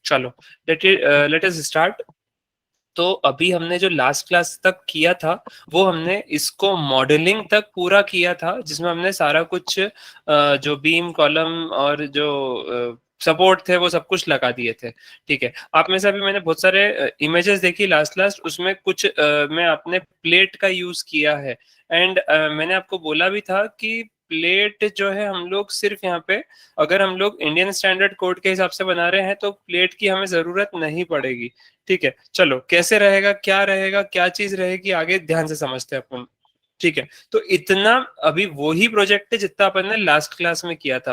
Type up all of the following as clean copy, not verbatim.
चलो let us start. तो अभी हमने जो लास्ट क्लास तक किया था वो हमने इसको मॉडलिंग तक पूरा किया था, जिसमें हमने सारा कुछ जो बीम कॉलम और जो सपोर्ट थे वो सब कुछ लगा दिए थे। ठीक है, आप में से अभी मैंने बहुत सारे इमेजेस देखी लास्ट लास्ट, उसमें कुछ में आपने प्लेट का यूज किया है। एंड मैंने आपको बोला भी था कि प्लेट जो है हम लोग सिर्फ यहाँ पे, अगर हम लोग इंडियन स्टैंडर्ड कोड के हिसाब से बना रहे हैं तो प्लेट की हमें जरूरत नहीं पड़ेगी। ठीक है, चलो कैसे रहेगा, क्या चीज रहेगी, आगे ध्यान से समझते हैं अपन। ठीक है, तो इतना अभी वही प्रोजेक्ट है जितना अपन ने लास्ट क्लास में किया था।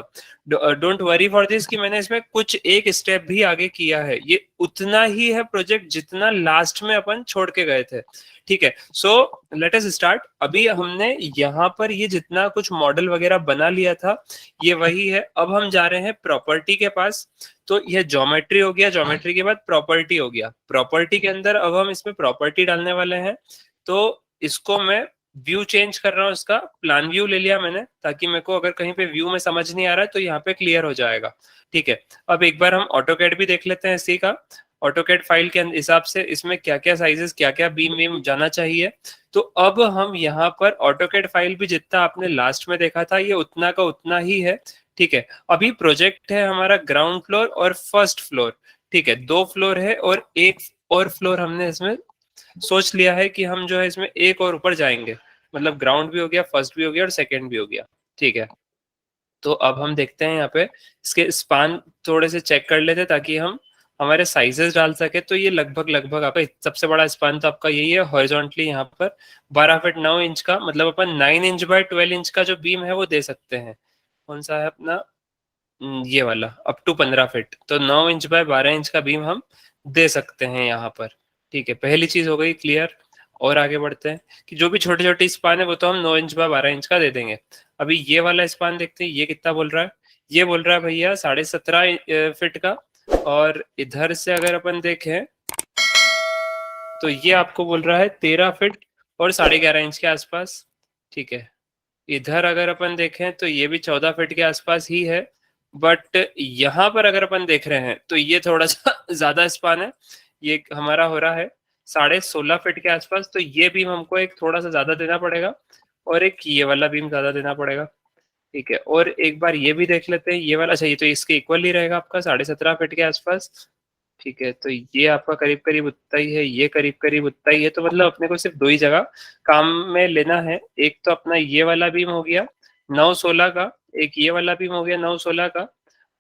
डोंट वरी फॉर दिस कि मैंने इसमें कुछ एक स्टेप भी आगे किया है, ये उतना ही है प्रोजेक्ट जितना लास्ट में अपन छोड़ के गए थे। ठीक है, सो लेट अस स्टार्ट। अभी हमने यहाँ पर ये जितना कुछ मॉडल वगैरह बना लिया था ये वही है। अब हम जा रहे हैं प्रॉपर्टी के पास। तो यह ज्योमेट्री हो गया, ज्योमेट्री के बाद प्रॉपर्टी हो गया। प्रॉपर्टी के अंदर अब हम इसमें प्रॉपर्टी डालने वाले हैं। तो इसको मैं व्यू चेंज कर रहा हूँ, इसका प्लान व्यू ले लिया मैंने, ताकि मेरे को अगर कहीं पे व्यू में समझ नहीं आ रहा है तो यहाँ पे क्लियर हो जाएगा। ठीक है, अब एक बार हम ऑटोकैड भी देख लेते हैं इसी का। ऑटोकैड फाइल के हिसाब से इसमें क्या क्या साइजेस, क्या क्या बीम वीम जाना चाहिए। तो अब हम यहाँ पर ऑटोकैड फाइल भी जितना आपने लास्ट में देखा था ये उतना का उतना ही है। ठीक है, अभी प्रोजेक्ट है हमारा ग्राउंड फ्लोर और फर्स्ट फ्लोर। ठीक है, 2 फ्लोर है और एक और फ्लोर हमने इसमें सोच लिया है कि हम जो है इसमें एक और ऊपर जाएंगे, मतलब ग्राउंड भी हो गया, फर्स्ट भी हो गया और सेकंड भी हो गया। ठीक है, तो अब हम देखते हैं यहाँ पे इसके स्पान थोड़े से चेक कर लेते ताकि हम हमारे साइजेस डाल सके। तो ये लगभग लगभग आपका सबसे बड़ा स्पान तो आपका यही है हॉरिजॉन्टली यहाँ पर 12 फीट 9 इंच का, मतलब अपन 9 इंच बाय 12 इंच का जो बीम है वो दे सकते हैं। कौन सा है अपना, ये वाला अप टू 15 फीट, तो 9 इंच बाय 12 इंच का बीम हम दे सकते हैं यहाँ पर। ठीक है, पहली चीज हो गई क्लियर। और आगे बढ़ते हैं कि जो भी छोटे छोटे स्पान है वो तो हम 9 इंच बाय 12 इंच का दे देंगे। अभी ये वाला स्पान देखते हैं, ये कितना बोल रहा है। ये बोल रहा है भैया 17.5 फीट का। और इधर से अगर अपन देखें तो ये आपको बोल रहा है 13 फीट और 11.5 इंच के आसपास। ठीक है, इधर अगर अपन देखें तो ये भी 14 फीट के आसपास ही है। बट यहाँ पर अगर अपन देख रहे हैं तो ये थोड़ा सा ज्यादा स्पान है। ये हमारा हो रहा है 16.5 फीट के आसपास। तो ये बीम हमको एक थोड़ा सा ज्यादा देना पड़ेगा और एक ये वाला बीम ज्यादा देना पड़ेगा। ठीक है, और एक बार ये भी देख लेते हैं, ये वाला चाहिए तो इसके इक्वल ही रहेगा आपका 17.5 फीट के आसपास। ठीक है, तो ये आपका करीब करीब उतना ही है, ये करीब करीब उतना ही है। तो मतलब अपने को सिर्फ 2 ही जगह काम में लेना है। एक तो अपना ये वाला बीम हो गया 9-16 का, एक ये वाला बीम हो गया 9-16 का,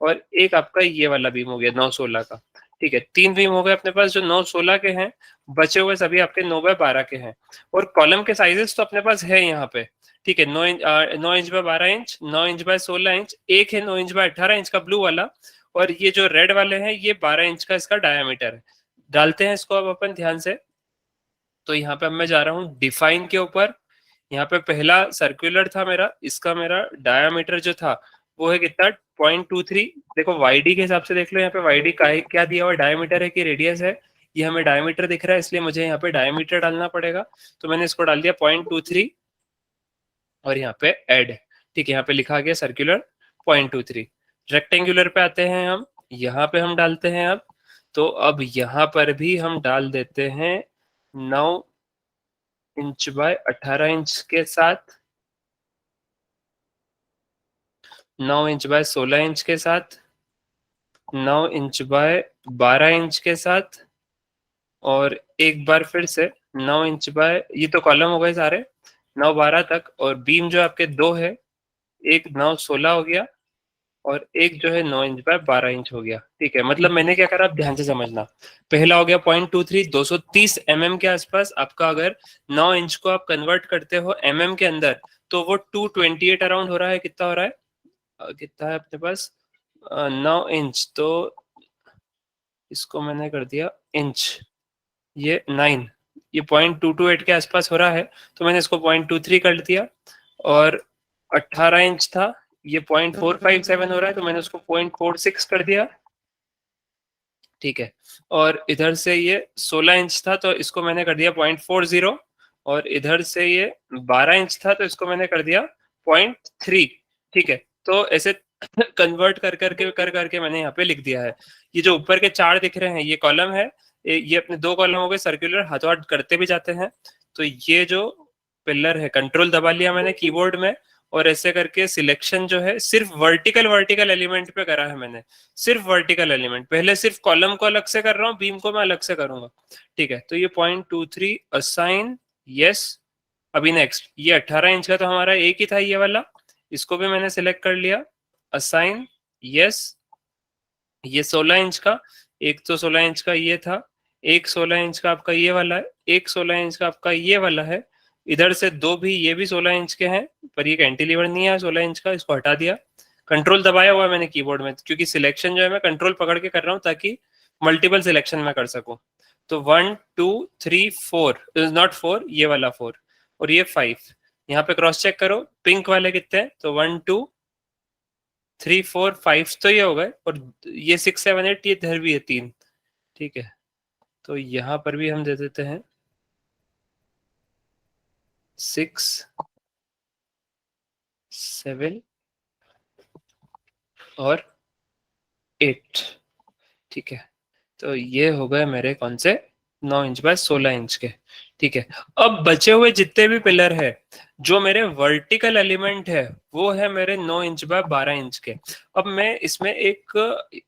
और एक आपका ये वाला बीम हो गया 9-16 का। ठीक है, 3 बीम हो गए अपने पास जो 9-16 के हैं। बचे हुए सभी आपके 9/12 के हैं। और कॉलम के साइजेस तो अपने पास है यहाँ पे। ठीक है, 9 inch by 12 inch, 9 inch by 16 inch, एक है 9 इंच बाय 18 इंच का ब्लू वाला, और ये जो रेड वाले हैं ये 12 इंच का इसका डायामीटर है। डालते हैं इसको अब अपन ध्यान से। तो यहाँ पे अब मैं जा रहा हूँ डिफाइन के ऊपर। यहाँ पे पहला सर्कुलर था मेरा, इसका मेरा डायामीटर जो था वो है कितना 0.23। देखो वाईडी के हिसाब से देख लो, यहाँ पे वाईडी का क्या दिया हुआ, डायमीटर है कि रेडियस है। ये हमें डायमीटर दिख रहा है इसलिए मुझे यहाँ पे डायमीटर डालना पड़ेगा। तो मैंने इसको डाल दिया 0.23 और यहाँ पे ऐड। ठीक है, यहाँ पे लिखा गया सर्कुलर 0.23। रेक्टेंगुलर पे आते हैं हम, यहाँ पे हम डालते हैं अब। तो अब यहाँ पर भी हम डाल देते हैं 9 इंच बाय 18 इंच के साथ, 9 इंच बाय 16 इंच के साथ, 9 इंच बाय 12 इंच के साथ, और एक बार फिर से 9 इंच बाय, ये तो कॉलम हो गए सारे 9-12 तक, और बीम जो आपके 2 है, एक 9-16 हो गया और एक जो है 9 इंच बाय 12 इंच हो गया। ठीक है, मतलब मैंने क्या करा आप ध्यान से समझना। पहला हो गया 0.23, 230 mm के आसपास आपका। अगर 9 इंच को आप कन्वर्ट करते हो mm के अंदर तो वो 228 अराउंड हो रहा है। कितना हो रहा है, कितना है अपने पास 9 इंच, तो इसको मैंने कर दिया इंच, ये 9, ये 0.228 के आसपास हो रहा है। तो मैंने इसको 0.23 कर दिया। और 18 इंच था, ये 0.457 हो रहा है तो मैंने उसको 0.46 कर दिया। ठीक है, और इधर से ये 16 इंच था तो इसको मैंने कर दिया 0.40, और इधर से ये 12 इंच था तो इसको मैंने कर दिया 0.3। ठीक है, तो ऐसे कन्वर्ट कर करके मैंने यहाँ पे लिख दिया है। ये जो ऊपर के 4 दिख रहे हैं ये कॉलम है, ये अपने 2 कॉलम हो गए सर्कुलर, हाथों हाथ करते भी जाते हैं। तो ये जो पिलर है, कंट्रोल दबा लिया मैंने कीबोर्ड में, और ऐसे करके सिलेक्शन जो है सिर्फ वर्टिकल वर्टिकल एलिमेंट पे करा है मैंने, सिर्फ वर्टिकल एलिमेंट। पहले सिर्फ कॉलम को अलग से कर रहा हूँ, बीम को मैं अलग से करूंगा। ठीक है, तो ये 0.23 असाइन, यस। अभी नेक्स्ट, ये 18 इंच का तो हमारा एक ही था ये वाला, इसको भी मैंने सिलेक्ट कर लिया, असाइन, यस। ये 16 इंच का, एक तो 16 इंच का ये था, एक 16 इंच का आपका ये वाला है, एक 16 इंच का आपका ये वाला है। इधर से दो भी ये भी 16 इंच के हैं, पर ये कैंटिलीवर नहीं है 16 इंच का, इसको हटा दिया। कंट्रोल दबाया हुआ है मैंने कीबोर्ड में, क्योंकि सिलेक्शन जो है मैं कंट्रोल पकड़ के कर रहा हूँ ताकि मल्टीपल सिलेक्शन में कर सकूं। तो 1 2 3 4, नॉट 4, ये वाला 4, और ये 5। यहाँ पे क्रॉस चेक करो पिंक वाले कितने हैं, तो 1 2 3 4 5 तो ये हो गए, और ये 6 7 8 ये इधर भी है 3। ठीक है, तो यहाँ पर भी हम दे देते हैं 6 7 और 8। ठीक है, तो ये हो गए मेरे कौन से, 9 इंच बाय 16 इंच के। ठीक है, अब बचे हुए जितने भी पिलर है, जो मेरे वर्टिकल एलिमेंट है, वो है मेरे 9 इंच बाय 12 इंच के। अब मैं इसमें एक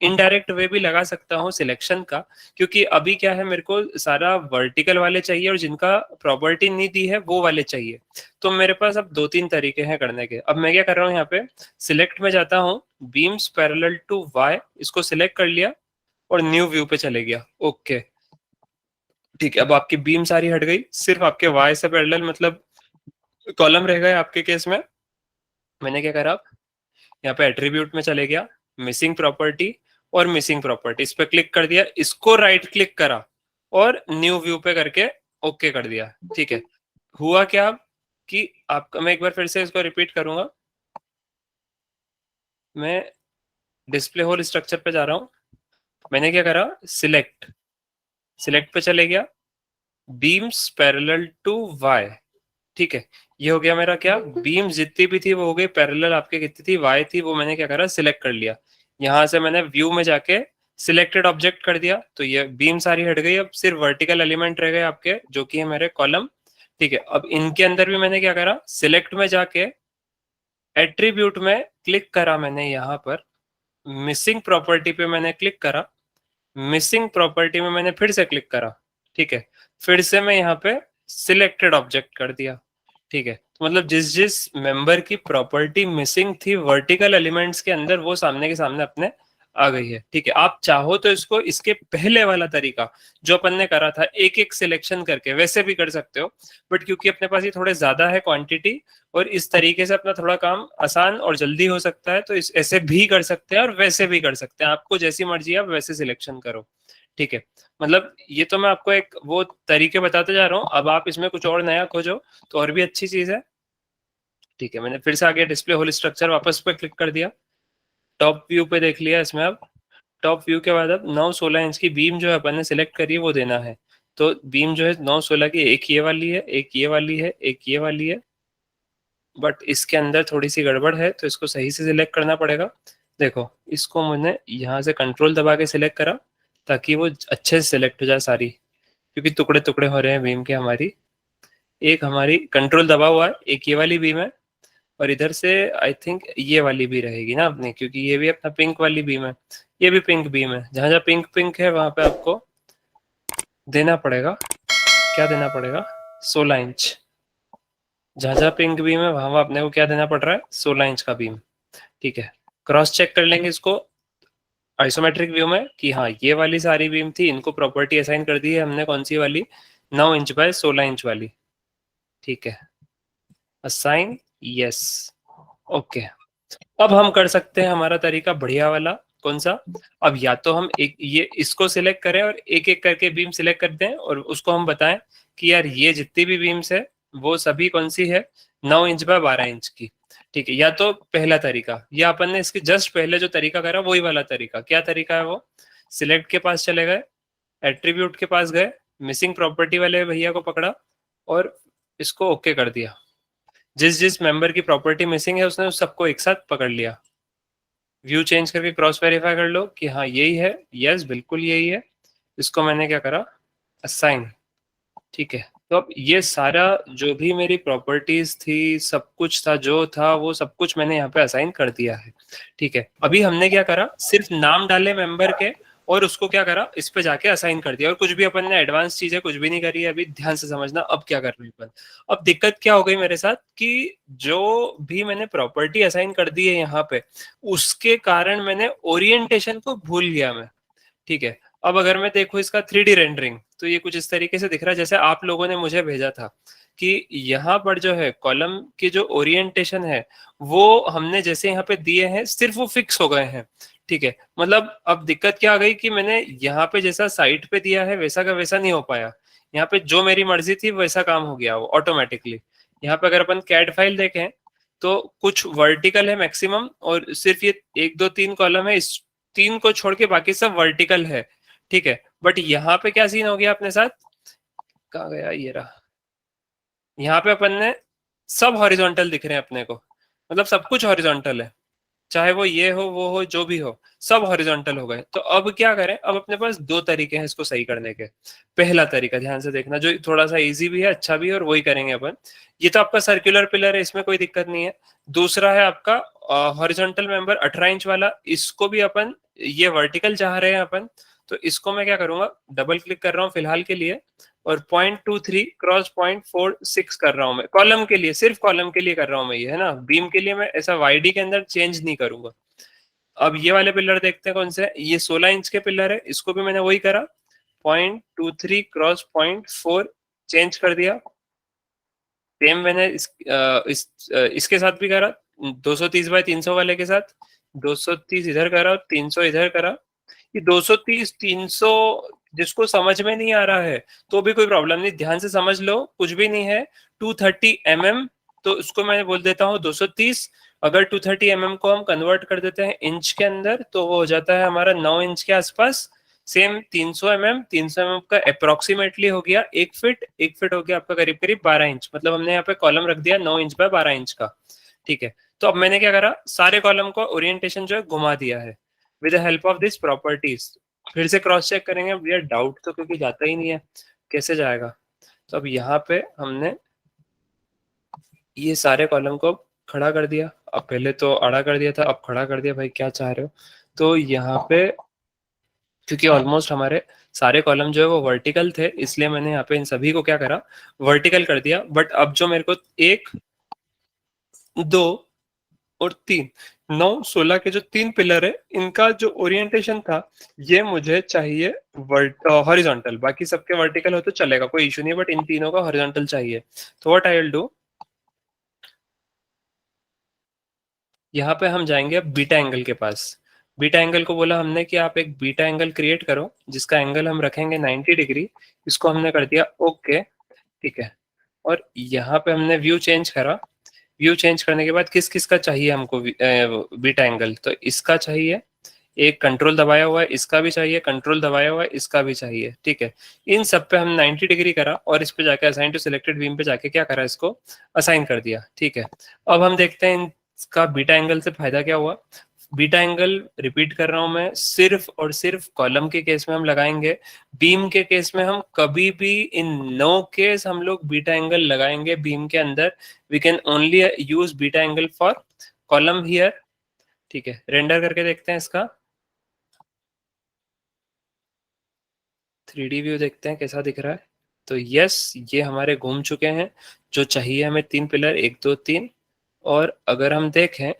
इनडायरेक्ट वे भी लगा सकता हूँ सिलेक्शन का, क्योंकि अभी क्या है, मेरे को सारा वर्टिकल वाले चाहिए और जिनका प्रॉपर्टी नहीं दी है वो वाले चाहिए। तो मेरे पास अब 2-3 तरीके हैं करने के। अब मैं क्या कर रहा हूँ, यहाँ पे सिलेक्ट में जाता हूँ, बीम्स पैरेलल टू वाई, इसको सिलेक्ट कर लिया और न्यू व्यू पे चले गया। ओके, ठीक है, अब आपकी बीम सारी हट गई, सिर्फ आपके वाई से पैरेलल मतलब कॉलम रह गए आपके केस में। मैंने क्या करा, यहाँ पे एट्रीब्यूट में चले गया, मिसिंग प्रॉपर्टी और मिसिंग प्रॉपर्टी, इस पे क्लिक कर दिया, इसको राइट क्लिक करा और न्यू व्यू पे करके ओके कर दिया। ठीक है, हुआ क्या कि आपका, मैं एक बार फिर से इसको रिपीट करूंगा, मैं डिस्प्ले होल स्ट्रक्चर पे जा रहा हूं। मैंने क्या करा, सिलेक्ट, सिलेक्ट पे चले गया, बीम्स पैरेलल टू वाई। ठीक है, ये हो गया मेरा क्या, बीम जितनी भी थी वो हो गई पैरेलल, आपके कितनी थी, वाई थी, वो मैंने क्या करा, सिलेक्ट कर लिया। यहां से मैंने व्यू में जाके सिलेक्टेड ऑब्जेक्ट कर दिया, तो ये बीम सारी हट गई, अब सिर्फ वर्टिकल एलिमेंट रह गए आपके, जो कि है मेरे कॉलम। ठीक है, अब इनके अंदर भी मैंने क्या करा, सिलेक्ट में जाके एट्रीब्यूट में क्लिक करा मैंने, यहाँ पर मिसिंग प्रॉपर्टी पे मैंने क्लिक करा, मिसिंग प्रॉपर्टी में मैंने फिर से क्लिक करा। ठीक है, फिर से मैं यहाँ पे सिलेक्टेड ऑब्जेक्ट कर दिया। ठीक है, तो मतलब जिस जिस मेंबर की प्रॉपर्टी मिसिंग थी वर्टिकल एलिमेंट्स के अंदर, वो सामने के सामने अपने आ गई है। ठीक है, आप चाहो तो इसको इसके पहले वाला तरीका जो अपन ने करा था, एक एक सिलेक्शन करके, वैसे भी कर सकते हो, बट क्योंकि अपने पास ये थोड़े ज्यादा है क्वांटिटी, और इस तरीके से अपना थोड़ा काम आसान और जल्दी हो सकता है, तो इस ऐसे भी कर सकते हैं और वैसे भी कर सकते हैं, आपको जैसी मर्जी है आप वैसे सिलेक्शन करो। ठीक है, मतलब ये तो मैं आपको एक वो तरीके बताते जा रहा हूँ, अब आप इसमें कुछ और नया खोजो तो और भी अच्छी चीज है। ठीक है, मैंने फिर से आगे डिस्प्ले होल स्ट्रक्चर वापस पे क्लिक कर दिया, टॉप व्यू पे देख लिया इसमें। अब टॉप व्यू के बाद अब 9-16 इंच की बीम जो है अपन ने सिलेक्ट करी है वो देना है। तो बीम जो है 9-16 की, एक ये वाली है, एक ये वाली है, एक ये वाली है, बट इसके अंदर थोड़ी सी गड़बड़ है, तो इसको सही से सिलेक्ट करना पड़ेगा। देखो, इसको मैंने यहाँ से कंट्रोल दबा के सिलेक्ट करा ताकि वो अच्छे से सिलेक्ट हो जाए सारी, क्योंकि टुकड़े टुकड़े हो रहे हैं बीम के हमारी। एक हमारी कंट्रोल दबा हुआ है, एक ये वाली बीम है, और इधर से आई थिंक ये वाली भी रहेगी ना अपनी, क्योंकि ये भी अपना पिंक वाली बीम है, ये भी पिंक बीम है। जहां जहां पिंक पिंक है वहां पे आपको देना पड़ेगा, क्या देना पड़ेगा, 16 इंच। जहां जहां पिंक बीम है वहां वहां अपने को क्या देना पड़ रहा है, 16 इंच का बीम। ठीक है, क्रॉस चेक कर लेंगे इसको आइसोमेट्रिक व्यू में कि हाँ ये वाली सारी बीम थी, इनको प्रॉपर्टी असाइन कर दी है हमने, कौन सी वाली, 9 इंच बाय 16 इंच वाली। ठीक है, असाइन, यस, ओके। अब हम कर सकते हैं हमारा तरीका बढ़िया वाला, कौन सा, अब या तो हम एक ये इसको सिलेक्ट करें और एक एक करके बीम सिलेक्ट कर दें, और उसको हम बताएं कि यार ये जितनी भी बीम्स है वो सभी कौन सी है, 9 इंच बाय 12 इंच की। ठीक है, या तो पहला तरीका, या अपन ने इसके जस्ट पहले जो तरीका करा वही वाला तरीका, क्या तरीका है वो, सिलेक्ट के पास चले गए, एट्रीब्यूट के पास गए, मिसिंग प्रॉपर्टी वाले भैया को पकड़ा और इसको ओके कर दिया। जिस जिस मेंबर की प्रॉपर्टी मिसिंग है उसने उस सबको एक साथ पकड़ लिया। व्यू चेंज करके क्रॉस वेरीफाई कर लो कि हाँ यही है, यस बिल्कुल यही है। इसको मैंने क्या करा, असाइन। ठीक है, तो अब ये सारा जो भी मेरी प्रॉपर्टीज थी, सब कुछ था जो था वो सब कुछ मैंने यहाँ पे असाइन कर दिया है। ठीक है, अभी हमने क्या करा, सिर्फ नाम डाले मेंबर के और उसको क्या करा, इस पे जाके असाइन कर दिया, और कुछ भी अपन ने एडवांस चीजें कुछ भी नहीं करी है। अभी ध्यान से समझना अब क्या कर रहे हैं अपन। अब दिक्कत क्या हो गई मेरे साथ कि जो भी मैंने प्रॉपर्टी असाइन कर दी है यहाँ पे, उसके कारण मैंने ओरिएंटेशन को भूल गया मैं। ठीक है, अब अगर मैं देखूं इसका 3D रेंडरिंग, तो ये कुछ इस तरीके से दिख रहा है जैसे आप लोगों ने मुझे भेजा था कि यहाँ पर जो है कॉलम की जो ओरिएंटेशन है वो हमने जैसे यहाँ पे दिए हैं सिर्फ वो फिक्स हो गए हैं। ठीक है, मतलब अब दिक्कत क्या आ गई कि मैंने यहाँ पे जैसा साइट पे दिया है वैसा का वैसा नहीं हो पाया। यहाँ पे जो मेरी मर्जी थी वैसा काम हो गया वो ऑटोमेटिकली। यहाँ पे अगर अपन कैड फाइल देखें तो कुछ वर्टिकल है मैक्सिमम, और सिर्फ ये 1 2 3 कॉलम है, इस 3 को छोड़ के बाकी सब वर्टिकल है। ठीक है, बट यहाँ पे क्या सीन हो गया अपने साथ, कहाँ गया ये रहा, यहाँ पे अपन ने सब हॉरिजॉन्टल दिख रहे हैं अपने को, मतलब सब कुछ हॉरिजॉन्टल है, चाहे वो ये हो वो हो जो भी हो, सब हॉरिजॉन्टल हो गए। तो अब क्या करें, अब अपने पास दो तरीके हैं इसको सही करने के। पहला तरीका ध्यान से देखना, जो थोड़ा सा इजी भी है अच्छा भी है, और वही करेंगे अपन। ये तो आपका सर्कुलर पिलर है, इसमें कोई दिक्कत नहीं है। दूसरा है आपका हॉरिजॉन्टल मेंबर 18 इंच वाला, इसको भी अपन ये वर्टिकल चाह रहे हैं अपन। तो इसको मैं क्या करूंगा, डबल क्लिक कर रहा हूँ फिलहाल के लिए, और 0.23 क्रॉस 0.46 कर रहा हूं मैं, कॉलम के लिए, सिर्फ कॉलम के लिए कर रहा हूं मैं ये, है ना। बीम के लिए मैं ऐसा वाईडी के अंदर चेंज नहीं करूंगा। अब ये वाले पिलर देखते हैं कौन से, ये 16 इंच के पिलर है, इसको भी मैंने वही करा, 0.23 क्रॉस 0.4 चेंज कर दिया। सेम मैंने इसके साथ भी करा, 230 बाय 300 वाले के साथ 230 इधर करा, 300 इधर करा। ये 230 300 जिसको समझ में नहीं आ रहा है तो भी कोई प्रॉब्लम नहीं, ध्यान से समझ लो, कुछ भी नहीं है। 230 mm, तो उसको मैं बोल देता हूँ 230। अगर 230 mm को हम कन्वर्ट कर देते हैं इंच के अंदर तो वो हो जाता है हमारा 9 इंच के आसपास। सेम 300 mm, 300 mm का अप्रोक्सीमेटली हो गया 1 फीट, 1 फीट हो गया आपका करीब करीब 12 इंच, मतलब हमने यहाँ पे कॉलम रख दिया 9 इंच बाय 12 इंच का। ठीक है, तो अब मैंने क्या करा, सारे कॉलम को ओरिएंटेशन जो है घुमा दिया है with the help of this properties. फिर से क्रॉस चेक करेंगे, भैया डाउट तो क्योंकि जाता ही नहीं है, कैसे जाएगा। तो अब यहाँ पे हमने ये सारे कॉलम को खड़ा कर दिया, अब पहले तो आड़ा कर दिया था, अब खड़ा कर दिया, भाई क्या चाह रहे हो। तो यहाँ पे क्योंकि ऑलमोस्ट हमारे सारे कॉलम जो है वो वर्टिकल थे, इसलिए मैंने यहाँ पे इन सभी को क्या करा, वर्टिकल कर दिया। बट अब जो मेरे को 1 2 और 3, 9 16 के जो 3 पिलर है, इनका जो ओरिएंटेशन था ये मुझे चाहिए हॉरिजॉन्टल। बाकी सबके वर्टिकल हो तो चलेगा, कोई इशू नहीं है, बट इन तीनों का हॉरिजॉन्टल चाहिए। तो व्हाट आई विल डू, यहाँ पे हम जाएंगे अब बीटा एंगल के पास। बीटा एंगल को बोला हमने कि आप एक बीटा एंगल क्रिएट करो जिसका एंगल हम रखेंगे 90 डिग्री। इसको हमने कर दिया ओके। ठीक है, और यहाँ पे हमने व्यू चेंज करा। व्यू चेंज करने के बाद किस किस का चाहिए हमको बीटा एंगल, तो इसका चाहिए, एक कंट्रोल दबाया हुआ है, इसका भी चाहिए, कंट्रोल दबाया हुआ है, इसका भी चाहिए। ठीक है, इन सब पे हम 90 डिग्री करा और इस पे जाके असाइन टू सिलेक्टेड बीम पे जाके क्या करा, इसको असाइन कर दिया। ठीक है, अब हम देखते हैं इसका बीटा एंगल से फायदा क्या हुआ। बीटा एंगल रिपीट कर रहा हूं मैं, सिर्फ और सिर्फ कॉलम के केस में हम लगाएंगे। बीम के केस में हम कभी भी इन नो केस हम लोग बीटा एंगल लगाएंगे बीम के अंदर। We can only use beta angle for column here. ठीक है, रेंडर करके देखते हैं इसका 3D व्यू, देखते हैं कैसा दिख रहा है। तो यस, ये हमारे घूम चुके हैं। जो चाहिए हमें 3 पिलर, 1 2 3। और अगर हम देखें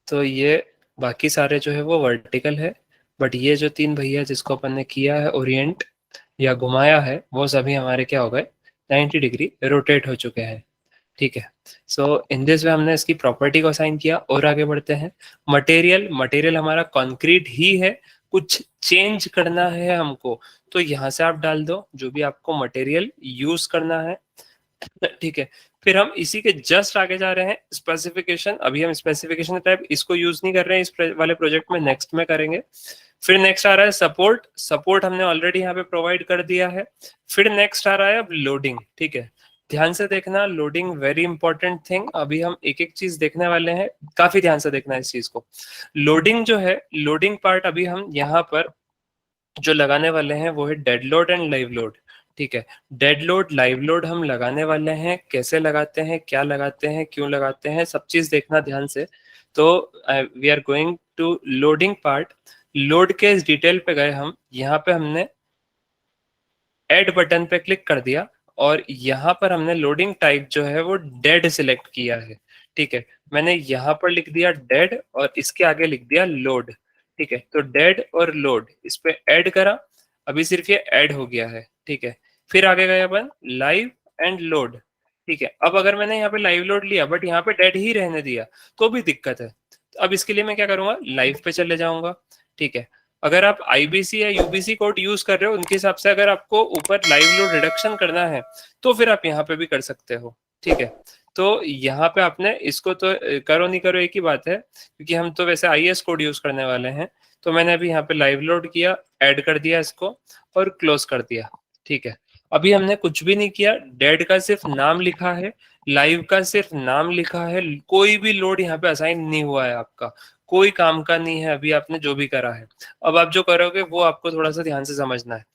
तो ये बाकी सारे जो है वो वर्टिकल है, बट ये जो 3 भैया जिसको अपन ने किया है ओरिएंट या घुमाया है, वो सभी हमारे क्या हो गए, 90 डिग्री रोटेट हो चुके हैं। ठीक है, सो इन दिस वे हमने इसकी प्रॉपर्टी को असाइन किया। और आगे बढ़ते हैं। मटेरियल, मटेरियल हमारा कंक्रीट ही है, कुछ चेंज करना है हमको तो यहाँ से आप डाल दो जो भी आपको मटेरियल यूज करना है। ठीक है, फिर हम इसी के जस्ट आगे जा रहे हैं, स्पेसिफिकेशन। अभी हम स्पेसिफिकेशन टाइप इसको यूज नहीं कर रहे हैं इस वाले प्रोजेक्ट में, नेक्स्ट में करेंगे। फिर नेक्स्ट आ रहा है सपोर्ट। सपोर्ट हमने ऑलरेडी यहाँ पे प्रोवाइड कर दिया है। फिर नेक्स्ट आ रहा है अब लोडिंग। ठीक है, ध्यान से देखना, लोडिंग वेरी इंपॉर्टेंट थिंग। अभी हम एक एक चीज देखने वाले हैं, काफी ध्यान से देखना इस चीज को। लोडिंग जो है, लोडिंग पार्ट अभी हम यहाँ पर जो लगाने वाले हैं वो है dead load and live load. ठीक है, डेड लोड लाइव लोड हम लगाने वाले हैं, कैसे लगाते हैं, क्या लगाते हैं, क्यों लगाते हैं, सब चीज देखना ध्यान से। तो we are going to loading part. Load के इस डिटेल पे गए हम, यहाँ पे हमने ऐड बटन पे क्लिक कर दिया और यहाँ पर हमने लोडिंग टाइप जो है वो डेड सिलेक्ट किया है। ठीक है, मैंने यहाँ पर लिख दिया डेड और इसके आगे लिख दिया लोड। ठीक है, तो डेड और लोड इस पे ऐड करा, अभी सिर्फ ये ऐड हो गया है। ठीक है, फिर आगे गए अपन लाइव एंड लोड। ठीक है, अब अगर मैंने यहाँ पे लाइव लोड लिया बट यहाँ पे डेड ही रहने दिया तो भी दिक्कत है। अब इसके लिए मैं क्या करूंगा, लाइव पे चले जाऊंगा। ठीक है, अगर आप आईबीसी या यूबीसी कोड यूज कर रहे हो उनके हिसाब से अगर आपको ऊपर लाइव लोड रिडक्शन करना है तो फिर आप यहाँ पे भी कर सकते हो। ठीक है, तो यहाँ पे आपने इसको तो करो नहीं करो एक ही बात है, क्योंकि हम तो वैसे आईएस कोड यूज करने वाले हैं। तो मैंने अभी यहाँ पे लाइव लोड किया, ऐड कर दिया इसको और क्लोज कर दिया। ठीक है, अभी हमने कुछ भी नहीं किया, डेड का सिर्फ नाम लिखा है, लाइव का सिर्फ नाम लिखा है, कोई भी लोड यहाँ पे असाइन नहीं हुआ है आपका, कोई काम का नहीं है अभी आपने जो भी करा है। अब आप जो करोगे वो आपको थोड़ा सा ध्यान से समझना है।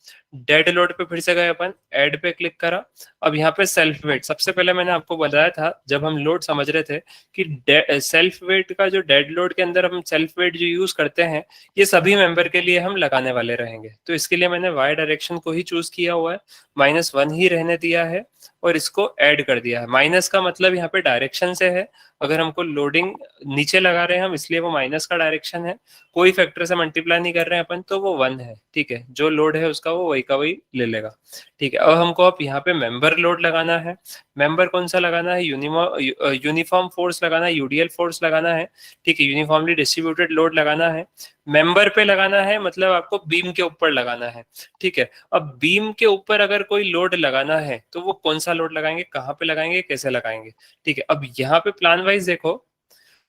डेड लोड पे फिर से गए अपन, ऐड पे क्लिक करा। अब यहाँ पे सेल्फ वेट, सबसे पहले मैंने आपको बताया था जब हम लोड समझ रहे थे कि सेल्फ वेट का जो डेड लोड के अंदर हम सेल्फ वेट जो यूज करते हैं ये सभी मेंबर के लिए हम लगाने वाले रहेंगे। तो इसके लिए मैंने वाई डायरेक्शन को ही चूज किया हुआ है, -1 ही रहने दिया है और इसको ऐड कर दिया है। माइनस का मतलब यहाँ पे डायरेक्शन से है, अगर हमको लोडिंग नीचे लगा रहे हैं हम इसलिए वो माइनस का डायरेक्शन है, कोई फैक्टर से मल्टीप्लाई नहीं कर रहे हैं अपन तो वो 1 है। ठीक है, जो लोड है उसका वो वही का वही ले लेगा। ठीक है, अब हमको अब यहाँ पे मेंबर लोड लगाना है। मेंबर कौन सा लगाना है, यूनिफॉर्म फोर्स लगाना है, यूडीएल फोर्स लगाना है। ठीक है, यूनिफॉर्मली डिस्ट्रीब्यूटेड लोड लगाना है, मेंबर पे लगाना है, मतलब आपको बीम के ऊपर लगाना है। ठीक है, अब बीम के ऊपर अगर कोई लोड लगाना है तो वो कौन सा लोड लगाएंगे, कहाँ पे लगाएंगे, कैसे लगाएंगे। ठीक है, अब यहाँ पे प्लान वाइज देखो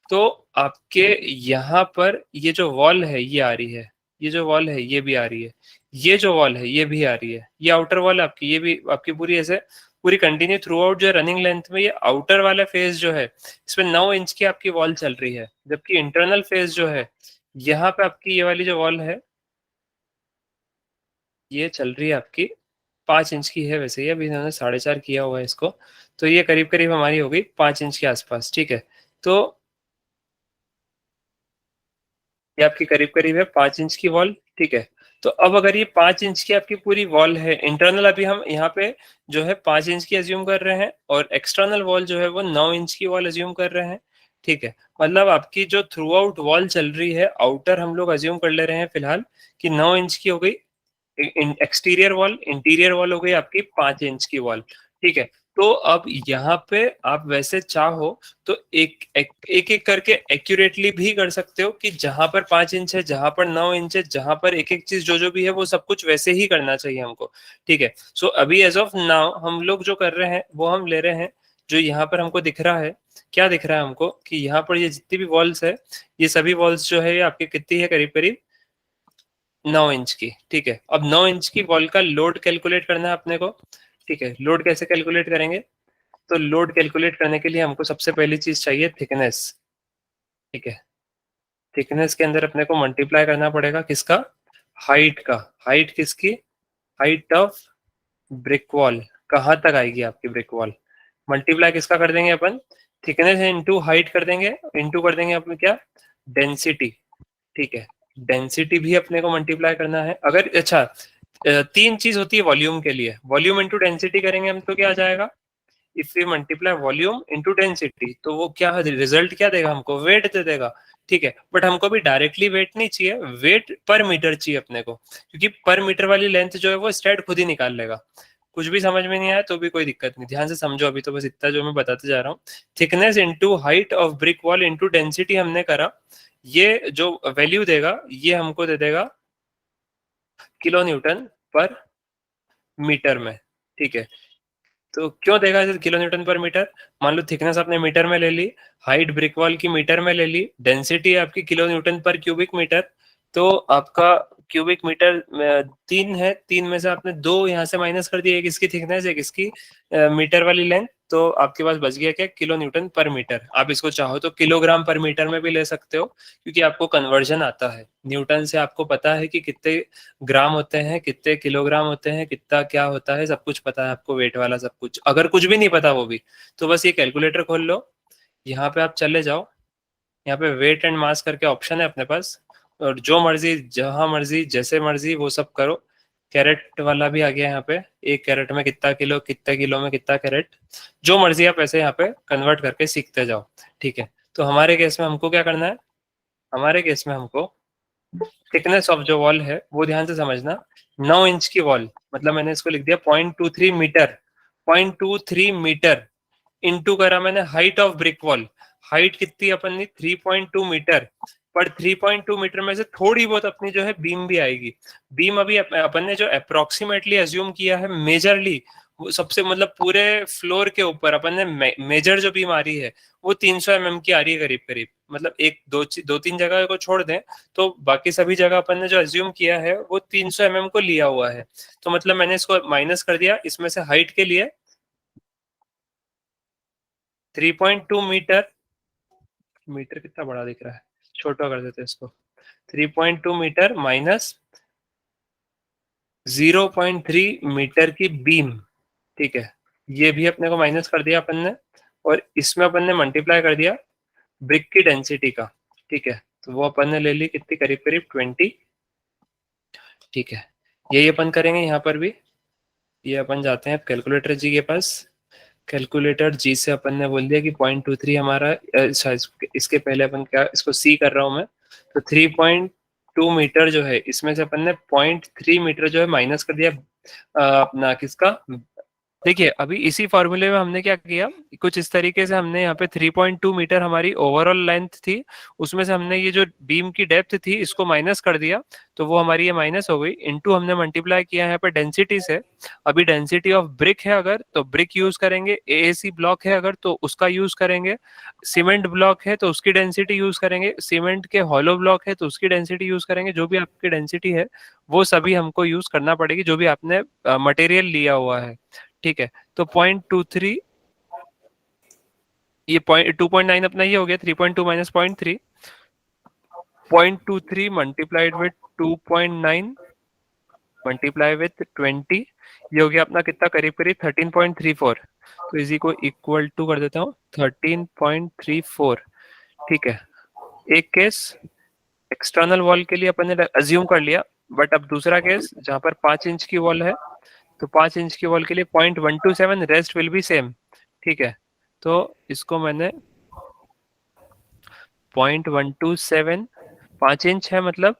तो आपके यहाँ पर ये जो वॉल है ये आ रही है, ये जो वॉल है ये भी आ रही है, ये जो वॉल है ये भी आ रही है, ये आउटर वॉल आपकी ये भी आपकी पूरी ऐसे पूरी कंटिन्यू थ्रू आउट जो रनिंग लेंथ में ये आउटर वाला फेज जो है इसमें 9 इंच की आपकी वॉल चल रही है, जबकि इंटरनल फेज जो है यहाँ पे आपकी ये वाली जो वॉल है ये चल रही है आपकी 5 इंच की है। वैसे ये अभी इन्होंने 4.5 किया हुआ है इसको, तो ये करीब करीब हमारी हो गई 5 इंच के आसपास। ठीक है, तो ये आपकी करीब करीब है 5 इंच की वॉल। ठीक है, तो अब अगर ये 5 इंच की आपकी पूरी वॉल है, इंटरनल अभी हम यहाँ पे जो है 5 इंच की अज्यूम कर रहे हैं और एक्सटर्नल वॉल जो है वो 9 इंच की वॉल अज्यूम कर रहे हैं। ठीक है, मतलब आपकी जो थ्रू आउट वॉल चल रही है, आउटर हम लोग अज्यूम कर ले रहे हैं फिलहाल कि 9 इंच की हो गई एक्सटीरियर वॉल, इंटीरियर वॉल हो गई आपकी 5 इंच की वॉल। ठीक है, तो अब यहाँ पे आप वैसे चाहो तो एक करके एक्यूरेटली भी कर सकते हो कि जहां पर 5 इंच है, जहां पर 9 इंच है, जहां पर एक एक चीज जो जो भी है वो सब कुछ वैसे ही करना चाहिए हमको। ठीक है, सो अभी एज ऑफ नाउ हम लोग जो कर रहे हैं वो हम ले रहे हैं जो यहाँ पर हमको दिख रहा है। क्या दिख रहा है हमको कि यहाँ पर ये जितनी भी वॉल्स है ये सभी वॉल्स जो है ये आपकी कितनी है, करीब करीब 9 इंच की। ठीक है, अब 9 इंच की वॉल का लोड कैलकुलेट करना है अपने को। ठीक है, लोड कैसे कैलकुलेट करेंगे, तो लोड कैलकुलेट करने के लिए हमको सबसे पहली चीज चाहिए थिकनेस। ठीक है, थिकनेस के अंदर अपने को मल्टीप्लाई करना पड़ेगा किसका, हाइट का। हाइट किसकी, हाइट ऑफ ब्रिक वॉल, कहाँ तक आएगी आपकी ब्रिक वॉल, मल्टीप्लाई किसका कर देंगे अपन, थिकनेस इनटू हाइट कर देंगे, इनटू कर देंगे अपने क्या, डेंसिटी। ठीक है, डेंसिटी भी अपने को मल्टीप्लाई करना है। अगर अच्छा 3 चीज होती है वॉल्यूम के लिए, वॉल्यूम इंटू डेंसिटी करेंगे हम तो क्या आ जाएगा, if we multiply volume into density तो वो क्या रिजल्ट क्या देगा हमको, वेट दे देगा। ठीक है, बट हमको भी डायरेक्टली वेट नहीं चाहिए, वेट पर मीटर चाहिए अपने को, क्योंकि पर मीटर वाली लेंथ जो है वो स्टैट खुद ही निकाल लेगा। कुछ भी समझ में नहीं आया तो भी कोई दिक्कत नहीं, ध्यान से समझो, अभी तो बस इतना जो मैं बताते जा रहा हूँ। Thickness into height of brick wall into density हमने करा, ये जो वैल्यू देगा ये हमको दे देगा किलो न्यूटन पर मीटर में। ठीक है, तो क्यों देगा इसे किलो न्यूटन पर मीटर, मान लो थिकनेस आपने मीटर में ले ली, हाइट ब्रिक वॉल की मीटर में ले ली, डेंसिटी है आपकी किलो न्यूटन पर क्यूबिक मीटर, तो आपका क्यूबिक मीटर 3 है, 3 में से आपने 2 यहाँ से माइनस कर दिए, एक इसकी थिकनेस, एक इसकी मीटर वाली लेंथ, तो आपके पास बच गया क्या, किलो न्यूटन पर मीटर। आप इसको चाहो तो किलोग्राम पर मीटर में भी ले सकते हो, क्योंकि आपको कन्वर्जन आता है न्यूटन से, आपको पता है कि कितने ग्राम होते हैं, कितने किलोग्राम होते हैं, कितना क्या होता है, सब कुछ पता है आपको, वेट वाला सब कुछ। अगर कुछ भी नहीं पता वो भी, तो बस ये कैलकुलेटर खोल लो, यहाँ पे आप चले जाओ, यहाँ पे वेट एंड मास करके ऑप्शन है अपने पास, और जो मर्जी जहां मर्जी जैसे मर्जी वो सब करो। कैरेट वाला भी आ गया यहाँ पे, एक कैरेट में कितना किलो, कितने किलो में कितना कैरेट, जो मर्जी आप ऐसे यहाँ पे कन्वर्ट करके सीखते जाओ। ठीक है, तो हमारे केस में हमको क्या करना है, हमारे केस में हमको थिकनेस ऑफ जो वॉल है वो ध्यान से समझना, 9 इंच की वॉल, मतलब मैंने इसको लिख दिया 0.23 मीटर, 0.23 मीटर इंटू करा मैंने height of brick wall. Height कितनी अपन ने, 3.2 मीटर, पर 3.2 मीटर में से थोड़ी बहुत अपनी जो है बीम भी आएगी। बीम अभी अपन ने जो अप्रोक्सीमेटली एज्यूम किया है, मेजरली वो सबसे मतलब पूरे फ्लोर के ऊपर अपन ने मेजर जो बीम आ रही है वो 300 mm की आ रही है करीब करीब, मतलब एक दो तीन जगह को छोड़ दें तो बाकी सभी जगह अपन ने जो एज्यूम किया है वो 300 mm को लिया हुआ है। तो मतलब मैंने इसको माइनस कर दिया, इसमें से हाइट के लिए 3.2 मीटर, मीटर कितना बड़ा दिख रहा है, छोटा कर देते हैं इसको, 3.2 मीटर माइनस 0.3 मीटर की बीम। ठीक है, ये भी अपने को माइनस कर दिया अपन ने, और इसमें अपन ने मल्टीप्लाई कर दिया ब्रिक की डेंसिटी का। ठीक है, तो वो अपन ने ले ली कितनी, करीब करीब 20। ठीक है, यही अपन करेंगे यहाँ पर भी। ये अपन जाते हैं कैलकुलेटर जी के पास, कैलकुलेटर जी से अपन ने बोल दिया कि 0.23 हमारा, इसके पहले अपन क्या, इसको सी कर रहा हूं मैं, तो 3.2 मीटर जो है इसमें से अपन ने 0.3 मीटर जो है माइनस कर दिया अपना किसका। देखिए अभी इसी फॉर्मूले में हमने क्या किया, कुछ इस तरीके से हमने यहाँ पे 3.2 मीटर हमारी ओवरऑल लेंथ थी, उसमें से हमने ये जो बीम की डेप्थ थी इसको माइनस कर दिया, तो वो हमारी ये माइनस हो गई, इनटू हमने मल्टीप्लाई किया यहाँ पे डेंसिटी से। अभी डेंसिटी ऑफ ब्रिक है अगर तो ब्रिक यूज करेंगे, एएसी ब्लॉक है अगर तो उसका यूज करेंगे, सीमेंट ब्लॉक है तो उसकी डेंसिटी यूज करेंगे, सीमेंट के हॉलो ब्लॉक है तो उसकी डेंसिटी यूज करेंगे, जो भी आपकी डेंसिटी है वो सभी हमको यूज करना पड़ेगी, जो भी आपने मटेरियल लिया हुआ है। ठीक है, तो 0.23, ये 2.9 अपना ये हो गया, 3.2 minus 0.3, 0.23 multiplied with 2.9 multiply with 20, ये हो गया अपना कितना, करीब करीब 13.34, तो इसी को इक्वल टू कर देता हूँ 13.34। ठीक है, एक केस एक्सटर्नल वॉल के लिए अपन ने अज्यूम कर लिया, बट अब दूसरा केस जहां पर 5 इंच की वॉल है, तो 5 इंच की वॉल के लिए 0.127, रेस्ट विल बी सेम। ठीक है, तो इसको मैंने 0.127, 5 इंच है मतलब,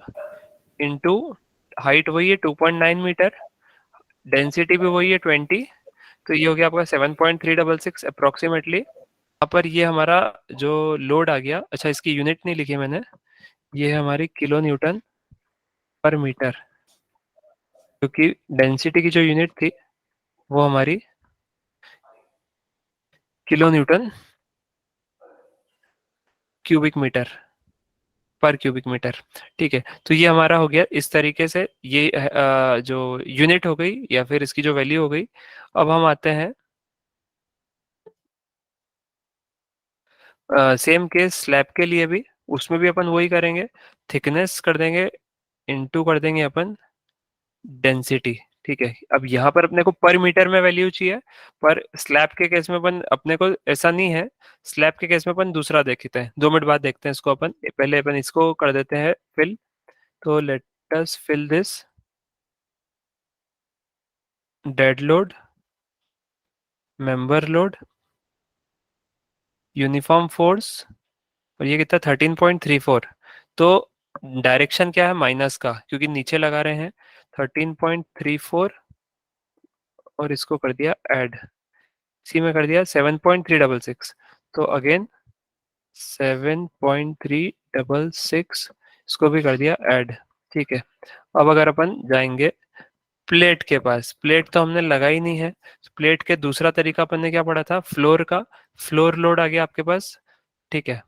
इंटू हाइट वही है 2.9 मीटर, डेंसिटी भी वही है 20, तो ये हो गया आपका 7.366 अप्रोक्सीमेटली। यहाँ पर ये हमारा जो लोड आ गया, अच्छा इसकी यूनिट नहीं लिखी मैंने, ये है हमारी किलो न्यूटन पर मीटर, क्योंकि डेंसिटी की जो यूनिट थी वो हमारी किलो न्यूटन क्यूबिक मीटर पर क्यूबिक मीटर। ठीक है, तो ये हमारा हो गया इस तरीके से, ये जो यूनिट हो गई या फिर इसकी जो वैल्यू हो गई। अब हम आते हैं सेम केस स्लैब के लिए भी, उसमें भी अपन वही करेंगे, थिकनेस कर देंगे, इनटू कर देंगे अपन डेंसिटी। ठीक है, अब यहाँ पर अपने को पर मीटर में वैल्यू चाहिए, पर स्लैब के केस में अपन अपने को ऐसा नहीं है, स्लैब के केस में अपन दूसरा देखते हैं, 2 मिनट बाद देखते हैं इसको अपन, पहले अपन इसको कर देते हैं फिल। तो let us fill this dead load, member load, uniform force, और ये कितना 13.34, तो डायरेक्शन क्या है माइनस का, क्योंकि नीचे लगा रहे हैं 13.34, और इसको कर दिया ऐड, इसी में कर दिया 7.366, तो अगेन 7.366, इसको भी कर दिया ऐड। ठीक है, अब अगर अपन जाएंगे प्लेट के पास, प्लेट तो हमने लगा ही नहीं है, प्लेट के दूसरा तरीका अपन ने क्या पढ़ा था, फ्लोर का, फ्लोर लोड आ गया आपके पास। ठीक है,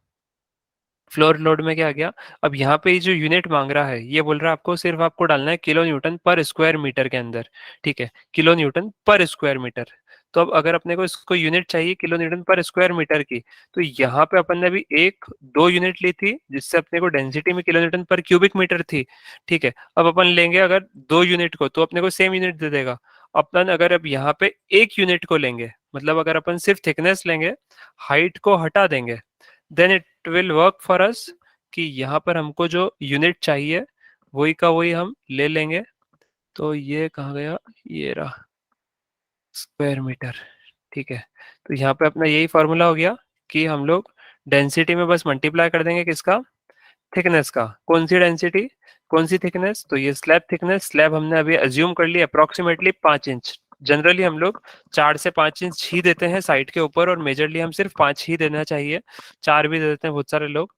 फ्लोर लोड में क्या आ गया, अब यहाँ पे ये जो यूनिट मांग रहा है ये बोल रहा है आपको सिर्फ आपको डालना है kilo newton per square metre के अंदर, ठीक है, kilo newton per square metre. तो अब अगर अपने को इसको यूनिट चाहिए kilo newton per square metre की, तो यहाँ पे अपन ने अभी एक दो यूनिट ली थी जिससे अपने को डेंसिटी में किलो न्यूटन पर क्यूबिक मीटर थी, ठीक है। अब अपन लेंगे अगर दो यूनिट को तो अपने को सेम यूनिट दे देगा। अपन अगर अब यहाँ पे एक यूनिट को लेंगे, मतलब अगर अपन सिर्फ थिकनेस लेंगे, हाइट को हटा देंगे, then it will work for us कि यहाँ पर हमको जो यूनिट चाहिए वही का वही हम ले लेंगे। तो ये कहाँ गया, ये रहा स्क्वायर मीटर, ठीक है। तो यहाँ पे अपना यही फॉर्मूला हो गया कि हम लोग डेंसिटी में बस मल्टीप्लाई कर देंगे किसका, थिकनेस का। कौन सी डेंसिटी, कौन सी थिकनेस, तो ये स्लैब थिकनेस, स्लैब हमने अभी अज्यूम कर लिया अप्रोक्सीमेटली 5 इंच। जनरली हम लोग 4 से 5 इंच ही देते हैं साइड के ऊपर, और मेजरली हम सिर्फ 5 ही देना चाहिए, 4 भी दे देते हैं बहुत सारे लोग।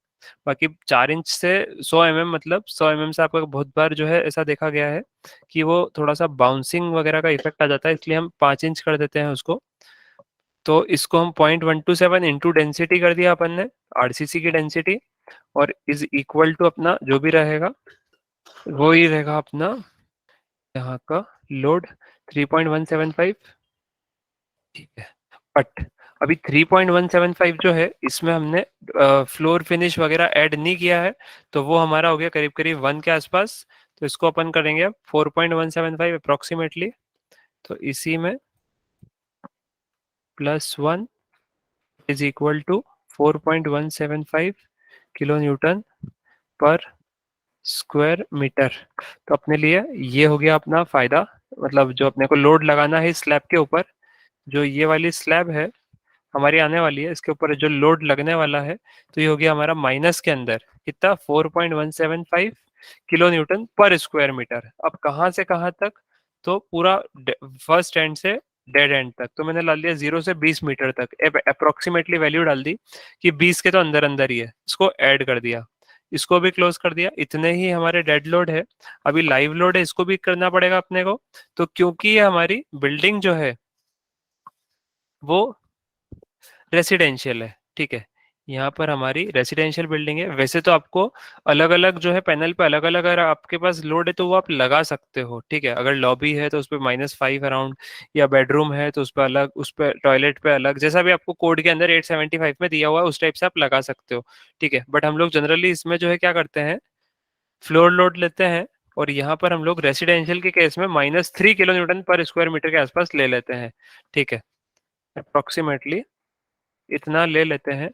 बाकी 4 इंच से 100 mm, मतलब 100 mm से आपका बहुत बार जो है ऐसा देखा गया है कि वो थोड़ा सा बाउंसिंग वगैरह का इफेक्ट आ जाता है, इसलिए हम 5 इंच कर देते हैं उसको। तो इसको हम 0.127 इंटू डेंसिटी कर दिया अपन ने, आरसीसी की डेंसिटी, और इज इक्वल टू अपना जो भी रहेगा वो ही रहेगा अपना यहाँ का लोड 3.175, ठीक है। बट अभी 3.175 जो है इसमें हमने फ्लोर फिनिश वगैरह ऐड नहीं किया है, तो वो हमारा हो गया करीब करीब 1 के आसपास। तो इसको अपन करेंगे अब 4.175 अप्रोक्सीमेटली। तो इसी में +1 is equal to 4.175 kilo newton per square metre. तो अपने लिए ये हो गया अपना फायदा, मतलब जो अपने को लोड लगाना है स्लैब के ऊपर, जो ये वाली स्लैब है हमारी आने वाली है, इसके ऊपर जो लोड लगने वाला है, तो ये हो गया हमारा माइनस के अंदर कितना 4.175 kilo newton per square metre. अब कहाँ से कहाँ तक, तो पूरा फर्स्ट एंड से डेड एंड तक, तो मैंने ला लिया 0 से 20 मीटर तक, अप्रोक्सीमेटली वैल्यू डाल दी कि 20 के तो अंदर अंदर ही है, इसको ऐड कर दिया, इसको भी क्लोज कर दिया। इतने ही हमारे डेड लोड है। अभी लाइव लोड है, इसको भी करना पड़ेगा अपने को। तो क्योंकि ये हमारी बिल्डिंग जो है वो रेसिडेंशियल है, ठीक है, यहाँ पर हमारी रेसिडेंशियल बिल्डिंग है। वैसे तो आपको अलग अलग जो है पैनल पे अलग अलग अगर आपके पास लोड है तो वो आप लगा सकते हो, ठीक है। अगर लॉबी है तो उस पर -5 अराउंड, या बेडरूम है तो उस पर अलग, उस पर टॉयलेट पे अलग, जैसा भी आपको कोड के अंदर 875 में दिया हुआ है उस टाइप से आप लगा सकते हो, ठीक है। बट हम लोग जनरली इसमें जो है क्या करते हैं, फ्लोर लोड लेते हैं, और यहाँ पर हम लोग रेसिडेंशियल के केस में -3 kilo newton per square metre के आसपास ले लेते हैं, ठीक है, अप्रोक्सीमेटली इतना ले लेते हैं,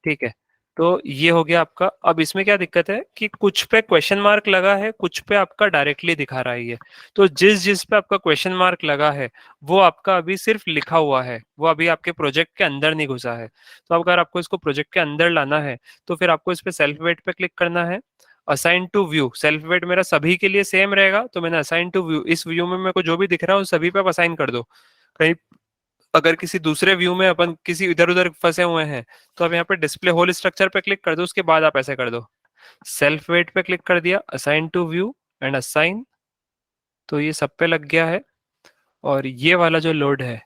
ठीक है। तो ये हो गया आपका। अब इसमें क्या दिक्कत है कि कुछ पे क्वेश्चन मार्क लगा है, कुछ पे आपका डायरेक्टली दिखा रहा है ये। तो जिस जिस पे आपका क्वेश्चन मार्क लगा है वो आपका अभी सिर्फ लिखा हुआ है, वो अभी आपके प्रोजेक्ट के अंदर नहीं घुसा है। तो अगर आपको इसको प्रोजेक्ट के अंदर लाना है तो फिर आपको इस पे सेल्फ वेट पे क्लिक करना है। Assign to view, self weight मेरा सभी के लिए सेम रहेगा, तो मैंने असाइन टू व्यू, इस व्यू में मेरे को जो भी दिख रहा है उस सभी पे आप असाइन कर दो। कहीं अगर किसी दूसरे व्यू में अपन किसी इधर उधर फंसे हुए हैं तो आप यहाँ पे डिस्प्ले होल स्ट्रक्चर पे क्लिक कर दो, उसके बाद आप ऐसे कर दो, सेल्फ वेट पे क्लिक कर दिया, assign to view and assign, तो ये सब पे लग गया है। और ये वाला जो लोड है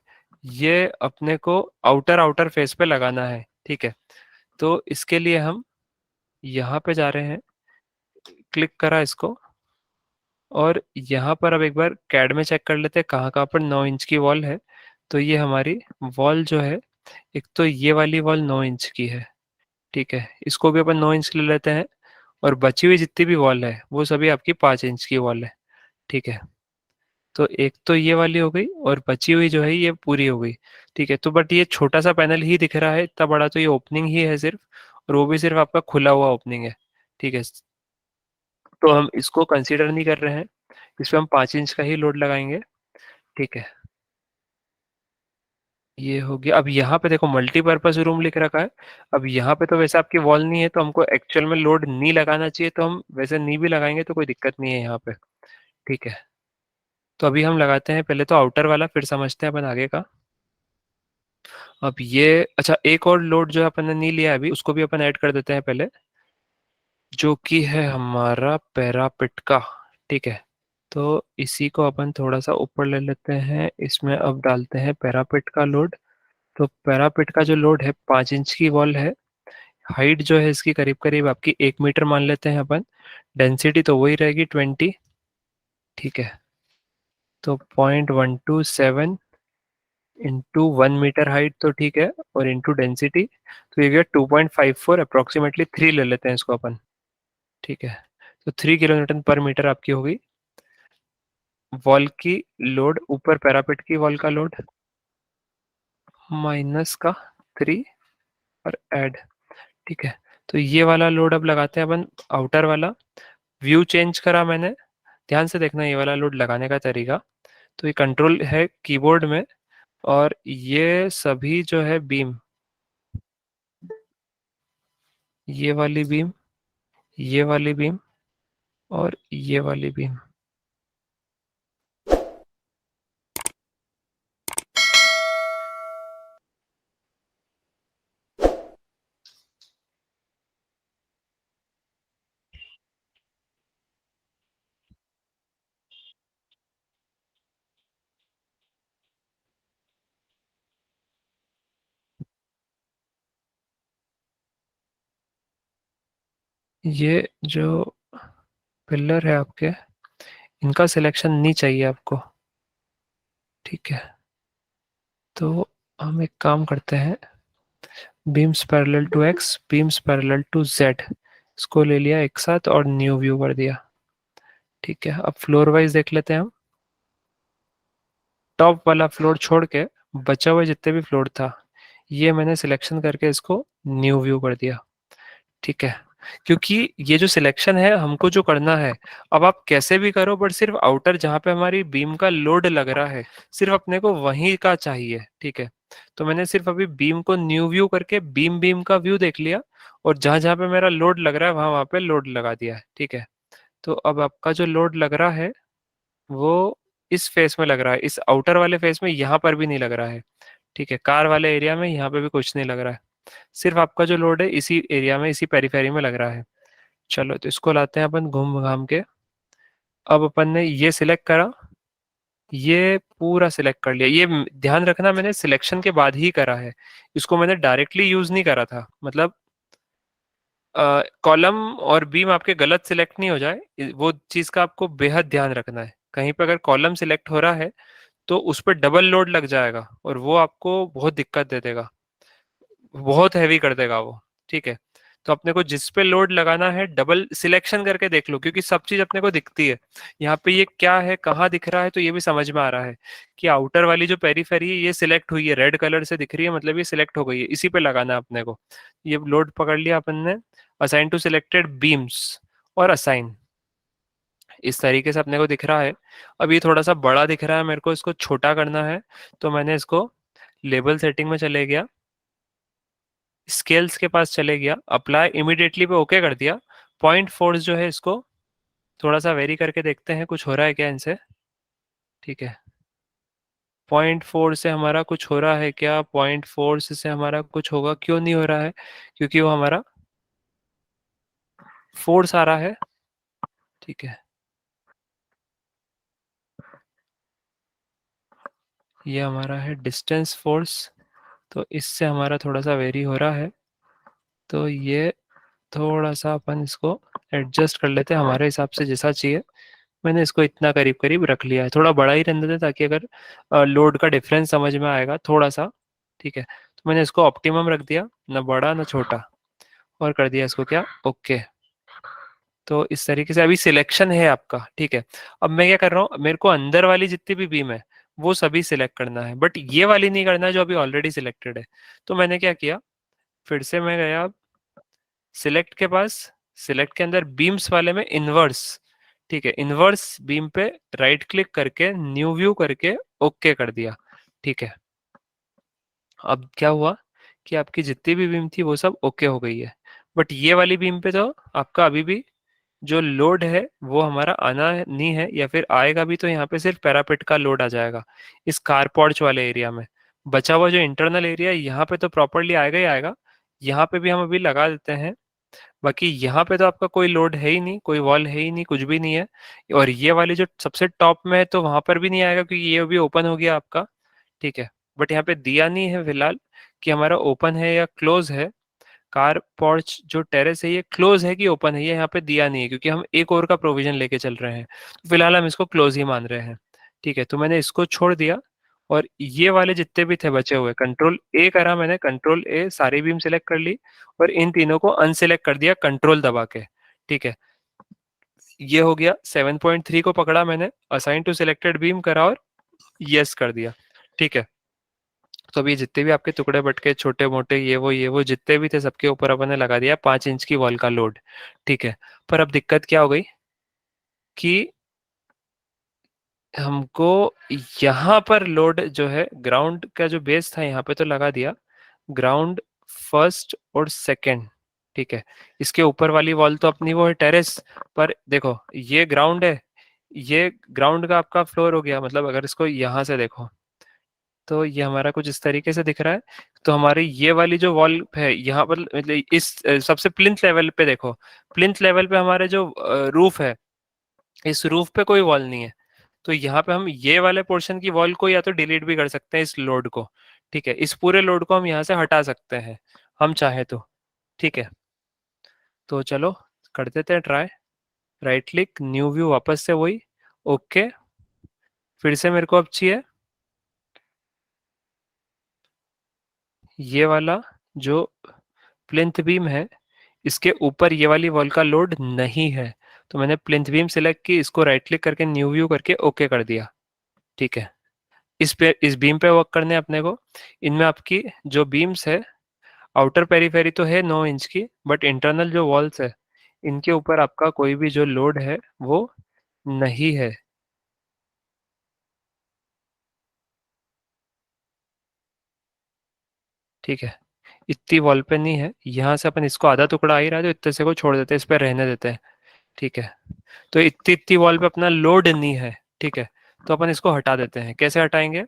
ये अपने को आउटर आउटर फेस पे लगाना है, ठीक है। तो इसके लिए हम यहाँ पे जा रहे हैं, क्लिक करा इसको, और यहाँ पर अब एक बार कैड में चेक कर लेते हैं कहाँ कहाँ पर 9 इंच की वॉल है। तो ये हमारी वॉल जो है, एक तो ये वाली वॉल 9 इंच की है, ठीक है, इसको भी अपन 9 इंच ले लेते हैं। और बची हुई जितनी भी वॉल है वो सभी आपकी 5 इंच की वॉल है, ठीक है। तो एक तो ये वाली हो गई, और बची हुई जो है ये पूरी हो गई, ठीक है। तो बट ये छोटा सा पैनल ही दिख रहा है, इतना बड़ा तो ये ओपनिंग ही है सिर्फ, और वो भी सिर्फ आपका खुला हुआ ओपनिंग है, ठीक है। तो हम इसको कंसीडर नहीं कर रहे हैं, इस पे हम 5 इंच का ही लोड लगाएंगे, ठीक है। ये हो गया। अब यहाँ पे देखो मल्टीपर्पज रूम लिख रखा है। अब यहाँ पे तो वैसे आपकी वॉल नहीं है तो हमको एक्चुअल में लोड नहीं लगाना चाहिए, तो हम वैसे नहीं भी लगाएंगे तो कोई दिक्कत नहीं है यहाँ पे, ठीक है। तो अभी हम लगाते हैं पहले तो आउटर वाला, फिर समझते हैं अपन आगे का। अब ये अच्छा, एक और लोड जो अपन ने नहीं लिया अभी उसको भी अपन ऐड कर देते हैं पहले, जो कि है हमारा पैरापिट का, ठीक है। तो इसी को अपन थोड़ा सा ऊपर ले लेते हैं, इसमें अब डालते हैं पैरापिट का लोड। तो पैरापिट का जो लोड है 5 इंच की वॉल है, हाइट जो है इसकी करीब करीब आपकी 1 मीटर मान लेते हैं अपन। डेंसिटी तो वही रहेगी 20। ठीक है, तो 0.127 इंटू 1 मीटर हाइट तो ठीक है, और इंटू डेंसिटी तो ये गया 2.54, अप्रोक्सीमेटली 3 ले लेते हैं इसको अपन। ठीक है, तो 3 किलो न्यूटन पर मीटर आपकी होगी वॉल की लोड, ऊपर पैरापेट की वॉल का लोड माइनस का 3 और ऐड। ठीक है, तो ये वाला लोड अब लगाते हैं अपन, आउटर वाला। व्यू चेंज करा मैंने, ध्यान से देखना ये वाला लोड लगाने का तरीका। तो ये कंट्रोल है कीबोर्ड में, और ये सभी जो है बीम, ये वाली बीम, ये वाली बीम और ये वाली बीम, ये जो पिलर है आपके, इनका सिलेक्शन नहीं चाहिए आपको। ठीक है, तो हम एक काम करते हैं, beams parallel to X, beams parallel to Z, इसको ले लिया एक साथ और न्यू व्यू कर दिया। ठीक है, अब फ्लोर वाइज देख लेते हैं हम। टॉप वाला फ्लोर छोड़ के बचा हुआ जितने भी फ्लोर था, ये मैंने सिलेक्शन करके इसको न्यू व्यू कर दिया। ठीक है, क्योंकि ये जो सिलेक्शन है हमको जो करना है, अब आप कैसे भी करो बट सिर्फ आउटर जहाँ पे हमारी बीम का लोड लग रहा है, सिर्फ अपने को वहीं का चाहिए। ठीक है, तो मैंने सिर्फ अभी बीम को न्यू व्यू करके बीम बीम का व्यू देख लिया, और जहां जहां पे मेरा लोड लग रहा है वहां वहां पे लोड लगा दिया है। ठीक है, तो अब आपका जो लोड लग रहा है वो इस फेस में लग रहा है, इस आउटर वाले फेस में यहाँ पर भी नहीं लग रहा है। ठीक है, कार वाले एरिया में यहाँ पे भी कुछ नहीं लग रहा है, सिर्फ आपका जो लोड है इसी एरिया में, इसी पेरीफेरी में लग रहा है। चलो, तो इसको लाते हैं अपन घूम घाम के। अब अपन ने ये सिलेक्ट करा, ये पूरा सिलेक्ट कर लिया। ये ध्यान रखना मैंने सिलेक्शन के बाद ही करा है, इसको मैंने डायरेक्टली यूज नहीं करा था। मतलब कॉलम और बीम आपके गलत सिलेक्ट नहीं हो जाए, वो चीज का आपको बेहद ध्यान रखना है। कहीं पर अगर कॉलम सिलेक्ट हो रहा है तो उस पर डबल लोड लग जाएगा, और वो आपको बहुत दिक्कत दे देगा, बहुत हैवी कर देगा वो। ठीक है, तो अपने को जिस पे लोड लगाना है डबल सिलेक्शन करके देख लो, क्योंकि सब चीज अपने को दिखती है। यहाँ पे ये क्या है, कहाँ दिख रहा है, तो ये भी समझ में आ रहा है कि आउटर वाली जो पेरीफेरी है ये सिलेक्ट हुई है, रेड कलर से दिख रही है, मतलब ये सिलेक्ट हो गई है, इसी पे लगाना है अपने को। ये लोड पकड़ लिया अपन ने, असाइन टू सिलेक्टेड बीम्स और असाइन, इस तरीके से अपने को दिख रहा है। अब ये थोड़ा सा बड़ा दिख रहा है मेरे को, इसको छोटा करना है, तो मैंने इसको लेबल सेटिंग में चले गया, स्केल्स के पास चले गया, अप्लाई इमीडिएटली पे ओके कर दिया। पॉइंट फोर्स जो है इसको थोड़ा सा वेरी करके देखते हैं कुछ हो रहा है क्या इनसे। ठीक है, पॉइंट फोर से हमारा कुछ हो रहा है क्या, पॉइंट फोर्स से हमारा कुछ होगा, क्यों नहीं हो रहा है, क्योंकि वो हमारा फोर्स आ रहा है। ठीक है, ये हमारा है डिस्टेंस फोर्स, तो इससे हमारा थोड़ा सा वेरी हो रहा है, तो ये थोड़ा सा अपन इसको एडजस्ट कर लेते हैं हमारे हिसाब से जैसा चाहिए। मैंने इसको इतना करीब करीब रख लिया है, थोड़ा बड़ा ही रहने दें ताकि अगर लोड का डिफरेंस समझ में आएगा थोड़ा सा। ठीक है, तो मैंने इसको ऑप्टिमम रख दिया, ना बड़ा ना छोटा, और कर दिया इसको क्या, ओके। तो इस तरीके से अभी सिलेक्शन है आपका। ठीक है, अब मैं क्या कर रहा हूँ, मेरे को अंदर वाली जितनी भी बीम है वो सभी सिलेक्ट करना है, बट ये वाली नहीं करना है जो अभी ऑलरेडी सिलेक्टेड है। तो मैंने क्या किया, फिर से मैं गया सिलेक्ट के पास, सिलेक्ट के अंदर बीम्स वाले में इनवर्स। ठीक है, इनवर्स बीम पे राइट क्लिक करके न्यू व्यू करके ओके कर दिया। ठीक है, अब क्या हुआ कि आपकी जितनी भी बीम थी वो सब ओके हो गई है, बट ये वाली बीम पे तो आपका अभी भी जो लोड है वो हमारा नहीं है, या फिर आएगा भी तो यहाँ पे सिर्फ पैरापेट का लोड आ जाएगा इस कार पोर्च वाले एरिया में। बचा हुआ जो इंटरनल एरिया है यहाँ पे तो प्रॉपरली आएगा ही आएगा, यहाँ पे भी हम अभी लगा देते हैं। बाकी यहाँ पे तो आपका कोई लोड है ही नहीं, कोई वॉल है ही नहीं, कुछ भी नहीं है। और ये वाली जो सबसे टॉप में है तो वहां पर भी नहीं आएगा क्योंकि ये भी ओपन हो गया आपका। ठीक है, बट यहाँ पे दिया नहीं है फिलहाल कि हमारा ओपन है या क्लोज है, कार पोर्च जो टेरेस है ये क्लोज है कि ओपन है, ये यहाँ पे दिया नहीं है, क्योंकि हम एक और का प्रोविजन लेके चल रहे हैं, तो फिलहाल हम इसको क्लोज ही मान रहे हैं। ठीक है, तो मैंने इसको छोड़ दिया, और ये वाले जितने भी थे बचे हुए, कंट्रोल ए करा मैंने, कंट्रोल ए, सारी बीम सिलेक्ट कर ली, और इन तीनों को अनसिलेक्ट कर दिया कंट्रोल दबा के। ठीक है, ये हो गया। 7.3 को पकड़ा मैंने, असाइन टू सिलेक्टेड बीम करा और यस कर दिया। ठीक है, तो अभी जितने भी आपके टुकड़े बटके छोटे मोटे ये वो जितने भी थे, सबके ऊपर अपन ने लगा दिया 5 इंच की वॉल का लोड। ठीक है, पर अब दिक्कत क्या हो गई कि हमको यहाँ पर लोड जो है, ग्राउंड का जो बेस था यहाँ पे तो लगा दिया, ग्राउंड फर्स्ट और सेकंड। ठीक है, इसके ऊपर वाली वॉल तो अपनी वो है टेरेस, पर देखो ये ग्राउंड है, ये ग्राउंड का आपका फ्लोर हो गया, मतलब अगर इसको यहाँ से देखो तो ये हमारा कुछ इस तरीके से दिख रहा है। तो हमारी ये वाली जो वॉल है यहाँ पर, मतलब इस सबसे प्लिंथ लेवल पे देखो, प्लिंथ लेवल पे हमारे जो रूफ है, इस रूफ पे कोई वॉल नहीं है। तो यहाँ पे हम ये वाले पोर्शन की वॉल को या तो डिलीट भी कर सकते हैं, इस लोड को। ठीक है, इस पूरे लोड को हम यहाँ से हटा सकते हैं, हम चाहे तो। ठीक है, तो चलो कर देते हैं try. Right click, new view, वापस से वही, ओके। फिर से मेरे को अब चाहिए ये वाला जो प्लिंथ बीम है, इसके ऊपर ये वाली वॉल का लोड नहीं है, तो मैंने प्लिंथ बीम सिलेक्ट की, इसको राइट क्लिक करके न्यू व्यू करके ओके कर दिया। ठीक है, इस बीम पे वर्क करने हैं अपने को। इनमें आपकी जो बीम्स है, आउटर पेरीफेरी तो है 9 इंच की, बट इंटरनल जो वॉल्स है, इनके ऊपर आपका कोई भी जो लोड है वो नहीं है। ठीक है, इतनी वॉल पे नहीं है, यहाँ से अपन इसको आधा टुकड़ा आ ही रहा है, तो इतने से को छोड़ देते हैं, इस पे रहने देते हैं। ठीक है, तो इतनी इतनी वॉल पे अपना लोड नहीं है। ठीक है, तो अपन इसको हटा देते हैं। कैसे हटाएंगे,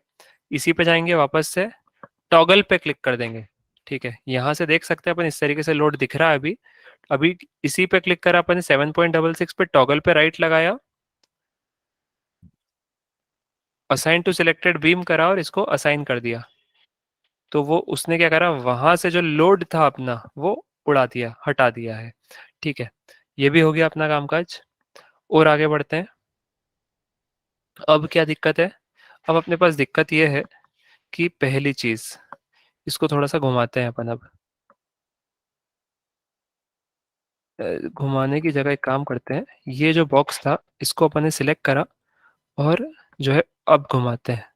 इसी पे जाएंगे, वापस से टॉगल पे क्लिक कर देंगे। ठीक है, यहाँ से देख सकते हैं अपन, इस तरीके से लोड दिख रहा है अभी। अभी इसी पे क्लिक करा अपन ने, 7.66 पे टॉगल पे राइट लगाया, असाइन टू सिलेक्टेड बीम करा और इसको असाइन कर दिया। तो वो उसने क्या करा, वहां से जो लोड था अपना वो उड़ा दिया, हटा दिया है। ठीक है, ये भी हो गया अपना कामकाज, और आगे बढ़ते हैं। अब क्या दिक्कत है, अब अपने पास दिक्कत ये है कि पहली चीज, इसको थोड़ा सा घुमाते हैं अपन अब। घुमाने की जगह एक काम करते हैं, ये जो बॉक्स था इसको अपन ने सिलेक्ट करा, और जो है अब घुमाते हैं।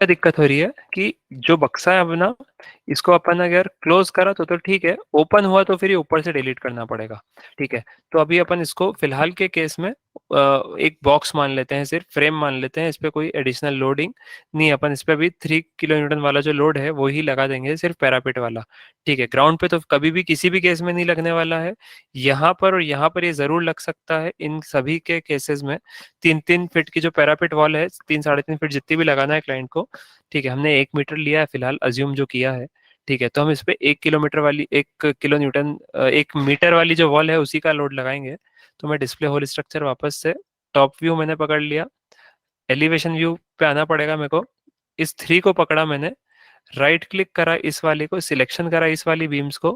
क्या दिक्कत हो रही है कि जो बक्सा है अपना, इसको अपन अगर क्लोज करा तो ठीक है, ओपन हुआ तो फिर ये ऊपर से डिलीट करना पड़ेगा। ठीक है, तो अभी अपन इसको फिलहाल के केस में एक बॉक्स मान लेते हैं, सिर्फ फ्रेम मान लेते हैं, इस पे कोई एडिशनल लोडिंग नहीं, अपन इस पे भी 3 किलो न्यूटन वाला जो लोड है वो ही लगा देंगे, सिर्फ पैरापिट वाला। ठीक है, ग्राउंड पे तो कभी भी किसी भी केस में नहीं लगने वाला है, यहाँ पर और यहाँ पर ये जरूर लग सकता है, इन सभी के केसेस में। 3-3 फीट की जो पैरापिट वॉल है, 3-3.5 फीट जितनी भी लगाना है क्लाइंट को। ठीक है, हमने 1 मीटर लिया है फिलहाल, अज्यूम जो किया है। ठीक है, तो हम इस पे 1 किलोमीटर वाली, 1 किलो न्यूटन, 1 मीटर वाली जो वॉल है उसी का लोड लगाएंगे। तो मैं डिस्प्ले होल स्ट्रक्चर, वापस से टॉप व्यू मैंने पकड़ लिया, एलिवेशन व्यू पे आना पड़ेगा मेरे को। इस 3 को पकड़ा मैंने, राइट क्लिक करा, इस वाली को सिलेक्शन करा, इस वाली बीम्स को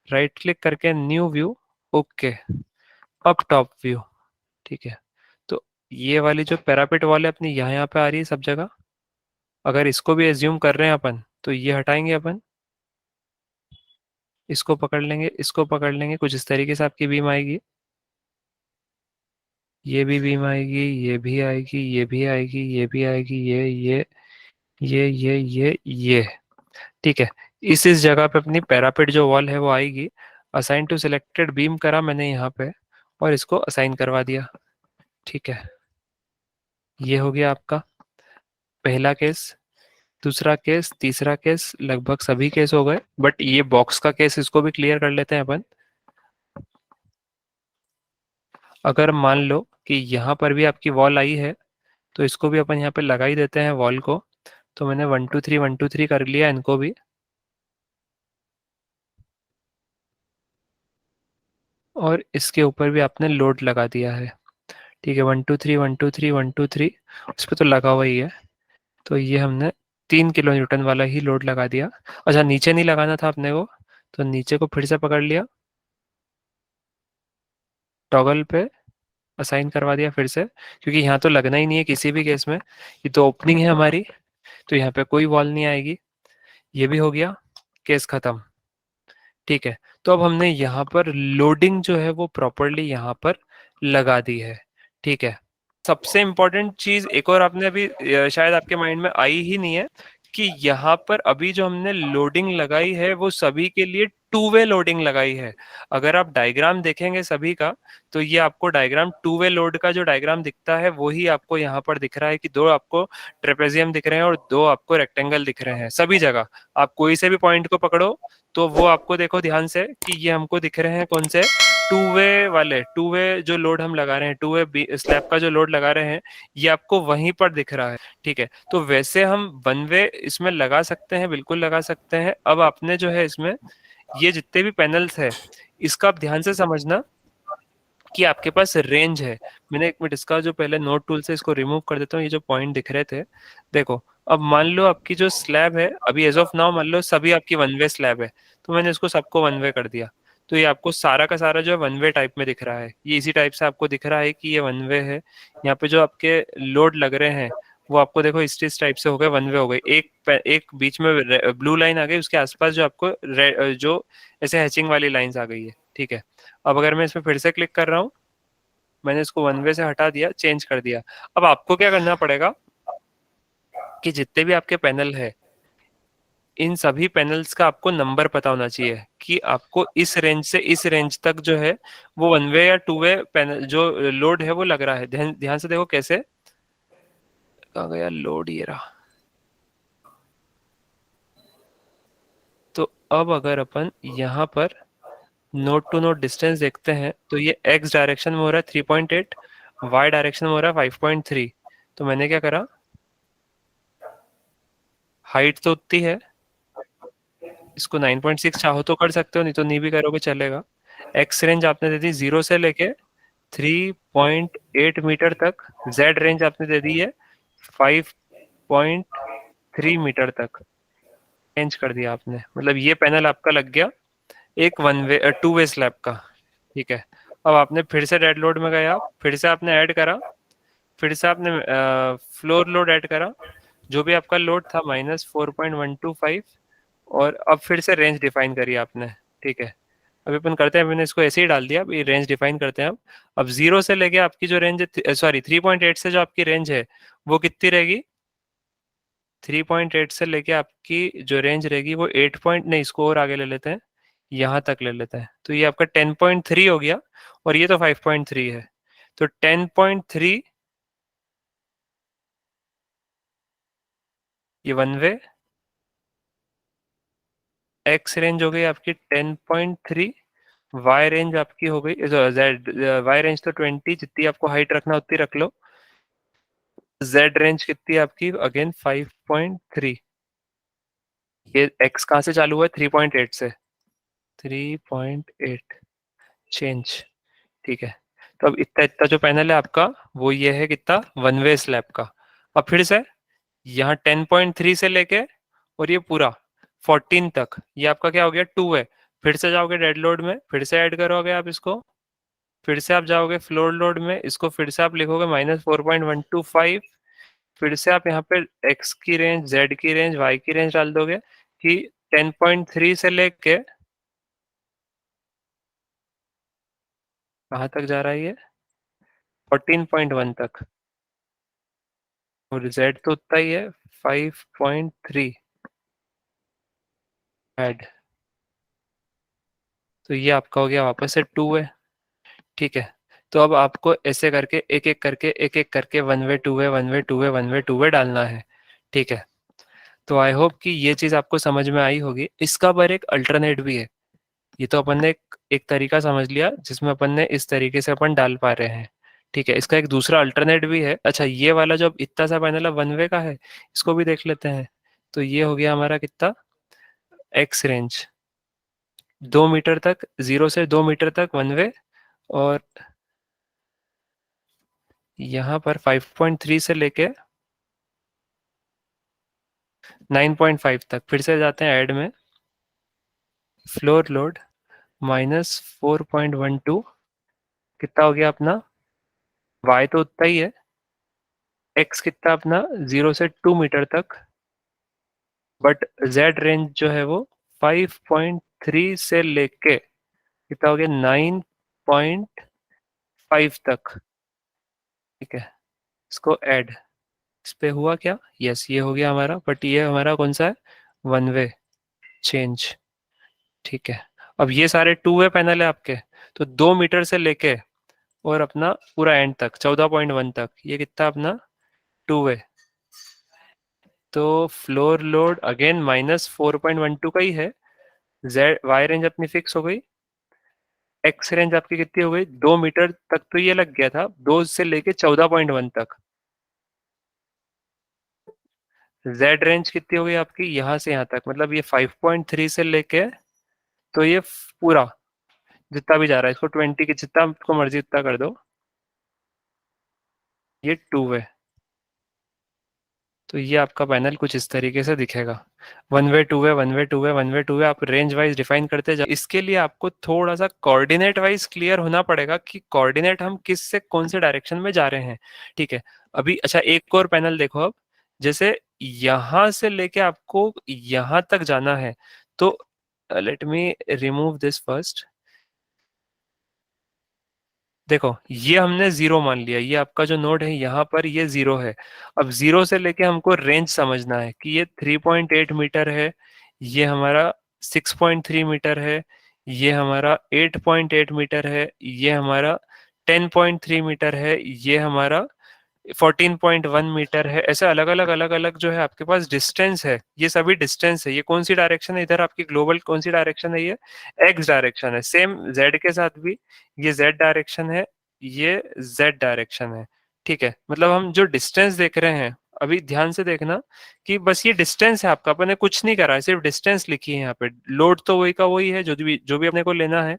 राइट क्लिक करके न्यू व्यू, ओके, अब टॉप व्यू। ठीक है, तो ये वाली जो पैरापिट वॉल है अपनी, यहाँ यहाँ पे आ रही है सब जगह। अगर इसको भी एज्यूम कर रहे हैं अपन, तो ये हटाएंगे अपन, इसको पकड़ लेंगे, इसको पकड़ लेंगे, कुछ इस तरीके से आपकी बीम आएगी। ये भी बीम आएगी, ये भी आएगी, ये भी आएगी, ये भी आएगी, ये। ठीक है, इस जगह पे अपनी पैरापिट जो वॉल है वो आएगी। असाइन टू सिलेक्टेड बीम करा मैंने यहाँ पे, और इसको असाइन करवा दिया। ठीक है, ये हो गया आपका पहला केस। दूसरा केस, तीसरा केस, लगभग सभी केस हो गए, बट ये बॉक्स का केस, इसको भी क्लियर कर लेते हैं अपन। अगर मान लो कि यहाँ पर भी आपकी वॉल आई है, तो इसको भी अपन यहाँ पे लगा ही देते हैं वॉल को। तो मैंने 1 2 3 1 2 3 कर लिया इनको भी, और इसके ऊपर भी आपने लोड लगा दिया है। ठीक है, 1 2 3 1 2 3 1 2 3, उस पर तो लगा हुआ ही है, तो ये हमने 3 किलो न्यूटन वाला ही लोड लगा दिया। अच्छा, नीचे नहीं लगाना था अपने को, तो नीचे को फिर से पकड़ लिया, टॉगल पे असाइन करवा दिया फिर से, क्योंकि यहाँ तो लगना ही नहीं है किसी भी केस में, ये तो ओपनिंग है हमारी, तो यहाँ पे कोई वॉल नहीं आएगी। ये भी हो गया, केस खत्म। ठीक है, तो अब हमने यहाँ पर लोडिंग जो है वो प्रॉपरली यहाँ पर लगा दी है। ठीक है, सबसे इम्पोर्टेंट चीज एक और आपने अभी शायद आपके माइंड में आई ही नहीं है, कि यहाँ पर अभी जो हमने लोडिंग लगाई है वो सभी के लिए टू वे लोडिंग लगाई है। अगर आप डायग्राम देखेंगे सभी का, तो ये आपको डायग्राम टू वे लोड का जो डायग्राम दिखता है वही आपको यहाँ पर दिख रहा है, कि दो आपको ट्रेपेजियम दिख रहे हैं और दो आपको रेक्टेंगल दिख रहे हैं सभी जगह। आप कोई से भी पॉइंट को पकड़ो, तो वो आपको देखो ध्यान से कि ये हमको दिख रहे हैं कौन से, टू वे वाले, टू वे जो लोड हम लगा रहे हैं, टू वे स्लैब का जो लोड लगा रहे हैं, ये आपको वहीं पर दिख रहा है। ठीक है, तो वैसे हम वन वे इसमें लगा सकते हैं, बिल्कुल लगा सकते हैं। अब आपने जो है इसमें ये जितने भी पैनल्स है, इसका आप ध्यान से समझना कि आपके पास रेंज है। मैंने एक मिनट इसका जो पहले नोट टूल से इसको रिमूव कर देता हूँ, ये जो पॉइंट दिख रहे थे, देखो। अब मान लो आपकी जो स्लैब है अभी एज ऑफ नाउ, मान लो सभी आपकी वन वे स्लैब है, तो मैंने इसको सबको वन वे कर दिया, तो ये आपको सारा का सारा जो है वन वे टाइप में दिख रहा है। ये इसी टाइप से आपको दिख रहा है कि ये वन वे है। यहाँ पे जो आपके लोड लग रहे हैं वो आपको देखो इस टाइप से हो गए, वन वे हो गए। एक बीच में ब्लू लाइन आ गई, उसके आसपास जो आपको जो ऐसे हैचिंग वाली लाइंस आ गई है। ठीक है, अब अगर मैं इसमें फिर से क्लिक कर रहा हूँ, मैंने इसको वन वे से हटा दिया, चेंज कर दिया। अब आपको क्या करना पड़ेगा कि जितने भी आपके पैनल है, इन सभी पैनल्स का आपको नंबर पता होना चाहिए, कि आपको इस रेंज से इस रेंज तक जो है वो वन वे या टू वे पैनल जो लोड है वो लग रहा है। ध्यान ध्यान से देखो कैसे, कहाँ गया लोड, ये रहा। तो अब अगर अपन यहाँ पर नोड टू नोड डिस्टेंस देखते हैं, तो ये एक्स डायरेक्शन में हो रहा है 3.8, वाई डायरेक्शन में हो रहा है 5.3। तो मैंने क्या करा, हाइट तो उतनी है, इसको 9.6 चाहो तो कर सकते हो, नहीं तो नहीं भी करोगे चलेगा। एक्स रेंज आपने दे दी 0 से लेके 3.8 मीटर तक, जेड रेंज आपने दे दी है 5.3 मीटर तक। चेंज कर दिया आपने, मतलब ये पैनल आपका लग गया एक one way two way slab का। ठीक है, अब आपने फिर से डेड लोड में गया, फिर से आपने ऐड करा, फिर से आपने फ्लोर लोड ऐड करा, जो भी आपका लोड था -4.125, और अब फिर से रेंज डिफाइन करी आपने। ठीक है, अभी अपन करते हैं, मैंने इसको ऐसे ही डाल दिया, अभी रेंज डिफाइन करते हैं। अब 0 से लेके आपकी जो रेंज है, सॉरी 3.8 से जो आपकी रेंज है वो कितनी रहेगी, 3.8 से लेके आपकी जो रेंज रहेगी वो 8 पॉइंट नहीं, इसको और आगे ले लेते हैं, यहाँ तक ले लेते हैं, तो ये आपका 10.3 हो गया, और ये तो 5.3 है, तो 10.3 ये वन वे, एक्स रेंज हो गई आपकी 10.3, वाई रेंज आपकी हो गई, जेड वाई रेंज तो 20, जितनी आपको हाइट रखना उतनी रख लो। जेड रेंज कितनी है आपकी, अगेन 5.3। ये एक्स कहाँ से चालू हुआ है, 3.8 से, 3.8 चेंज। ठीक है, तो अब इतना इतना जो पैनल है आपका वो ये है कितना, वन वे स्लैब का। अब फिर से यहाँ 10.3 से लेके और ये पूरा 14 तक, ये आपका क्या हो गया, टू है। फिर से जाओगे डेड लोड में, फिर से ऐड करोगे आप इसको, फिर से आप जाओगे फ्लोर लोड में, इसको फिर से आप लिखोगे -4.125, फिर से आप यहाँ पे एक्स की रेंज, जेड की रेंज, वाई की रेंज डाल दोगे, कि 10.3 से लेके कहाँ तक जा रहा है ये, 14.1 तक, और जेड तो उतना ही है 5.3 ऐड। तो ये आपका हो गया वापस से टू है। ठीक है, तो अब आपको ऐसे करके एक एक करके one way two way one way two way one way two way डालना है। ठीक है, तो आई होप कि ये चीज आपको समझ में आई होगी। इसका पर एक अल्टरनेट भी है, ये तो अपन ने एक तरीका समझ लिया जिसमें अपन ने इस तरीके से अपन डाल पा रहे हैं। ठीक है, इसका एक दूसरा अल्टरनेट भी है। अच्छा, ये वाला जो अब इतना सा पैनल है वन वे का है, इसको भी देख लेते हैं। तो ये हो गया हमारा कितना, एक्स रेंज 2 मीटर तक, 0 से 2 मीटर तक वन वे, और यहाँ पर 5.3 से लेके 9.5 तक। फिर से जाते हैं ऐड में, फ्लोर लोड -4.12, कितना हो गया अपना, वाई तो उतना ही है, एक्स कितना अपना 0 से 2 मीटर तक, बट जेड रेंज जो है वो 5.3 से लेके कितना हो गया 9.5 तक। ठीक है, इसको ऐड, इस पे हुआ क्या, यस ये हो गया हमारा, बट ये हमारा कौन सा है, वन वे चेंज। ठीक है, अब ये सारे टू वे पैनल है आपके, तो 2 मीटर से लेके और अपना पूरा एंड तक 14.1 तक, ये कितना अपना टू वे। तो फ्लोर लोड अगेन -4.12 का ही है, जेड वाई रेंज अपनी फिक्स हो गई, एक्स रेंज आपकी कितनी हो गई, 2 मीटर तक तो ये लग गया था, 2 से लेके 14.1 तक। जेड रेंज कितनी हो गई आपकी, यहाँ से यहाँ तक, मतलब ये 5.3 से लेके, तो ये पूरा जितना भी जा रहा है, इसको 20 की जितना आपको मर्जी उतना कर दो, ये टू वे। तो ये आपका पैनल कुछ इस तरीके से दिखेगा, one way two way one way two way one way two way, आप रेंज वाइज डिफाइन करते जाओ। इसके लिए आपको थोड़ा सा कोऑर्डिनेट वाइज क्लियर होना पड़ेगा कि कोऑर्डिनेट हम किस से कौन से डायरेक्शन में जा रहे हैं। ठीक है, अभी अच्छा एक और पैनल देखो अब, जैसे यहां से लेके आपको यहां तक जाना है, तो let me remove this first. देखो ये हमने जीरो मान लिया, ये आपका जो नोड है यहाँ पर ये जीरो है। अब जीरो से लेके हमको रेंज समझना है कि ये 3.8 मीटर है, ये हमारा 6.3 मीटर है, ये हमारा 8.8 मीटर है, ये हमारा 10.3 मीटर है, ये हमारा 14.1 मीटर है। ऐसे अलग अलग अलग अलग जो है आपके पास डिस्टेंस है, ये सभी डिस्टेंस है। ये कौन सी डायरेक्शन है, इधर आपकी ग्लोबल कौन सी डायरेक्शन है, ये एक्स डायरेक्शन है। सेम जेड के साथ भी ये जेड डायरेक्शन है, ये जेड डायरेक्शन है। ठीक है, मतलब हम जो डिस्टेंस देख रहे हैं, अभी ध्यान से देखना कि बस ये डिस्टेंस है आपका, अपने कुछ नहीं करा है, सिर्फ डिस्टेंस लिखी है यहाँ पे। लोड तो वही का वही है, जो भी अपने को लेना है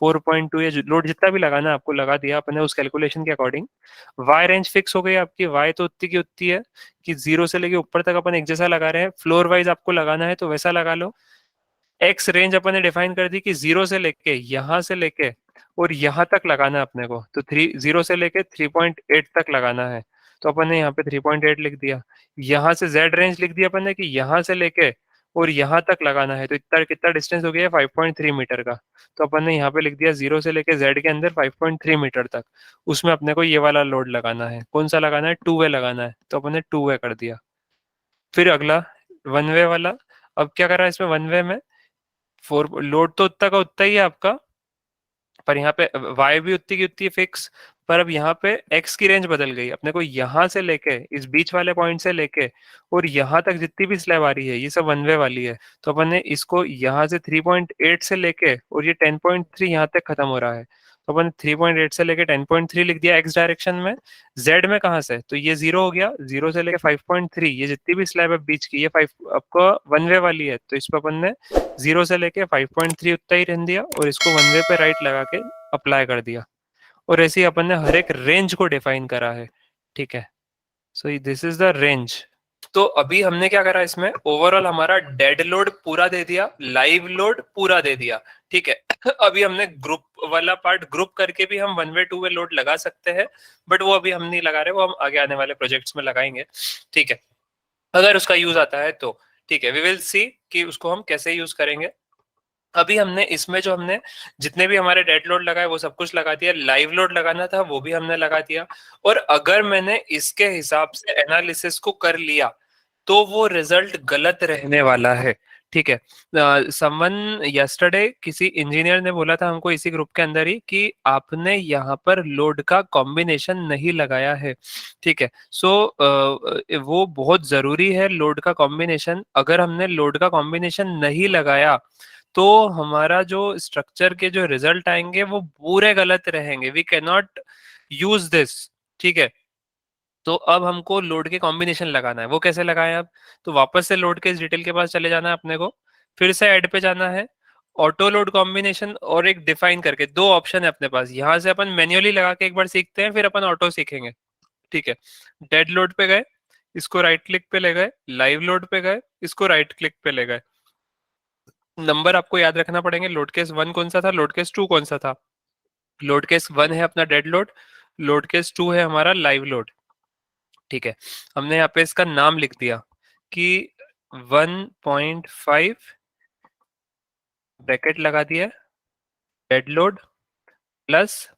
4.2, या लोड जितना भी लगाना है आपको लगा दिया अपने उस कैलकुलेशन के अकॉर्डिंग। वाई रेंज फिक्स हो गई आपकी, वाई तो उतनी की उतनी है कि जीरो से लेके ऊपर तक अपन एक जैसा लगा रहे हैं, फ्लोर वाइज आपको लगाना है तो वैसा लगा लो। एक्स रेंज अपन ने डिफाइन कर दी कि जीरो से लेके यहां से लेके और यहां तक लगाना है अपने को, तो जीरो से लेके 3.8 तक लगाना है, तो अपन ने यहाँ पे 3.8 लिख दिया। यहाँ से जेड रेंज लिख दिया अपन ने कि यहाँ से लेके और यहाँ तक लगाना है, तो इतना कितना डिस्टेंस हो गया 5.3 मीटर का, तो अपन ने यहाँ पे लिख दिया जीरो से लेके जेड के अंदर 5.3 मीटर तक। उसमें अपने को ये वाला लोड लगाना है, कौन सा लगाना है, टू वे लगाना है, तो अपन ने टू वे कर दिया। फिर अगला वन वे वाला, अब क्या करा इसमें वन वे में, फोर लोड तो उतना का उतना ही है आपका, पर यहाँ पे वाई भी उतनी की उतनी फिक्स, पर अब यहाँ पे एक्स की रेंज बदल गई, अपने को यहाँ से लेके इस बीच वाले पॉइंट से लेके और यहाँ तक जितनी भी स्लैब आ रही है ये सब वन वे वाली है, तो अपन ने इसको यहाँ से 3.8 से लेके और ये 10.3 यहाँ तक खत्म हो रहा है, तो अपन 3.8 से लेके 10.3 लिख दिया एक्स डायरेक्शन में। जेड में कहाँ से, तो ये जीरो हो गया, जीरो से लेके 5.3, ये जितनी भी स्लैब है बीच की ये 5 आपको वन वे वाली है, तो इस पर अपन ने जीरो से लेके 5.3 उतना ही रहने दिया और इसको वन वे पे राइट लगा के अप्लाई कर दिया, और ऐसे ही अपन ने हर एक रेंज को डिफाइन करा है। ठीक है, so this is the range. तो अभी हमने क्या करा इसमें, ओवरऑल हमारा डेड लोड पूरा दे दिया, लाइव लोड पूरा दे दिया। ठीक है, अभी हमने ग्रुप वाला पार्ट ग्रुप करके भी हम one way two way load लगा सकते हैं, बट वो अभी हम नहीं लगा रहे, वो हम आगे आने वाले प्रोजेक्ट्स में लगाएंगे। ठीक है, अगर उसका यूज आता है तो। ठीक है, वी विल सी कि उसको हम कैसे यूज करेंगे। अभी हमने इसमें जो हमने जितने भी हमारे डेड लोड लगाए वो सब कुछ लगा दिया, लाइव लोड लगाना था वो भी हमने लगा दिया, और अगर मैंने इसके हिसाब से एनालिसिस को कर लिया तो वो रिजल्ट गलत रहने वाला है। ठीक है, समवन यस्टरडे किसी इंजीनियर ने बोला था हमको इसी ग्रुप के अंदर ही कि आपने यहाँ पर लोड का कॉम्बिनेशन नहीं लगाया है। ठीक है, सो वो बहुत जरूरी है लोड का कॉम्बिनेशन। अगर हमने लोड का कॉम्बिनेशन नहीं लगाया तो हमारा जो स्ट्रक्चर के जो रिजल्ट आएंगे वो पूरे गलत रहेंगे, we can not use this. ठीक है, तो अब हमको लोड के कॉम्बिनेशन लगाना है, वो कैसे लगाएं अब, तो वापस से लोड के इस डिटेल के पास चले जाना है अपने को, फिर से ऐड पे जाना है, ऑटो लोड कॉम्बिनेशन और एक डिफाइन करके, दो ऑप्शन है अपने पास, यहाँ से अपन मैन्युअली लगा के एक बार सीखते हैं, फिर अपन ऑटो सीखेंगे। ठीक है, डेड लोड पे गए, इसको राइट क्लिक पे ले गए, लाइव लोड पे गए, इसको राइट क्लिक पे ले गए। नंबर आपको याद रखना पड़ेंगे, लोड केस 1 कौन सा था, लोड केस 2 कौन सा था। लोड केस 1 है अपना डेड लोड, लोड केस 2 है हमारा लाइव लोड। ठीक है, हमने यहाँ पे इसका नाम लिख दिया कि 1.5 ब्रैकेट लगा दिया, dead load plus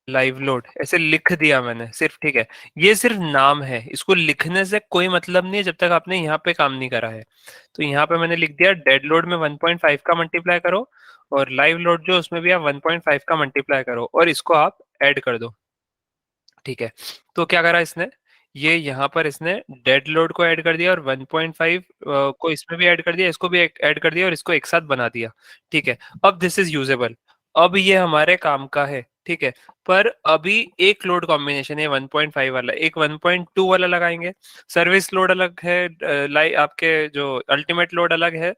live load, ऐसे लिख दिया मैंने सिर्फ। ठीक है, ये सिर्फ नाम है, इसको लिखने से कोई मतलब नहीं है जब तक आपने यहाँ पे काम नहीं करा है। तो यहाँ पे मैंने लिख दिया डेड लोड में 1.5 का मल्टीप्लाई करो, और लाइव लोड जो उसमें भी आप 1.5 का मल्टीप्लाई करो, और इसको आप ऐड कर दो। ठीक है, तो क्या करा इसने, ये यहाँ पर इसने डेड लोड को ऐड कर दिया, और 1.5 को इसमें भी ऐड कर दिया, इसको भी ऐड कर दिया, और इसको एक साथ बना दिया। ठीक है, अब दिस इज यूजेबल, अब ये हमारे काम का है। ठीक है, पर अभी एक लोड कॉम्बिनेशन है 1.5 वाला, एक 1.2 वाला लगाएंगे। सर्विस लोड अलग है, आपके जो अल्टीमेट लोड अलग है।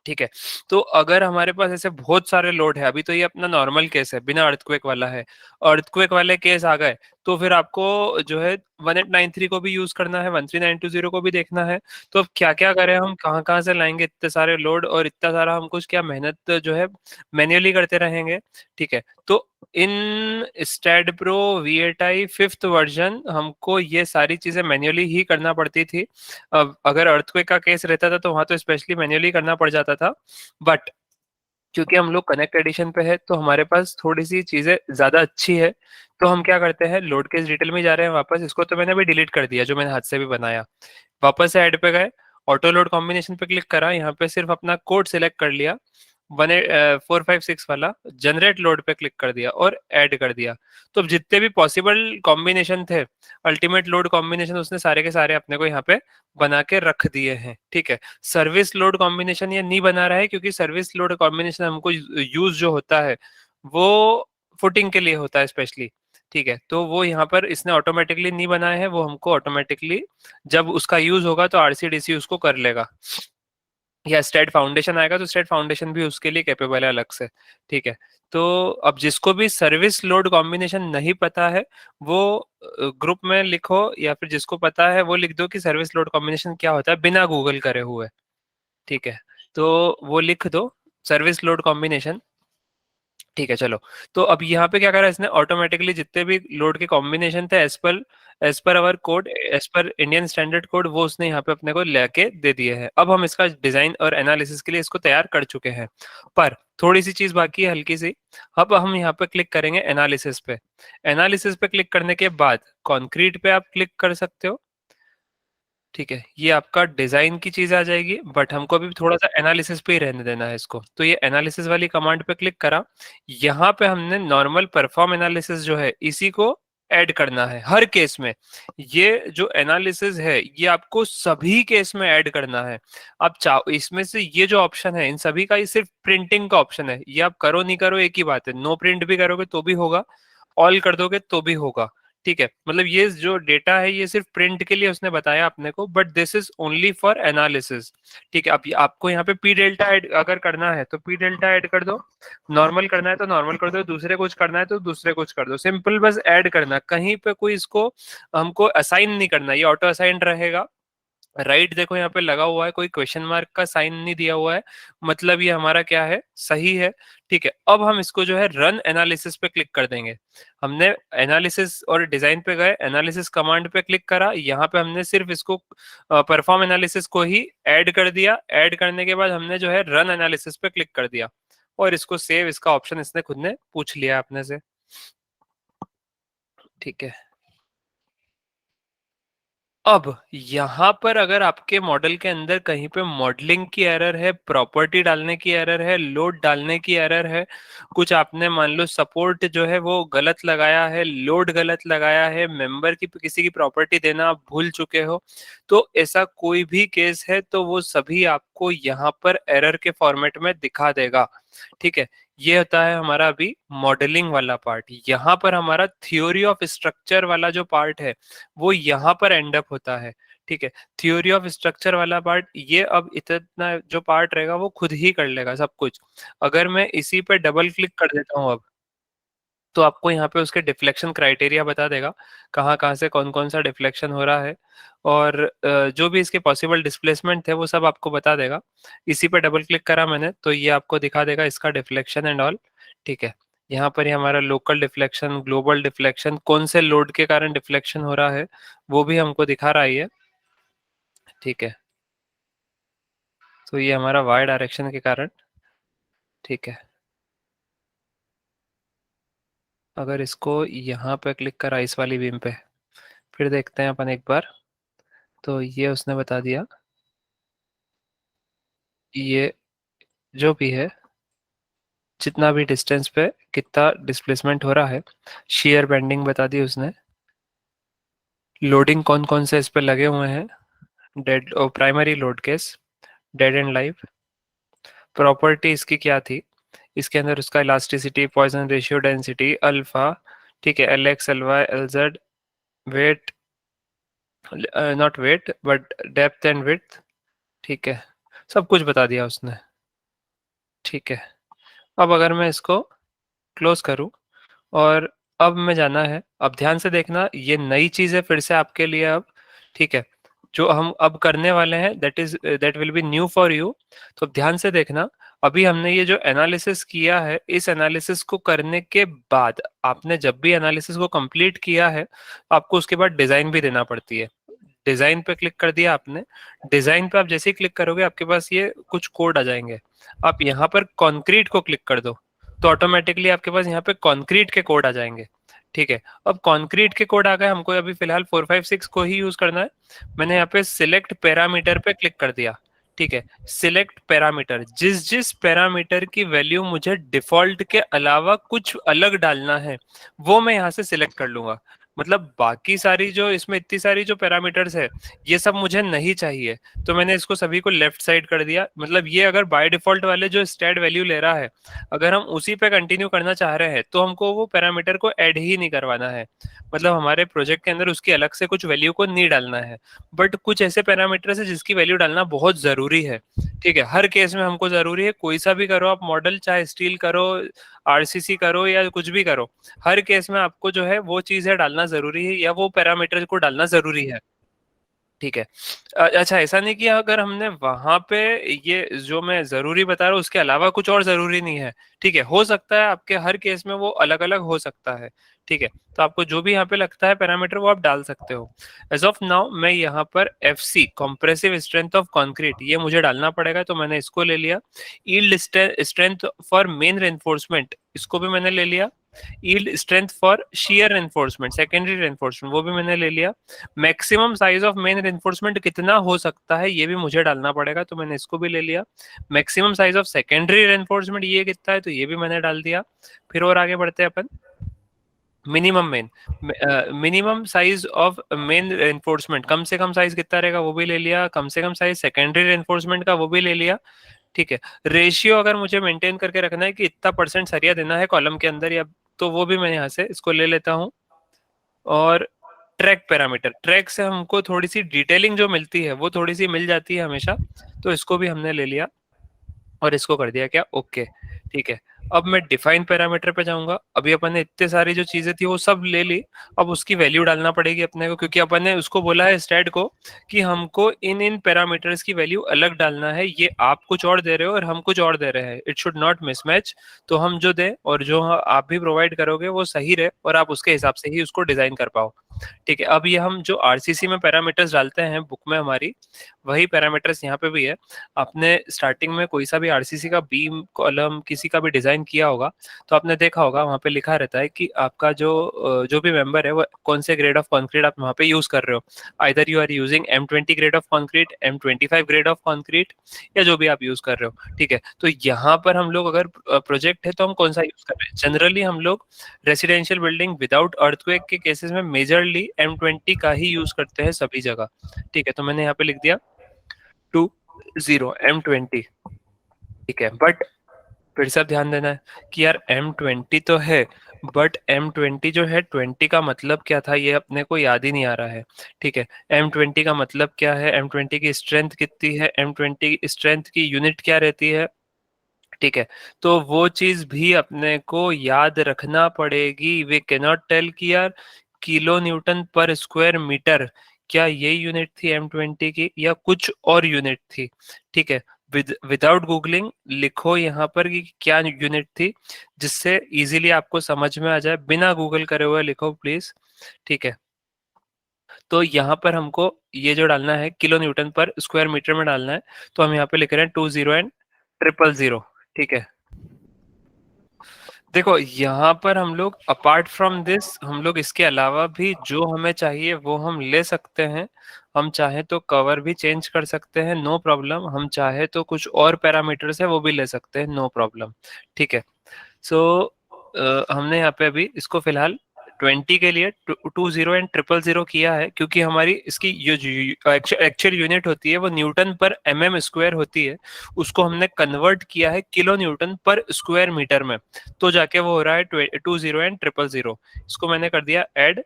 ठीक है, तो अगर हमारे पास ऐसे बहुत सारे लोड है, अभी तो ये अपना नॉर्मल केस है, बिना अर्थक्वेक वाला है, अर्थक्वेक वाले केस आ गए तो फिर आपको जो है 1893 को भी यूज करना है, 13920 को भी देखना है। तो अब क्या क्या करें हम, कहाँ कहाँ से लाएंगे इतने सारे लोड, और इतना सारा हम कुछ क्या मेहनत जो है मैन्युअली करते रहेंगे। ठीक है, तो इन STAAD pro V8i 5th version हमको ये सारी चीजें मैन्युअली ही करना पड़ती थी। अब अगर अर्थक्वेक का केस रहता था तो वहां तो स्पेशली मैन्युअली करना पड़ जाता था, बट क्योंकि हम लोग कनेक्ट एडिशन पे है तो हमारे पास थोड़ी सी चीजें ज्यादा अच्छी है। तो हम क्या करते हैं, लोड केस डिटेल में जा रहे हैं वापस, इसको तो मैंने अभी डिलीट कर दिया जो मैंने हाथ से भी बनाया। वापस से ऐड पे गए, ऑटो लोड कॉम्बिनेशन पे क्लिक करा, यहाँ पे सिर्फ अपना कोड सिलेक्ट कर लिया, 1456 वाला, जनरेट लोड पे क्लिक कर दिया और ऐड कर दिया। तो अब जितने भी पॉसिबल कॉम्बिनेशन थे, अल्टीमेट लोड कॉम्बिनेशन, उसने सारे के सारे अपने को यहाँ पे बना के रख दिए हैं। ठीक है, सर्विस लोड कॉम्बिनेशन ये नहीं बना रहा है क्योंकि सर्विस लोड कॉम्बिनेशन हमको यूज जो होता है वो फुटिंग के लिए होता है स्पेशली। ठीक है, तो वो यहाँ पर इसने ऑटोमेटिकली नहीं बनाया है, वो हमको ऑटोमेटिकली जब उसका यूज होगा तो आरसीडीसी उसको कर लेगा, या स्टेट फाउंडेशन आएगा तो स्टेट फाउंडेशन भी उसके लिए कैपेबल है अलग से। ठीक है, तो अब जिसको भी सर्विस लोड कॉम्बिनेशन नहीं पता है वो ग्रुप में लिखो, या फिर जिसको पता है वो लिख दो कि सर्विस लोड कॉम्बिनेशन क्या होता है बिना गूगल करे हुए। ठीक है, तो वो लिख दो सर्विस लोड कॉम्बिनेशन। ठीक है, चलो, तो अब यहाँ पे क्या करा इसने, ऑटोमेटिकली जितने भी लोड के कॉम्बिनेशन थे as per our code, as per Indian standard code, वो उसने यहाँ पे अपने को लेके दे दिए हैं। अब हम इसका डिजाइन और एनालिसिस के लिए इसको तैयार कर चुके हैं, पर थोड़ी सी चीज बाकी है, हल्की सी। अब हम यहाँ पे क्लिक करेंगे एनालिसिस पे। एनालिसिस पे क्लिक करने के बाद कॉन्क्रीट पे आप क्लिक कर सकते हो। ठीक है, ये आपका डिजाइन की चीज आ जाएगी, बट हमको अभी थोड़ा सा एनालिसिस पे ही रहने देना है इसको। तो ये एनालिसिस वाली कमांड पे क्लिक करा, यहाँ पे हमने नॉर्मल परफॉर्म एनालिसिस जो है इसी को ऐड करना है हर केस में। ये जो एनालिसिस है ये आपको सभी केस में ऐड करना है। आप चाहो इसमें से ये जो ऑप्शन है इन सभी का, ये सिर्फ प्रिंटिंग का ऑप्शन है, ये आप करो नहीं करो एक ही बात है, नो प्रिंट भी करोगे तो भी होगा, ऑल कर दोगे तो भी होगा। ठीक है, मतलब ये जो डेटा है ये सिर्फ प्रिंट के लिए उसने बताया अपने को, but this is only for analysis. ठीक है, अब आपको यहाँ पे पी डेल्टा ऐड अगर करना है तो पी डेल्टा ऐड कर दो, नॉर्मल करना है तो नॉर्मल कर दो, दूसरे कुछ करना है तो दूसरे कुछ कर दो, सिंपल बस ऐड करना, कहीं पे कोई इसको हमको असाइन नहीं करना, ये ऑटो असाइन रहेगा। राइट देखो यहाँ पे लगा हुआ है, कोई क्वेश्चन मार्क का साइन नहीं दिया हुआ है, मतलब ये हमारा क्या है, सही है। ठीक है, अब हम इसको जो है रन एनालिसिस पे क्लिक कर देंगे। हमने एनालिसिस और डिजाइन पे गए, एनालिसिस कमांड पे क्लिक करा, यहाँ पे हमने सिर्फ इसको परफॉर्म एनालिसिस को ही ऐड कर दिया। ऐड करने के बाद हमने जो है रन एनालिसिस पे क्लिक कर दिया, और इसको सेव, इसका ऑप्शन इसने खुद ने पूछ लिया अपने से। ठीक है, अब यहाँ पर अगर आपके मॉडल के अंदर कहीं पे मॉडलिंग की एरर है, प्रॉपर्टी डालने की एरर है, लोड डालने की एरर है, कुछ आपने मान लो सपोर्ट जो है वो गलत लगाया है, लोड गलत लगाया है, मेंबर की किसी की प्रॉपर्टी देना आप भूल चुके हो, तो ऐसा कोई भी केस है तो वो सभी आपको यहाँ पर एरर के फॉर्मेट में दिखा देगा। ठीक है, ये होता है हमारा अभी मॉडलिंग वाला पार्ट। यहाँ पर हमारा थ्योरी ऑफ स्ट्रक्चर वाला जो पार्ट है वो यहाँ पर एंड अप होता है। ठीक है, थ्योरी ऑफ स्ट्रक्चर वाला पार्ट ये अब इतना जो पार्ट रहेगा वो खुद ही कर लेगा सब कुछ। अगर मैं इसी पे डबल क्लिक कर देता हूँ अब, तो आपको यहाँ पे उसके डिफ्लेक्शन क्राइटेरिया बता देगा, कहाँ कहाँ से कौन कौन सा डिफ्लेक्शन हो रहा है, और जो भी इसके पॉसिबल डिस्प्लेसमेंट थे वो सब आपको बता देगा। इसी पे डबल क्लिक करा मैंने तो ये आपको दिखा देगा इसका डिफ्लेक्शन एंड ऑल। ठीक है, यहाँ पर ही हमारा लोकल डिफ्लेक्शन, ग्लोबल डिफ्लेक्शन, कौन से लोड के कारण डिफ्लेक्शन हो रहा है वो भी हमको दिखा रहा है ये। ठीक है, तो ये हमारा वाई डायरेक्शन के कारण। ठीक है, अगर इसको यहाँ पे क्लिक करा इस वाली बीम पे, फिर देखते हैं अपन एक बार। तो ये उसने बता दिया, ये जो भी है, जितना भी डिस्टेंस पे कितना डिस्प्लेसमेंट हो रहा है, शेयर बेंडिंग बता दी उसने, लोडिंग कौन कौन से इस पे लगे हुए हैं, डेड और primary load case, dead and live, property इसकी क्या थी, इसके अंदर उसका elasticity, Poisson ratio, density, alpha, ठीक है, L X, L Y, L Z, weight, not weight but depth and width. ठीक है, सब कुछ बता दिया उसने। ठीक है, अब अगर मैं इसको क्लोज करूं और अब मैं जाना है, अब ध्यान से देखना, ये नई चीज है फिर से आपके लिए अब। ठीक है, जो हम अब करने वाले हैं that will be new for you. तो ध्यान से देखना, अभी हमने ये जो एनालिसिस किया है, इस एनालिसिस को करने के बाद, आपने जब भी एनालिसिस को कंप्लीट किया है, आपको उसके बाद डिजाइन भी देना पड़ती है। डिजाइन पे क्लिक कर दिया आपने, डिजाइन पे आप जैसे ही क्लिक करोगे आपके पास ये कुछ कोड आ जाएंगे। आप यहाँ पर कॉन्क्रीट को क्लिक कर दो तो ऑटोमेटिकली आपके पास यहाँ पे कॉन्क्रीट के कोड आ जाएंगे। ठीक है, अब कॉन्क्रीट के कोड आ गए, हमको अभी फिलहाल 456 को ही यूज करना है। मैंने यहाँ पे सिलेक्ट पैरामीटर पे क्लिक कर दिया। ठीक है, सिलेक्ट पैरामीटर, जिस जिस पैरामीटर की वैल्यू मुझे डिफॉल्ट के अलावा कुछ अलग डालना है वो मैं यहाँ से सिलेक्ट कर लूंगा। मतलब बाकी सारी जो इसमें इतनी सारी जो पैरामीटर्स है ये सब मुझे नहीं चाहिए, तो मैंने इसको सभी को लेफ्ट साइड कर दिया। मतलब ये अगर बाय डिफॉल्ट वाले जो स्टैट वैल्यू ले रहा है, अगर हम उसी पे कंटिन्यू करना चाह रहे हैं तो हमको वो पैरामीटर को ऐड ही नहीं करवाना है। मतलब हमारे प्रोजेक्ट के अंदर उसकी अलग से कुछ वैल्यू को नहीं डालना है। बट कुछ ऐसे पैरामीटर्स है जिसकी वैल्यू डालना बहुत जरूरी है। ठीक है, हर केस में हमको जरूरी है, कोई सा भी करो आप मॉडल, चाहे स्टील करो, आरसीसी करो या कुछ भी करो, हर केस में आपको जो है वो चीज है डालना जरूरी है, या वो पैरामीटर को डालना जरूरी है। ठीक है, अच्छा, ऐसा नहीं कि अगर हमने वहां पे ये जो मैं जरूरी बता रहा हूँ उसके अलावा कुछ और जरूरी नहीं है। ठीक है, हो सकता है आपके हर केस में वो अलग अलग हो सकता है। ठीक है, तो आपको जो भी यहाँ पे लगता है पैरामीटर वो आप डाल सकते हो। एज ऑफ नाउ मैं यहाँ पर F C, compressive strength of concrete, ये मुझे डालना पड़ेगा, तो मैंने इसको ले लिया। Yield strength for main reinforcement, इसको भी मैंने ले लिया। Yield strength for shear reinforcement, secondary reinforcement, वो भी मैंने ले लिया। Maximum size of main reinforcement कितना हो सकता है ये भी मुझे डालना पड़ेगा, तो मैंने इसको भी ले लिया। Maximum size of secondary reinforcement ये कितना है, तो ये भी मैंने डाल दिया। फिर और आगे बढ़ते हैं अपन। Minimum main, minimum size of main reinforcement, कम से कम साइज कितना रहेगा वो भी ले लिया। कम से कम साइज सेकेंडरी रेनफोर्समेंट का वो भी ले लिया। ठीक है, रेशियो अगर मुझे मेंटेन करके रखना है कि इतना परसेंट सरिया देना है कॉलम के अंदर, या तो वो भी मैं यहाँ से इसको ले लेता हूँ। और ट्रैक पैरामीटर, ट्रैक से हमको थोड़ी सी डिटेलिंग जो मिलती है वो थोड़ी सी मिल जाती है हमेशा, तो इसको भी हमने ले लिया और इसको कर दिया क्या, ओके। ठीक है, अब मैं डिफाइन पैरामीटर पे जाऊंगा। अभी अपन ने इतने सारी जो चीजें थी वो सब ले ली, अब उसकी वैल्यू डालना पड़ेगी अपने को, क्योंकि अपन ने उसको बोला है स्टैट को कि हमको इन इन पैरामीटर्स की वैल्यू अलग डालना है, ये आप कुछ और दे रहे हो और हम कुछ और दे रहे हैं, इट शुड नॉट मिसमैच। तो हम जो दें और जो आप भी प्रोवाइड करोगे वो सही रहे और आप उसके हिसाब से ही उसको डिजाइन कर पाओ। ठीक है, अब ये हम जो आरसीसी में पैरामीटर्स डालते हैं बुक में हमारी, वही पैरामीटर्स यहाँ पे भी है। आपने स्टार्टिंग में कोई सा भी आरसीसी का बीम, कॉलम, किसी का भी डिजाइन किया होगा तो आपने देखा होगा वहाँ पे लिखा रहता है कि आपका जो भी मेंबर है वो कौन से ग्रेड ऑफ कंक्रीट आप वहाँ पे यूज कर रहे हो। Either you are using M20 grade of concrete, M25 grade of concrete, या जो भी आप यूज कर रहे हो। ठीक है, तो यहाँ पर हम लोग अगर प्रोजेक्ट है तो हम कौन सा यूज कर रहे हैं, जनरली हम लोग रेसिडेंशियल बिल्डिंग विदाउट अर्थक्वेक के केसेस में मेजरली M20 का ही यूज करते हैं सभी जगह। ठीक है, तो मैंने यहाँ पे लिख दिया 20 M20। ठीक है, बट फिर से ध्यान देना है कि यार M20 तो है, बट M20 जो है 20 का मतलब क्या था ये अपने को याद ही नहीं आ रहा है। ठीक है, M20 का मतलब क्या है, M20 की स्ट्रेंथ कितनी है, M20 स्ट्रेंथ की यूनिट क्या रहती है। ठीक है, तो वो चीज भी अपने को याद रखना पड़ेगी। वे कैन नॉट टेल कि यार kilo newton per square metre, क्या ये यूनिट थी M20 की या कुछ और यूनिट थी। ठीक है, विदाउट गूगलिंग लिखो यहाँ पर कि क्या यूनिट थी, जिससे इजीली आपको समझ में आ जाए। बिना गूगल करे हुए लिखो प्लीज। ठीक है, तो यहाँ पर हमको ये जो डालना है kilo newton per square metre में डालना है, तो हम यहाँ पे लिख रहे हैं 20 एंड 000। ठीक है, देखो यहाँ पर हम लोग अपार्ट फ्रॉम दिस, हम लोग इसके अलावा भी जो हमें चाहिए वो हम ले सकते हैं। हम चाहे तो कवर भी चेंज कर सकते हैं, नो प्रॉब्लम। हम चाहे तो कुछ और पैरामीटर्स है वो भी ले सकते हैं, नो प्रॉब्लम। ठीक है, सो हमने यहाँ पे अभी इसको फिलहाल 20 के लिए 20 एंड 000 किया है, क्योंकि हमारी इसकी जो एक्चुअल यूनिट होती है वो न्यूटन पर mm² होती है। उसको हमने कन्वर्ट किया है kilo newton per square metre में, तो जाके वो हो रहा है 20 एंड 000। इसको मैंने कर दिया ऐड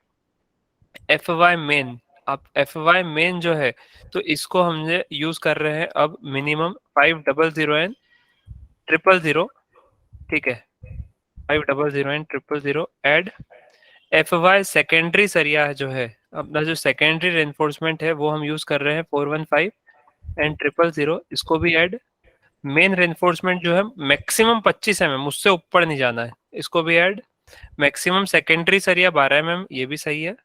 FY मेन। अब FY मेन जो है, तो इसको हमने यूज कर रहे हैं अब मिनिमम 500 एंड 000। ठीक है, 500 एंड 000 एड FY सेकेंडरी सरिया जो है, अपना जो सेकेंडरी रेनफोर्समेंट है वो हम यूज कर रहे हैं 415 एंड 000। इसको भी ऐड। मेन रेनफोर्समेंट जो है मैक्सिमम 25 mm, उससे ऊपर नहीं जाना है, इसको भी ऐड। मैक्सिमम सेकेंडरी सरिया 12 mm, ये भी सही है।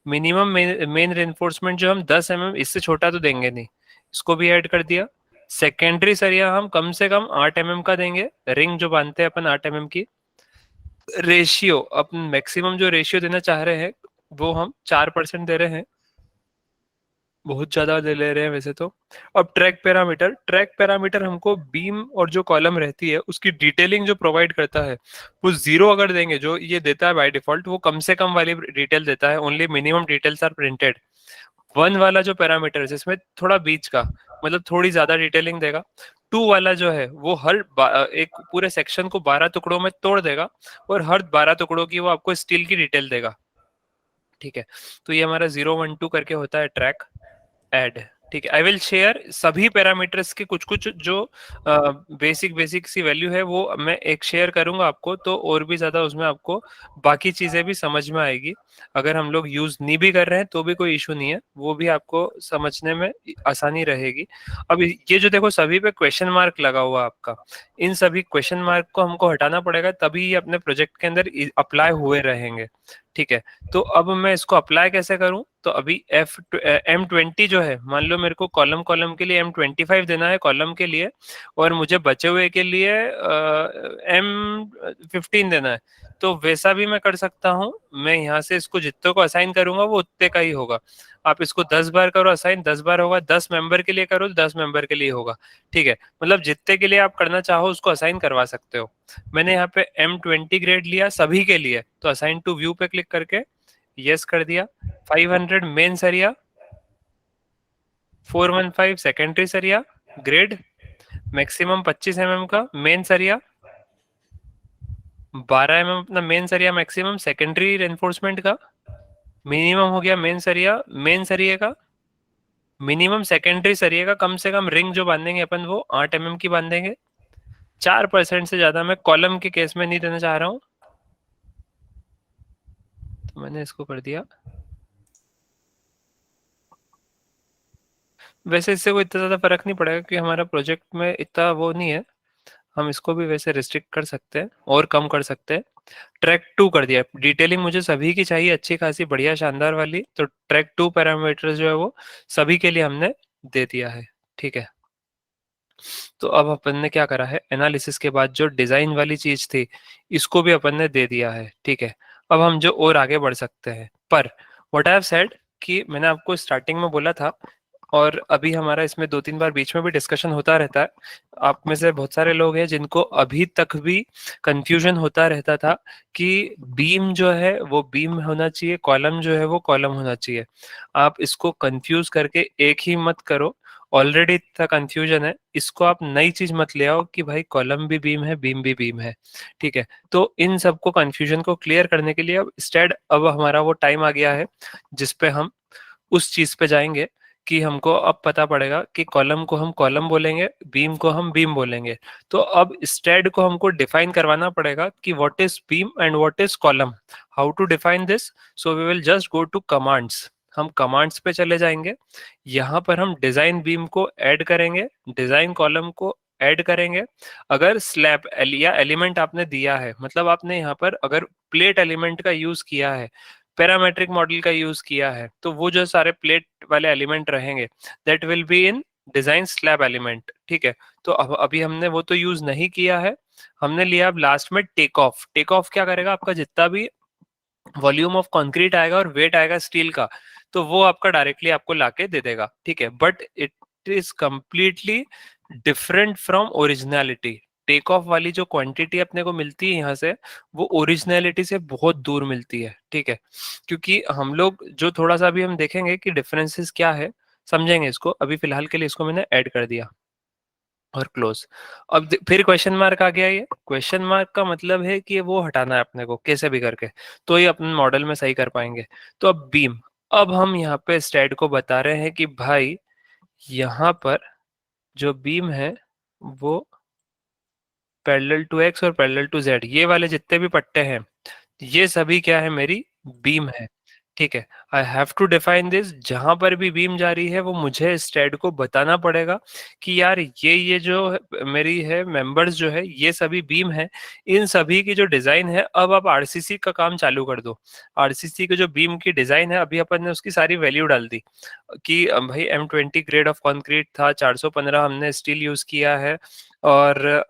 मिनिमम मेन रेनफोर्समेंट जो हम 10 mm, इससे छोटा तो देंगे नहीं, इसको भी ऐड कर दिया। सेकेंडरी सरिया हम कम से कम 8 mm का देंगे, रिंग जो बांधते हैं अपन 8 mm की। रेशियो अपन मैक्सिमम जो रेशियो देना चाह रहे हैं वो हम 4% दे रहे हैं, बहुत ज्यादा ले रहे हैं वैसे तो। अब ट्रैक पैरामीटर हमको बीम और जो कॉलम रहती है उसकी डिटेलिंग जो प्रोवाइड करता है, वो 0 अगर देंगे, जो ये देता है बाय डिफॉल्ट, वो कम से कम वाली डिटेल देता है, only minimum details are printed. 1 वाला जो पैरामीटर है जिसमें थोड़ा बीच का, मतलब थोड़ी ज्यादा डिटेलिंग देगा। 2 वाला जो है वो हर एक पूरे सेक्शन को 12 टुकड़ों में तोड़ देगा, और हर 12 टुकड़ों की वो आपको स्टील की डिटेल देगा। ठीक है, तो ये हमारा 012 करके होता है ट्रैक ऐड। ठीक है, आई विल शेयर सभी पैरामीटर्स के कुछ कुछ जो बेसिक बेसिक सी वैल्यू है वो मैं एक शेयर करूंगा आपको, तो और भी ज्यादा उसमें आपको बाकी चीजें भी समझ में आएगी। अगर हम लोग यूज नहीं भी कर रहे हैं तो भी कोई इशू नहीं है, वो भी आपको समझने में आसानी रहेगी। अब ये जो देखो सभी पे क्वेश्चन मार्क लगा हुआ आपका, इन सभी क्वेश्चन मार्क को हमको हटाना पड़ेगा, तभी ये अपने प्रोजेक्ट के अंदर अप्लाई हुए रहेंगे। ठीक है, तो अब मैं इसको अप्लाई कैसे करूं, तो अभी M20 जो है, मान लो मेरे को कॉलम कॉलम के लिए M25 देना है कॉलम के लिए, और मुझे बचे हुए के लिए M15 देना है, तो वैसा भी मैं कर सकता हूं। मैं यहाँ से इसको जितने को असाइन करूंगा वो उतने का ही होगा। आप इसको 10 बार करो असाइन, 10 बार होगा। 10 मेंबर के लिए करो तो 10 मेंबर के लिए होगा। ठीक है, मतलब जितने के लिए आप करना चाहो उसको असाइन करवा सकते हो। मैंने यहाँ पे M20 ग्रेड लिया सभी के लिए, तो असाइन टू व्यू पे क्लिक करके यस कर दिया। 500 मेन सरिया, 415 सेकेंडरी सरिया ग्रेड, मैक्सिमम 25 mm का मेन सरिया, 12 mm अपना मेन सरिया मैक्सिमम सेकेंडरी रेनफोर्समेंट का, मिनिमम हो गया मेन सरिये का, मिनिमम सेकेंडरी सरिये का, कम से कम रिंग जो बांधेंगे अपन वो 8 mm की बांधेंगे। 4% से ज्यादा मैं कॉलम के केस में नहीं देना चाह रहा हूं, तो मैंने इसको कर दिया। वैसे इससे कोई इतना ज्यादा फर्क नहीं पड़ेगा क्योंकि हमारा प्रोजेक्ट में इतना वो नहीं है, हम इसको भी वैसे रिस्ट्रिक्ट कर सकते हैं और कम कर सकते हैं। ट्रैक 2 कर दिया। डिटेलिंग मुझे सभी की चाहिए अच्छी खासी बढ़िया शानदार वाली, तो ट्रैक 2 पैरामीटर जो है वो सभी के लिए हमने दे दिया है। ठीक है, तो अब अपन ने क्या करा है, एनालिसिस के बाद जो डिजाइन वाली चीज थी इसको भी अपन ने दे दिया है। ठीक है, अब हम जो और आगे बढ़ सकते हैं, पर व्हाट आई हैव सेड कि मैंने आपको स्टार्टिंग में बोला था, और अभी हमारा इसमें 2-3 बार बीच में भी डिस्कशन होता रहता है। आप में से बहुत सारे लोग हैं जिनको अभी तक भी कंफ्यूजन होता रहता था कि बीम जो है वो बीम होना चाहिए, कॉलम जो है वो कॉलम होना चाहिए। आप इसको कंफ्यूज करके एक ही मत करो, ऑलरेडी इतना कंफ्यूजन है, इसको आप नई चीज मत ले आओ कि भाई कॉलम भी बीम है बीम भी बीम है। ठीक है, तो इन सबको कंफ्यूजन को क्लियर करने के लिए अब स्टेड अब हमारा वो टाइम आ गया है जिसपे हम उस चीज पे जाएंगे कि हमको अब पता पड़ेगा कि कॉलम को हम कॉलम बोलेंगे, बीम को हम बीम बोलेंगे। तो अब स्टेड को हमको डिफाइन करवाना पड़ेगा कि what is beam and what is column. How to define this? So we will just go to commands. हम कमांड्स पे चले जाएंगे। यहाँ पर हम डिजाइन बीम को ऐड करेंगे, डिजाइन कॉलम को ऐड करेंगे। अगर स्लैब या एलिमेंट आपने दिया है, मतलब आपने यहाँ पर अगर प्लेट एलिमेंट का यूज किया है, पैरामेट्रिक मॉडल का यूज किया है, तो वो जो सारे प्लेट वाले एलिमेंट रहेंगे that will be in design slab element. ठीक है। तो अब अभी हमने वो तो यूज नहीं किया है। हमने लिया अब लास्ट में टेक ऑफ। टेक ऑफ क्या करेगा? आपका जितना भी वॉल्यूम ऑफ कंक्रीट आएगा और वेट आएगा स्टील का, तो वो आपका डायरेक्टली आपको लाके दे देगा। ठीक है। But it is completely different from originality. Take off वाली जो क्वांटिटी अपने को मिलती है यहाँ से, वो ओरिजिनलिटी से बहुत दूर मिलती है। ठीक है। क्योंकि हम लोग जो थोड़ा सा अभी हम देखेंगे कि डिफरेंसेस क्या है, समझेंगे इसको। अभी फिलहाल के लिए इसको मैंने ऐड कर दिया और क्लोज। अब फिर क्वेश्चन मार्क आ गया। ये क्वेश्चन मार्क का मतलब है कि वो हटाना है अपने को कैसे भी करके, तो ये अपने मॉडल में सही कर पाएंगे। तो अब बीम, अब हम यहाँ पे स्टैड को बता रहे हैं कि भाई यहाँ पर जो बीम है वो पैरेलल टू एक्स और पैरेलल टू जेड, ये वाले जितने भी पट्टे हैं ये सभी क्या है? मेरी बीम है। ठीक है। I have to define this. जहां पर भी बीम जा रही है वो मुझे स्टेड को बताना पड़ेगा कि यार ये जो मेरी है मेंबर्स जो है ये सभी बीम है। इन सभी की जो डिजाइन है, अब आप आरसीसी का काम चालू कर दो। आरसीसी के जो बीम की डिजाइन है, अभी अपन ने उसकी सारी वैल्यू डाल दी कि भाई M20 ग्रेड ऑफ कंक्रीट था, 415 हमने स्टील यूज किया है, और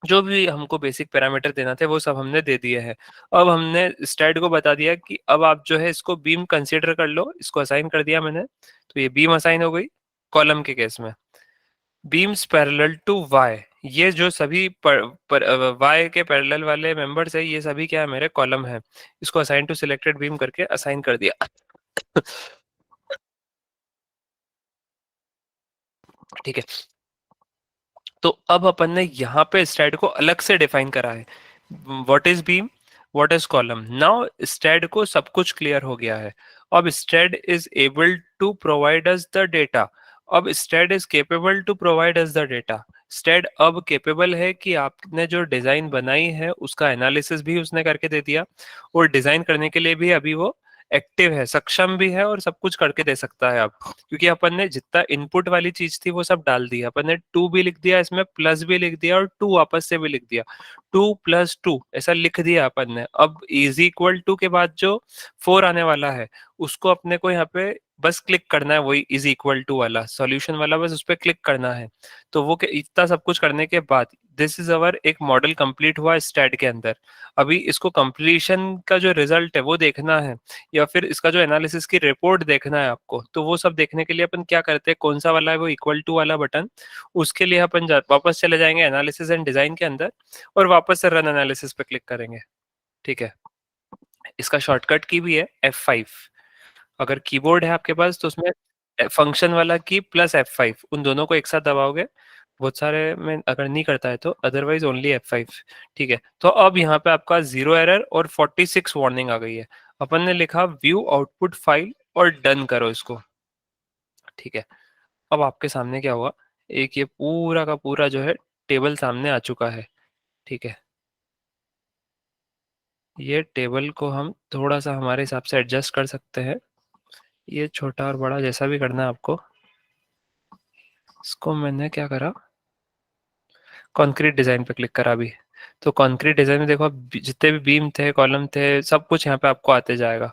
जो भी हमको बेसिक पैरामीटर देना थे वो सब हमने दे दिए हैं। अब हमने स्टैड को बता दिया कि अब आप जो है इसको बीम कंसीडर कर लो, इसको असाइन कर दिया मैंने, तो ये बीम असाइन हो गई। कॉलम के केस में बीम्स पैरेलल टू वाई, ये जो सभी वाई के पैरेलल वाले मेंबर्स है ये सभी क्या है? मेरे कॉलम है। इसको असाइन टू सिलेक्टेड बीम करके असाइन कर दिया। ठीक है। तो अब अपन ने यहाँ पे स्टैड को अलग से डिफाइन करा है। What is beam, what is column. Now STAAD को सब कुछ क्लियर हो गया है। अब STAAD is able to provide us the data. अब STAAD is capable to provide us the data. STAAD अब केपेबल है कि आपने जो डिजाइन बनाई है उसका एनालिसिस भी उसने करके दे दिया, और डिजाइन करने के लिए भी अभी वो एक्टिव है, सक्षम भी है, और सब कुछ करके दे सकता है अब। क्योंकि अपन ने जितना इनपुट वाली चीज थी वो सब डाल दी। अपन ने 2 भी लिख दिया, इसमें प्लस भी लिख दिया, और 2 वापस से भी लिख दिया। 2+2 ऐसा लिख दिया अपन ने। अब इज इक्वल टू के बाद जो 4 आने वाला है उसको अपने को यहाँ पे बस क्लिक करना है, वही इज इक्वल टू वाला सॉल्यूशन वाला, बस उस पर क्लिक करना है। तो वो इतना सब कुछ करने के बाद दिस इज अवर एक मॉडल कंप्लीट हुआ स्टैट के अंदर। अभी इसको कंप्लीशन का जो रिजल्ट है वो देखना है, या फिर इसका जो एनालिसिस की रिपोर्ट देखना है आपको, तो वो सब देखने के लिए अपन क्या करते हैं, कौन सा वाला है वो इक्वल टू वाला बटन, उसके लिए अपन वापस चले जाएंगे एनालिसिस एंड डिजाइन के अंदर, और वापस से रन एनालिसिस पे क्लिक करेंगे। ठीक है। इसका शॉर्टकट की भी है F5। अगर कीबोर्ड है आपके पास तो उसमें फंक्शन वाला की प्लस F5, उन दोनों को एक साथ दबाओगे। बहुत सारे में अगर नहीं करता है तो अदरवाइज ओनली F5। ठीक है। तो अब यहाँ पे आपका 0 एरर और 46 वार्निंग आ गई है। अपन ने लिखा व्यू आउटपुट फाइल और डन करो इसको। ठीक है। अब आपके सामने क्या हुआ, एक ये पूरा का पूरा जो है टेबल सामने आ चुका है। ठीक है। ये टेबल को हम थोड़ा सा हमारे हिसाब से एडजस्ट कर सकते हैं, ये छोटा और बड़ा जैसा भी करना है आपको। इसको मैंने क्या करा, कंक्रीट डिजाइन पे क्लिक करा अभी। तो कंक्रीट डिजाइन में देखो जितने भी बीम थे, कॉलम थे, सब कुछ यहाँ पे आपको आते जाएगा।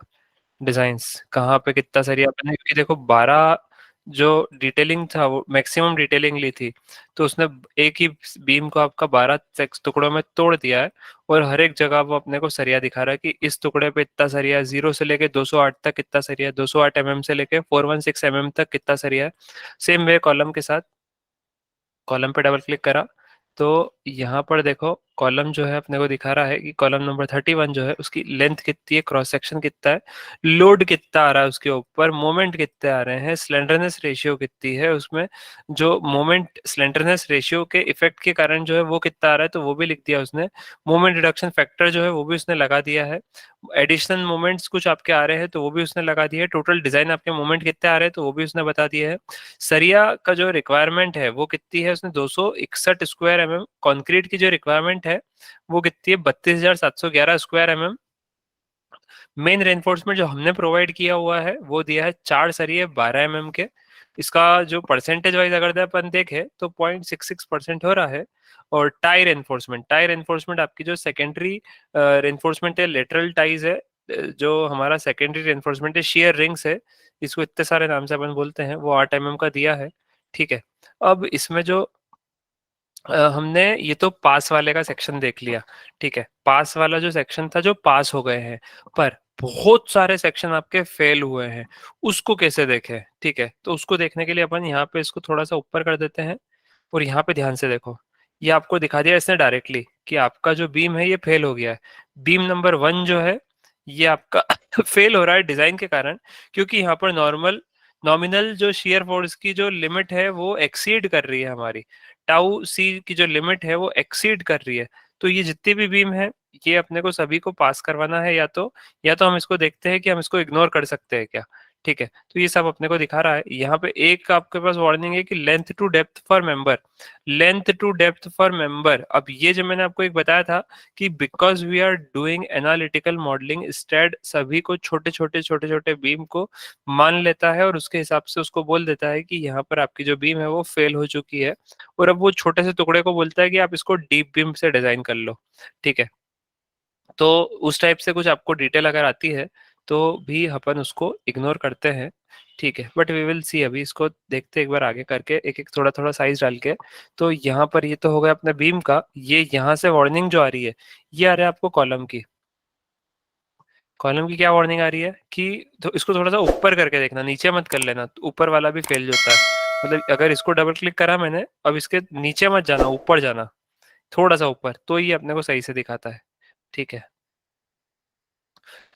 डिजाइन्स कहाँ पे कितना सरिया बने, क्योंकि देखो 12 जो डिटेलिंग था वो मैक्सिमम डिटेलिंग ली थी, तो उसने एक ही बीम को आपका 12 टुकड़ों में तोड़ दिया है, और हर एक जगह वो अपने को सरिया दिखा रहा है कि इस टुकड़े पे इतना सरिया है, 0 से लेके 208 तक कितना सरिया है, 208 से लेके 416 तक कितना सरिया है। सेम वे कॉलम के साथ, कॉलम पे डबल क्लिक करा तो यहाँ पर देखो कॉलम जो है अपने को दिखा रहा है कि कॉलम नंबर 31 जो है उसकी लेंथ कितनी है, क्रॉस सेक्शन कितना है, लोड कितना आ रहा है उसके ऊपर, मोमेंट कितने आ रहे हैं, स्लेंडरनेस रेशियो कितनी है उसमें, जो मोमेंट स्लेंडरनेस रेशियो के इफेक्ट के कारण जो है वो कितना आ रहा है तो वो भी लिख दिया उसने, मोमेंट रिडक्शन फैक्टर जो है वो भी उसने लगा दिया है, एडिशनल मोमेंट्स कुछ आपके आ रहे हैं तो वो भी उसने लगा दिया है, टोटल डिजाइन आपके मोमेंट कितने आ रहे हैं तो वो भी उसने बता दिया है। सरिया का जो रिक्वायरमेंट है वो कितनी है, उसने 261 स्क्वायर एमएम, कंक्रीट की जो रिक्वायरमेंट है वो कितनी है, 32,711 स्क्वायर एमएम। मेन रेनफोर्समेंट जो हमने प्रोवाइड किया हुआ है वो दिया है 4 सरिये 12 एमएम के। इसका जो परसेंटेज वाइज अगर अपन देखें तो 0.66% हो रहा है। और टाई रेनफोर्समेंट आपकी जो सेकेंडरी रेनफोर्समेंट है, लेटरल टाइज है, जो हमारा सेकेंडरी रेनफोर्समेंट है, शेयर रिंग्स है, इसको इतने सारे नाम से अपन बोलते हैं, वो 8 एमएम का दिया है। ठीक है। अब इसमें जो हमने ये तो पास वाले का सेक्शन देख लिया। ठीक है, पास वाला जो सेक्शन था जो पास हो गए हैं, पर बहुत सारे सेक्शन आपके फेल हुए हैं, उसको कैसे देखें। ठीक है, तो उसको देखने के लिए अपन यहाँ पे इसको थोड़ा सा ऊपर कर देते हैं और यहाँ पे ध्यान से देखो। ये आपको दिखा दिया इसने डायरेक्टली कि आपका जो बीम है ये फेल हो गया है। बीम नंबर 1 जो है ये आपका फेल हो रहा है डिजाइन के कारण, क्योंकि यहाँ पर नॉमिनल जो शियर फोर्स की जो लिमिट है वो एक्सीड कर रही है हमारी, टाउ सी की जो लिमिट है वो एक्सीड कर रही है। तो ये जितनी भी बीम है ये अपने को सभी को पास करवाना है, या तो हम इसको देखते हैं कि हम इसको इग्नोर कर सकते हैं क्या। ठीक है, तो ये सब अपने को दिखा रहा है। यहाँ पे एक आपके पास वार्निंग है कि length to depth for member, length to depth for member. अब ये जो मैंने आपको एक बताया था कि because we are doing analytical modelling, स्टेड सभी को छोटे छोटे बीम को मान लेता है और उसके हिसाब से उसको बोल देता है कि यहाँ पर आपकी जो बीम है वो फेल हो चुकी है, और अब वो छोटे से टुकड़े को बोलता है कि आप इसको डीप बीम से डिजाइन कर लो। ठीक है, तो उस टाइप से कुछ आपको डिटेल अगर आती है तो भी अपन उसको इग्नोर करते हैं। ठीक है, बट वी विल सी, अभी इसको देखते एक बार आगे करके, एक एक थोड़ा थोड़ा साइज डाल के। तो यहाँ पर ये तो हो गया अपने बीम का। ये यहाँ से वार्निंग जो आ रही है ये आ रहा है आपको कॉलम की। कॉलम की क्या वार्निंग आ रही है कि तो इसको थोड़ा सा ऊपर करके देखना, नीचे मत कर लेना, तो ऊपर वाला भी फेल होता है। मतलब अगर इसको डबल क्लिक करा मैंने, अब इसके नीचे मत जाना, ऊपर जाना, थोड़ा सा ऊपर, तो ये अपने को सही से दिखाता है। ठीक है,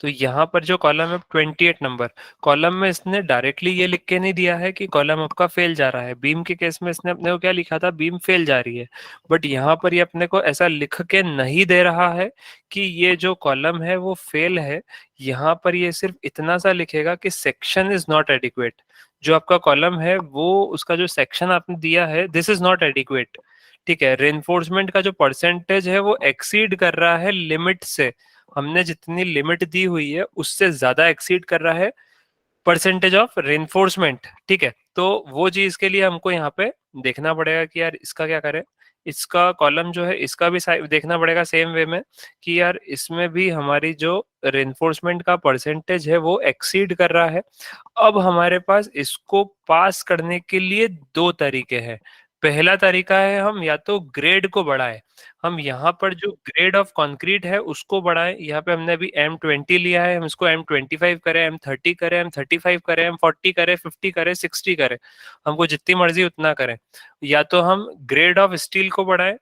तो यहाँ पर जो कॉलम है 28 नंबर कॉलम में इसने डायरेक्टली ये लिख के नहीं दिया है कि कॉलम आपका फेल जा रहा है। बीम के केस में इसने अपने को क्या लिखा था, बीम फेल जा रही है। बट यहाँ पर ये अपने को ऐसा लिख के नहीं दे रहा है कि ये जो कॉलम है वो फेल है। यहाँ पर ये सिर्फ इतना सा लिखेगा कि सेक्शन इज नॉट एडिक्वेट। जो आपका कॉलम है वो उसका जो सेक्शन आपने दिया है दिस इज नॉट एडिक्वेट। ठीक है, रेनफोर्समेंट का जो परसेंटेज है वो एक्सीड कर रहा है लिमिट से, हमने जितनी लिमिट दी हुई है उससे ज्यादा एक्सीड कर रहा है परसेंटेज ऑफ रेनफोर्समेंट। ठीक है, तो वो चीज के लिए हमको यहाँ पे देखना पड़ेगा कि यार इसका क्या करें। इसका कॉलम जो है इसका भी देखना पड़ेगा सेम वे में कि यार इसमें भी हमारी जो रेनफोर्समेंट का परसेंटेज है वो एक्सीड कर रहा है। अब हमारे पास इसको पास करने के लिए दो तरीके हैं। पहला तरीका है हम या तो ग्रेड को बढ़ाएं, हम यहाँ पर जो ग्रेड ऑफ कंक्रीट है उसको बढ़ाएं। यहाँ पे हमने अभी M20 लिया है, हम इसको M25 करें, M30 करें, M35 करें, M40 करें, 50 करें, 60 करें, हमको जितनी मर्जी उतना करें। या तो हम ग्रेड ऑफ स्टील को बढ़ाएं,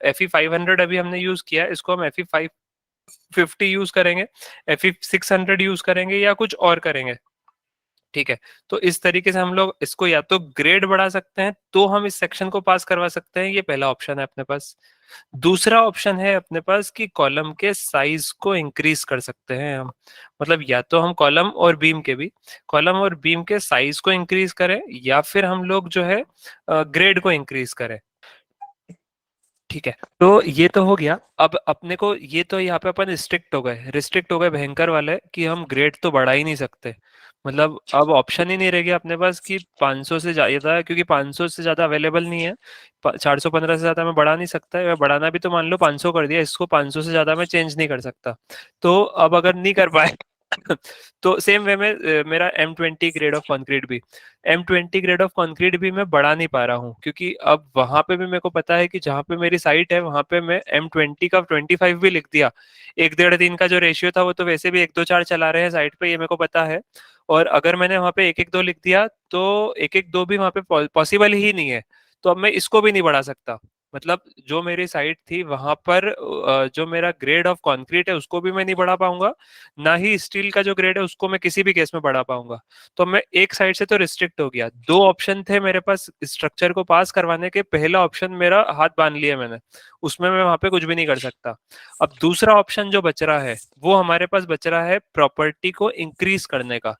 FE500 अभी हमने यूज किया है, इसको हम FE550 यूज करेंगे, FE600 यूज करेंगे या कुछ और करेंगे। ठीक है, तो इस तरीके से हम लोग इसको या तो ग्रेड बढ़ा सकते हैं तो हम इस सेक्शन को पास करवा सकते हैं, ये पहला ऑप्शन है अपने पास। दूसरा ऑप्शन है अपने पास कि कॉलम के साइज को इंक्रीज कर सकते हैं हम। मतलब या तो हम कॉलम और बीम के साइज को इंक्रीज करें या फिर हम लोग जो है ग्रेड को इंक्रीज करें। ठीक है, तो ये तो हो गया। अब अपने को ये तो यहाँ पे अपन रिस्ट्रिक्ट हो गए भयंकर वाले कि हम ग्रेड तो बढ़ा ही नहीं सकते। मतलब अब ऑप्शन ही नहीं रह गया अपने पास कि 500 से ज्यादा, क्योंकि 500 से ज्यादा अवेलेबल नहीं है। 415 से ज्यादा मैं बढ़ा नहीं सकता है, बढ़ाना भी तो मान लो 500 कर दिया, इसको 500 से ज्यादा मैं चेंज नहीं कर सकता। तो अब अगर नहीं कर पाए तो सेम वे में मेरा M20 ग्रेड ऑफ कंक्रीट भी, M20 ग्रेड ऑफ कंक्रीट भी मैं बढ़ा नहीं पा रहा हूँ, क्योंकि अब वहां पे भी मेरे को पता है कि जहाँ पे मेरी साइट है वहां पे मैं M20 का 25 भी लिख दिया, 1-1.5-3 का जो रेशियो था वो तो वैसे भी 1-2-4 चला रहे हैं साइट पे, ये मेरे को पता है। और अगर मैंने वहां पे 1-1-2 लिख दिया तो 1-1-2 भी वहां पे पॉसिबल ही नहीं है, तो अब मैं इसको भी नहीं बढ़ा सकता। मतलब जो मेरी साइट थी वहां पर जो मेरा ग्रेड ऑफ कंक्रीट है उसको भी मैं नहीं बढ़ा पाऊंगा, ना ही स्टील का जो ग्रेड है उसको मैं किसी भी केस में बढ़ा पाऊंगा। तो मैं एक साइड से तो रिस्ट्रिक्ट हो गया। दो ऑप्शन थे मेरे पास स्ट्रक्चर को पास करवाने के, पहला ऑप्शन मेरा हाथ बांध लिया मैंने, उसमें मैं वहां पे कुछ भी नहीं कर सकता। अब दूसरा ऑप्शन जो बच रहा है वो हमारे पास बच रहा है प्रॉपर्टी को इंक्रीज करने का।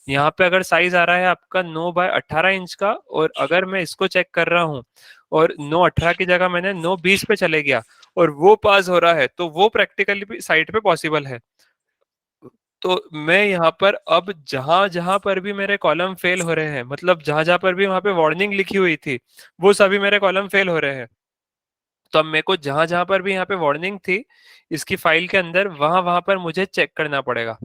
यहाँ पे अगर साइज आ रहा है आपका 9 बाय 18 इंच का, और अगर मैं इसको चेक कर रहा हूँ और 9/18 की जगह मैंने 9/20 पे चले गया और वो पास हो रहा है, तो वो प्रैक्टिकली भी साइट पे पॉसिबल है। तो मैं यहाँ पर अब जहां जहां पर भी मेरे कॉलम फेल हो रहे हैं, मतलब जहां जहां पर भी वहां पे वार्निंग लिखी हुई थी वो सभी मेरे कॉलम फेल हो रहे हैं। तो अब मेरे को जहां जहां पर भी यहाँ पे वार्निंग थी इसकी फाइल के अंदर, वहां वहां पर मुझे चेक करना पड़ेगा।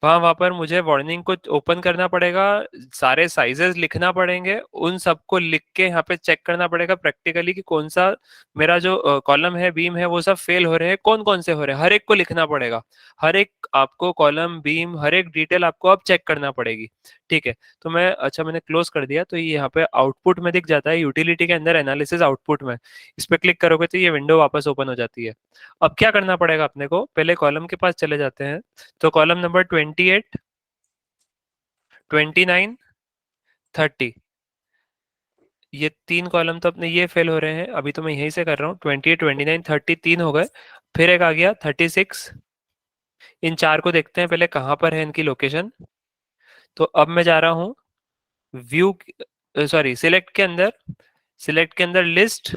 वहां पर मुझे वार्निंग को ओपन करना पड़ेगा, सारे साइजेस लिखना पड़ेंगे, उन सबको लिख के यहाँ पे चेक करना पड़ेगा प्रैक्टिकली कि कौन सा मेरा जो कॉलम है बीम है वो सब फेल हो रहे हैं, कौन कौन से हो रहे हैं, हर एक को लिखना पड़ेगा। हर एक आपको कॉलम बीम हर एक डिटेल आपको अब चेक करना पड़ेगी। ठीक है। तो मैं अच्छा मैंने क्लोज कर दिया, तो ये यहाँ पे आउटपुट में दिख जाता है यूटिलिटी के अंदर एनालिसिस आउटपुट में। इस पे क्लिक करोगे तो ये विंडो वापस ओपन हो जाती है। अब क्या करना पड़ेगा अपने को, पहले कॉलम के पास चले जाते हैं। तो कॉलम नंबर 28, 29, 30, ये तीन कॉलम तो अपने ये फेल हो रहे हैं, अभी तो मैं यहीं से कर रहा हूँ। 28, 29, 30 तीन हो गए। फिर एक आ गया 36। इन चार को देखते हैं पहले कहाँ पर है इनकी लोकेशन। तो अब मैं जा रहा हूँ व्यू, सॉरी सिलेक्ट के अंदर, सिलेक्ट के अंदर लिस्ट,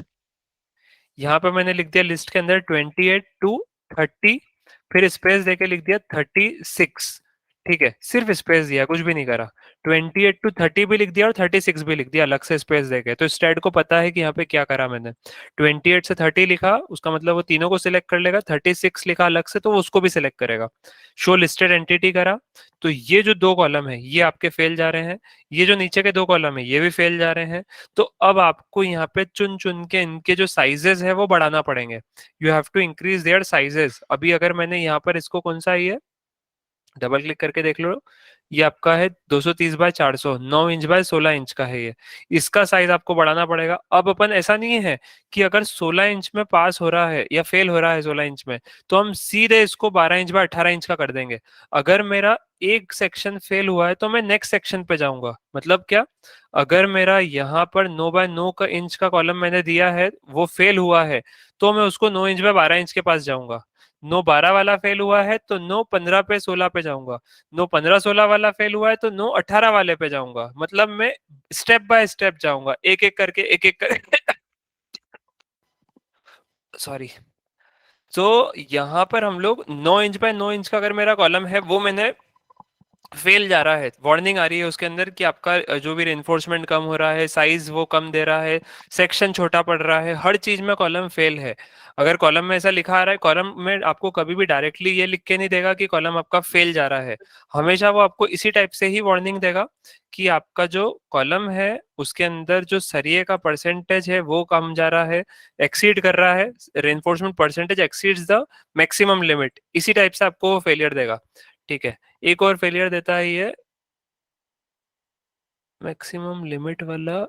यहाँ पर मैंने लिख दिया लिस्ट के अंदर 28 to 30, फिर स्पेस देके लिख दिया 36। ठीक है, सिर्फ स्पेस दिया, कुछ भी नहीं करा। 28 to 30 भी लिख दिया और 36 भी लिख दिया अलग से स्पेस देके। तो स्टैट को पता है कि यहाँ पे क्या करा मैंने। 28 से 30 लिखा उसका मतलब वो तीनों को सिलेक्ट कर लेगा, 36 लिखा अलग से तो वो उसको भी सिलेक्ट करेगा। शो लिस्टेड एंटिटी करा, तो ये जो दो कॉलम है ये आपके फेल जा रहे हैं, ये जो नीचे के दो कॉलम है ये भी फेल जा रहे हैं। तो अब आपको यहाँ पे चुन चुन के इनके जो साइजेस है वो बढ़ाना पड़ेंगे। You have to increase their sizes. अभी अगर मैंने यहाँ पर इसको कौन सा है, डबल क्लिक करके देख लो, ये आपका है 230 बाय 400, 9 इंच बाय 16 इंच का है ये। इसका साइज आपको बढ़ाना पड़ेगा। अब अपन ऐसा नहीं है कि अगर 16 इंच में पास हो रहा है या फेल हो रहा है 16 इंच में, तो हम सीधे इसको 12 इंच बाय 18 इंच का कर देंगे। अगर मेरा एक सेक्शन फेल हुआ है तो मैं नेक्स्ट सेक्शन पे जाऊंगा। मतलब क्या, अगर मेरा यहाँ पर 9 बाय 9 इंच का कॉलम मैंने दिया है वो फेल हुआ है, तो मैं उसको 9 इंच बाय 12 इंच के पास जाऊंगा। 9/12 वाला फेल हुआ है तो 9/15 पे 16 पे जाऊंगा। 9/15 16 वाला फेल हुआ है तो 9/18 वाले पे जाऊंगा। मतलब मैं स्टेप बाय स्टेप जाऊंगा, एक एक करके एक एक कर सॉरी। तो यहाँ पर हम लोग 9 इंच बाय 9 इंच का अगर मेरा कॉलम है वो मैंने फेल जा रहा है, वार्निंग आ रही है उसके अंदर कि आपका जो भी रेनफोर्समेंट कम हो रहा है, साइज वो कम दे रहा है, सेक्शन छोटा पड़ रहा है, हर चीज में कॉलम फेल है। अगर कॉलम में ऐसा लिखा आ रहा है, कॉलम में आपको कभी भी डायरेक्टली ये लिख के नहीं देगा कि कॉलम आपका फेल जा रहा है। हमेशा वो आपको इसी टाइप से ही वार्निंग देगा कि आपका जो कॉलम है उसके अंदर जो सरिये का परसेंटेज है वो कम जा रहा है, एक्सीड कर रहा है, reinforcement percentage exceeds the maximum limit, इसी टाइप से आपको वो फेलियर देगा। ठीक है। एक और फेलियर देता है ये मैक्सिमम लिमिट वाला,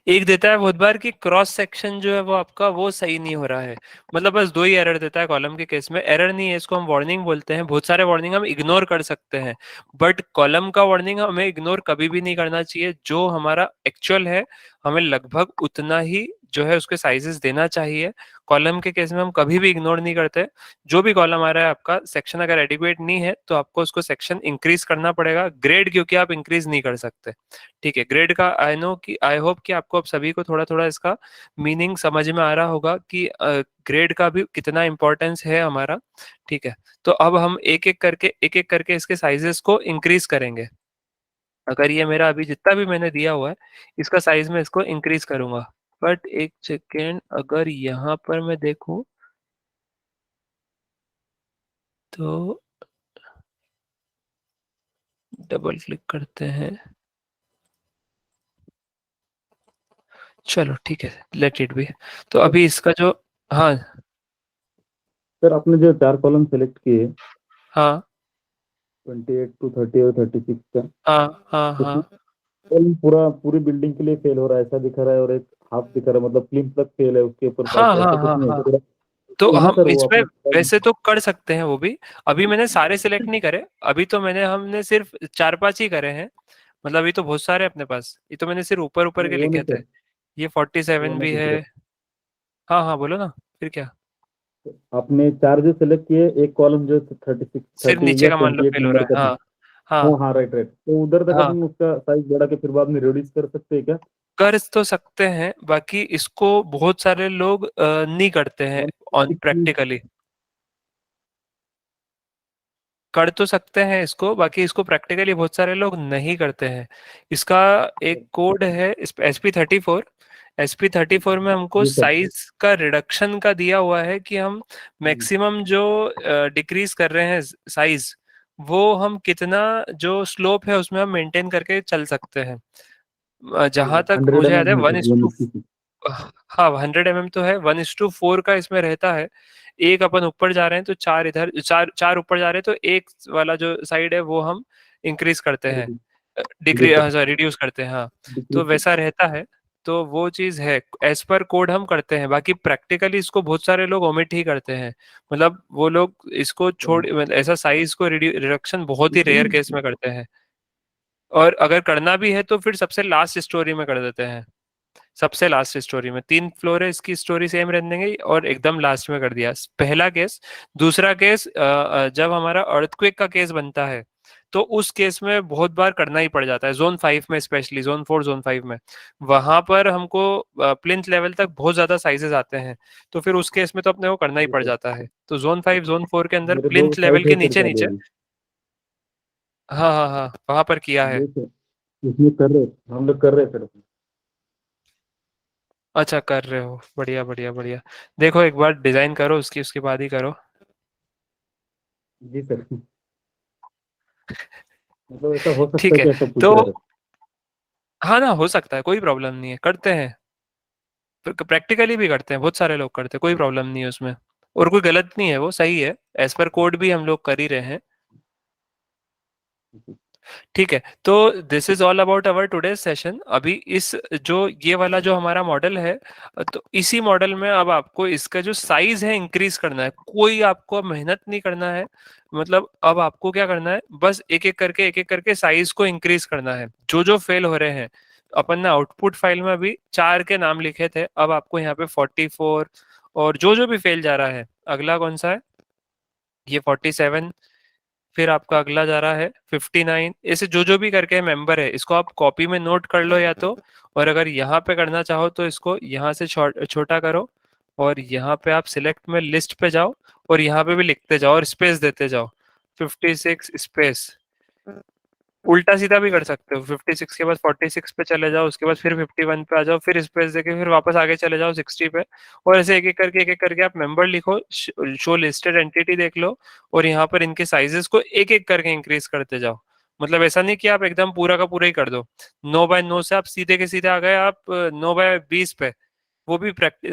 एक देता है बहुत बार कि क्रॉस सेक्शन जो है वो आपका वो सही नहीं हो रहा है। मतलब बस दो ही एरर देता है कॉलम के केस में, एरर नहीं है इसको हम वार्निंग बोलते हैं। बहुत सारे वार्निंग हम इग्नोर कर सकते हैं, बट कॉलम का वार्निंग हमें इग्नोर कभी भी नहीं करना चाहिए। जो हमारा एक्चुअल है हमें लगभग उतना ही जो है उसके साइजेस देना चाहिए। कॉलम के केस में हम कभी भी इग्नोर नहीं करते। जो भी कॉलम आ रहा है आपका सेक्शन अगर एडिक्वेट नहीं है तो आपको उसको सेक्शन इंक्रीज करना पड़ेगा, ग्रेड क्योंकि आप इंक्रीज नहीं कर सकते। ठीक है। ग्रेड का आई नो कि आई होप कि आपको अब सभी को थोड़ा थोड़ा इसका मीनिंग समझ में आ रहा होगा कि ग्रेड का भी कितना इंपॉर्टेंस है हमारा। ठीक है। तो अब हम एक एक करके इसके साइजेस को इंक्रीज करेंगे। अगर ये मेरा अभी जितना भी मैंने दिया हुआ है इसका साइज में इसको इंक्रीज करूंगा। बट एक सेकेंड, अगर यहाँ पर मैं देखूं तो डबल क्लिक करते हैं, चलो ठीक है, लेट इट बी। तो सर अभी इसका जो, हाँ सर आपने जो चार कॉलम सेलेक्ट किए, हाँ 28 to 30 और 36 का, हाँ हाँ उसमें हाँ, कॉलम पूरी बिल्डिंग के लिए फेल हो रहा है ऐसा दिखा रहा है, और एक हाफ दिखा रहा है, मतलब प्लिंथ तक फेल है, उसके ऊपर हाँ पास है, हाँ ऐसा हाँ कुछ नहीं हाँ। है सर? तो तो हाँ हम सर, वो इसमें अपना वैसे तो कर सकते हैं वो भी। अभी मैंने सारे सिलेक्ट नहीं करे, अभी तो हमने सिर्फ 4-5 ही करे हैं। मतलब अभी तो बहुत सारे अपने पास, ये तो मैंने सिर्फ ऊपर ऊपर नहीं, के वो लिखे नहीं थे। सर, ये वो 47 नहीं भी पूछ है। रहे। हाँ हाँ बोलो ना, फिर क्या। आपने चार जो सिलेक्ट किए, एक कॉलम जो 36, सिर्फ 30 नीचे या का मान लो 28 फेल हो नंबर रहा है, का था। हाँ। हाँ हाँ हाँ, राइट राइट, तो उधर तक हाँ, अपन उसका साइज बढ़ा के फिर बाद में रिड्यूस कर सकते हैं क्या? कर तो सकते हैं, बाकी इसको बहुत सारे लोग नहीं करते हैं। ऑन 160। प्रैक्टिकली कर तो सकते हैं इसको, बाकी इसको प्रैक्टिकली बहुत सारे लोग नहीं करते हैं। इसका एक कोड है SP34। SP34 में हमको जी सर। साइज का रिडक्शन का दिया हुआ है कि हम मैक्सिमम जो डिक्रीज कर रहे हैं साइज, वो हम कितना जो स्लोप है उसमें हम मेंटेन करके चल सकते हैं। जहां तक 100 मुझे याद है mm है वन सर, इज टू 180। हाँ 100 mm तो है, 1:4 का इसमें रहता है। एक अपन ऊपर जा रहे हैं तो चार इधर, चार चार ऊपर जा रहे हैं तो एक वाला जो साइड है वो हम इंक्रीज करते हैं, जी डिक्री सर, रिड्यूस करते हैं, हाँ। तो डिक्रीज। वैसा रहता है। तो वो चीज है, एज पर कोड हम करते हैं, बाकी प्रैक्टिकली इसको बहुत सारे लोग ओमिट ही करते हैं। मतलब वो लोग इसको छोड़, मतलब ऐसा साइज को रिडक्शन बहुत ही रेयर केस में करते हैं। और अगर करना भी है तो फिर सबसे लास्ट स्टोरी में कर देते हैं। सबसे लास्ट स्टोरी में 3 फ्लोर है, इसकी स्टोरी सेम रहने देंगे और एकदम लास्ट में कर दिया पहला केस। दूसरा केस, जब हमारा अर्थक्वेक का केस बनता है तो उस केस में बहुत बार करना ही पड़ जाता है, जोन 5 में, स्पेशली जोन 4 जोन 5 में। वहां पर हमको प्लिंथ लेवल तक बहुत ज्यादा साइजेस आते हैं, तो फिर उस केस में तो अपने को करना ही जी पड़ सर, जाता है। तो जोन 5 जोन 4 के अंदर मेरे दो प्लिंथ लेवल साइट है के सर नीचे पहले नीचे। भी। हाँ हाँ हाँ, वहां पर किया है। जी सर, इसमें कर रहे, हम लोग कर रहे हैं सर। अच्छा कर रहे हो, बढ़िया बढ़िया बढ़िया। देखो एक बार डिजाइन करो, उसकी उसके बाद ही करो। जी सर, मतलब ऐसा हो सकता ठीक है है। क्या, ऐसा पूछ तो रहे सर? हाँ ना, हो सकता है, कोई प्रॉब्लम नहीं है, करते हैं। प्रैक्टिकली भी करते हैं, बहुत सारे लोग करते हैं, कोई प्रॉब्लम नहीं है उसमें। और कोई गलत नहीं है, वो सही है। एज पर कोड भी हम लोग कर ही रहे हैं। ठीक है, तो this is all about our today session. अभी इस जो ये वाला जो हमारा मॉडल है, तो इसी मॉडल में अब आपको इसका जो साइज है इंक्रीज करना है। कोई आपको मेहनत नहीं करना है। मतलब अब आपको क्या करना है, बस एक एक करके साइज को इंक्रीज करना है। जो जो फेल हो रहे हैं, अपन ने आउटपुट फाइल में अभी 4 के नाम लिखे थे, अब आपको यहाँ पे 44, और जो जो भी फेल जा रहा है, अगला कौन सा है, ये 47, फिर आपका अगला जा रहा है 59। ऐसे जो जो भी करके मेंबर है, इसको आप कॉपी में नोट कर लो या तो, और अगर यहाँ पे करना चाहो तो इसको यहाँ से छोटा करो, और यहाँ पे आप सिलेक्ट में लिस्ट पे जाओ, और यहाँ पे भी लिखते जाओ और स्पेस देते जाओ, 56 स्पेस। उल्टा सीधा भी कर सकते हो, 56 के बाद 46 पे चले जाओ, उसके बाद फिर 51 पे आ जाओ, फिर स्पेस देके फिर वापस आगे चले जाओ 60 पे। और ऐसे एक एक करके आप मेंबर लिखो, शो लिस्टेड एंटिटी देख लो, और यहाँ पर इनके साइजेस को एक एक करके इंक्रीज करते जाओ। मतलब ऐसा नहीं कि आप एकदम पूरा का पूरा ही कर दो। 9 बाय 9 से आप सीधे के सीधे आ गए आप 9 बाय 20 पे, वो भी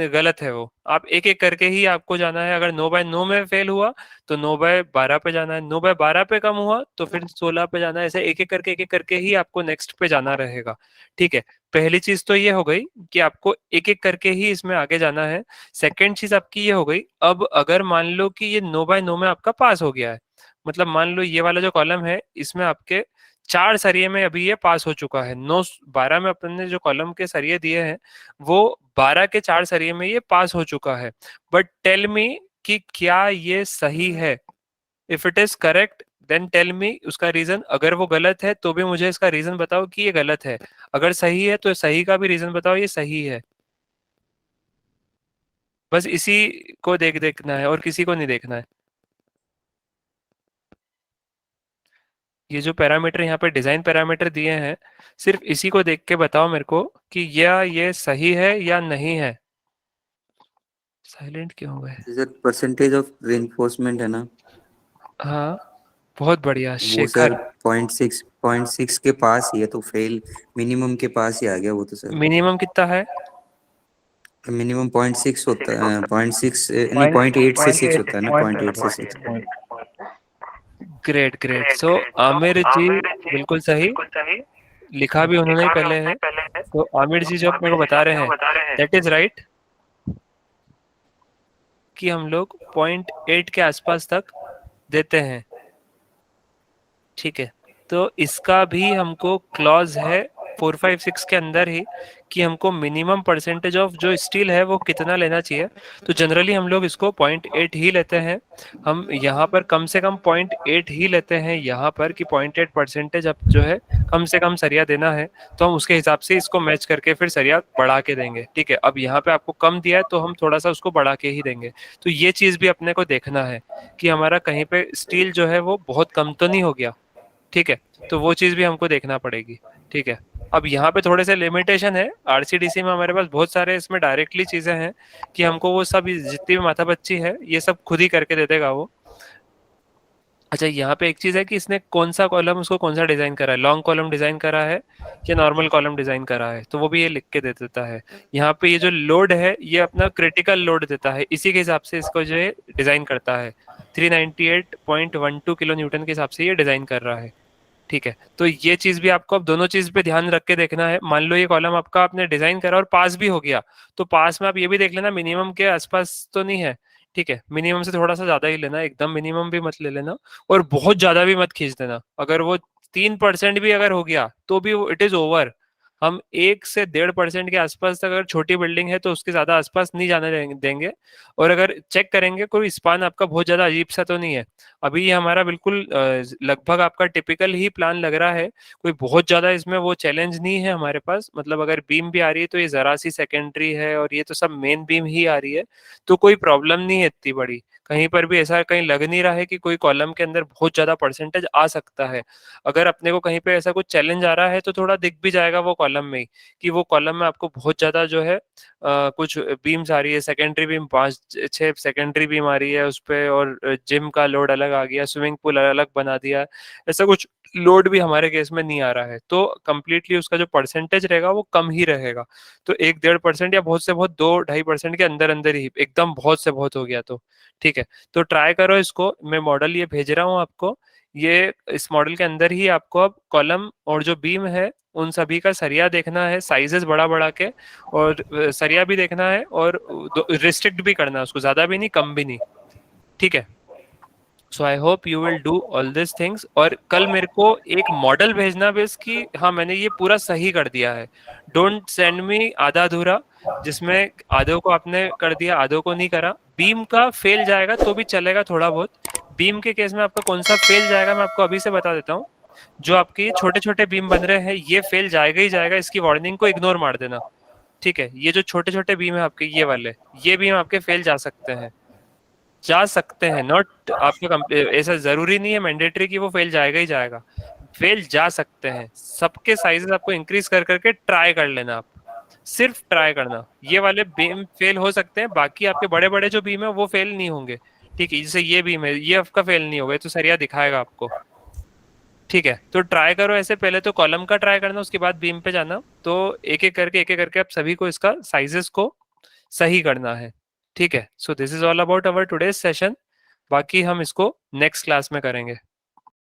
गलत है। वो आप एक एक करके ही आपको जाना है। अगर 9 बाय 9 में फेल हुआ तो 9 बाय 12 पे जाना है, 9 बाय 12 पे कम हुआ तो फिर 16 पे जाना है। ऐसे एक एक करके ही आपको नेक्स्ट पे जाना रहेगा। ठीक है, पहली चीज तो ये हो गई कि आपको एक एक करके ही इसमें आगे जाना है। सेकेंड चीज आपकी ये हो गई, अब अगर मान लो कि ये 9 बाय 9 में आपका पास हो गया है, मतलब मान लो ये वाला जो कॉलम है इसमें आपके 4 सरिये में अभी ये पास हो चुका है। 9 12 में अपन ने जो कॉलम के सरिये दिए हैं, वो 12 के 4 सरिये में ये पास हो चुका है। बट टेल मी कि क्या ये सही है। If it is correct then tell me उसका रीजन। अगर वो गलत है तो भी मुझे इसका रीजन बताओ कि ये गलत है। अगर सही है तो सही का भी रीजन बताओ ये सही है। बस इसी को देखना है और किसी को नहीं देखना है। ये जो पैरामीटर यहाँ पे डिजाइन पैरामीटर दिए हैं, सिर्फ इसी को देख के बताओ मेरे को कि ये सही है या नहीं है। साइलेंट क्यों हो गए। सर परसेंटेज ऑफ रेनफोर्समेंट है ना, हाँ, बहुत बढ़िया वो सर शेखर। 0.6 के पास ही है, तो फेल मिनिमम के पास ही आ गया वो तो सर। मिनिमम कितना है। मिनिमम 0.6 होता है, 0.6 नहीं, पॉइंट 0.8 से 6 पॉइंट होता है ना, पॉइंट 0.8 से 6। Great great. So Aamir ji बिल्कुल सही, लिखा भी उन्होंने ही पहले है। तो आमिर जी जो मेरे को बता रहे हैं दैट इज राइट कि हम लोग 0.8 के आसपास तक देते हैं, ठीक है। तो इसका भी हमको क्लॉज है 456 के अंदर ही कि हमको मिनिमम परसेंटेज ऑफ जो स्टील है वो कितना लेना चाहिए। तो जनरली हम लोग इसको 0.8 ही लेते हैं। हम यहाँ पर कम से कम 0.8 ही लेते हैं यहाँ पर कि 0.8 परसेंटेज अब जो है कम से कम सरिया देना है, तो हम उसके हिसाब से इसको मैच करके फिर सरिया बढ़ा के देंगे, ठीक है। अब यहाँ पे आपको कम दिया है तो हम थोड़ा सा उसको बढ़ा के ही देंगे। तो ये चीज़ भी अपने को देखना है कि हमारा कहीं पे स्टील जो है वो बहुत कम तो नहीं हो गया, ठीक है। तो वो चीज़ भी हमको देखना पड़ेगी, ठीक है। अब यहाँ पे थोड़े से लिमिटेशन है, आरसीडीसी में हमारे पास बहुत सारे इसमें डायरेक्टली चीजें हैं कि हमको वो सब जितनी भी माथा बच्ची है ये सब खुद ही करके दे देगा वो। अच्छा, यहाँ पे एक चीज है कि इसने कौन सा कॉलम उसको कौन सा डिजाइन करा है, लॉन्ग कॉलम डिजाइन करा है या नॉर्मल कॉलम डिजाइन करा है, तो वो भी ये लिख के दे देता है। यहाँ पे ये जो लोड है ये अपना क्रिटिकल लोड देता है, इसी के हिसाब से इसको जो है डिजाइन करता है। 398.12 किलो न्यूटन के हिसाब से ये डिजाइन कर रहा है, ठीक है। तो ये चीज भी आपको अब दोनों चीज पे ध्यान रख के देखना है। मान लो ये कॉलम आपका आपने डिजाइन करा और पास भी हो गया, तो पास में आप ये भी देख लेना मिनिमम के आसपास तो नहीं है, ठीक है। मिनिमम से थोड़ा सा ज्यादा ही लेना, एकदम मिनिमम भी मत ले लेना और बहुत ज्यादा भी मत खींच देना। अगर वो 3% भी अगर हो गया तो भी इट इज ओवर। हम 1 से 1.5% के आसपास तक, अगर छोटी बिल्डिंग है तो उसके ज्यादा आसपास नहीं जाने देंगे। और अगर चेक करेंगे कोई स्पान आपका बहुत ज्यादा अजीब सा तो नहीं है। अभी ये हमारा बिल्कुल लगभग आपका टिपिकल ही प्लान लग रहा है, कोई बहुत ज्यादा इसमें वो चैलेंज नहीं है हमारे पास। मतलब अगर बीम भी आ रही है तो ये जरा सी सेकेंडरी है और ये तो सब मेन बीम ही आ रही है, तो कोई प्रॉब्लम नहीं है इतनी बड़ी। कहीं पर भी ऐसा कहीं लग नहीं रहा है कि कोई कॉलम के अंदर बहुत ज्यादा परसेंटेज आ सकता है। अगर अपने को कहीं पे ऐसा कुछ चैलेंज आ रहा है तो थोड़ा दिख भी जाएगा वो कॉलम में ही कि वो कॉलम में आपको बहुत ज्यादा जो है कुछ बीम्स आ रही है, सेकेंडरी बीम 5-6 सेकेंडरी बीम आ रही है उस पे, और जिम का लोड अलग आ गया, स्विमिंग पूल अलग बना दिया, ऐसा कुछ लोड भी हमारे केस में नहीं आ रहा है। तो कंप्लीटली उसका जो परसेंटेज रहेगा वो कम ही रहेगा। तो 1-1.5% या बहुत से बहुत 2-2.5% के अंदर अंदर ही, एकदम बहुत से बहुत हो गया तो ठीक है। तो ट्राई करो इसको, मैं मॉडल ये भेज रहा हूँ आपको। ये इस मॉडल के अंदर ही आपको अब कॉलम और जो बीम है उन सभी का सरिया देखना है, साइजेस बड़ा बड़ा के, और सरिया भी देखना है, और रिस्ट्रिक्ट भी करना है उसको, ज्यादा भी नहीं कम भी नहीं, ठीक है। So I hope you will do all this things. और कल मेरे को एक मॉडल भेजना बेस कि हाँ मैंने ये पूरा सही कर दिया है। डोंट सेंड मी आधा अधूरा जिसमें आधों को आपने कर दिया आधों को नहीं करा। बीम का फेल जाएगा तो भी चलेगा थोड़ा बहुत। बीम के केस में आपका कौन सा फेल जाएगा मैं आपको अभी से बता देता हूँ। जो आपके छोटे छोटे बीम बन रहे हैं ये फेल जाएगा ही जाएगा, इसकी वार्निंग को इग्नोर मार देना, ठीक है। ये जो छोटे छोटे बीम है आपके ये वाले, ये बीम आपके फेल जा सकते हैं, जा सकते हैं, नॉट आपका ऐसा जरूरी नहीं है मैंडेटरी कि वो फेल जाएगा ही जाएगा, फेल जा सकते हैं। सबके साइजेस आपको इंक्रीज कर करके ट्राई कर लेना, आप सिर्फ ट्राई करना। ये वाले बीम फेल हो सकते हैं, बाकी आपके बड़े बड़े जो बीम है वो फेल नहीं होंगे, ठीक है। जैसे ये बीम है ये आपका फेल नहीं होगा, तो सरिया दिखाएगा आपको, ठीक है। तो ट्राई करो ऐसे, पहले तो कॉलम का ट्राई करना उसके बाद बीम पे जाना। तो एक एक करके आप सभी को इसका साइजेस को सही करना है, ठीक है। So this is all about our today's session. बाकी हम इसको नेक्स्ट क्लास में करेंगे।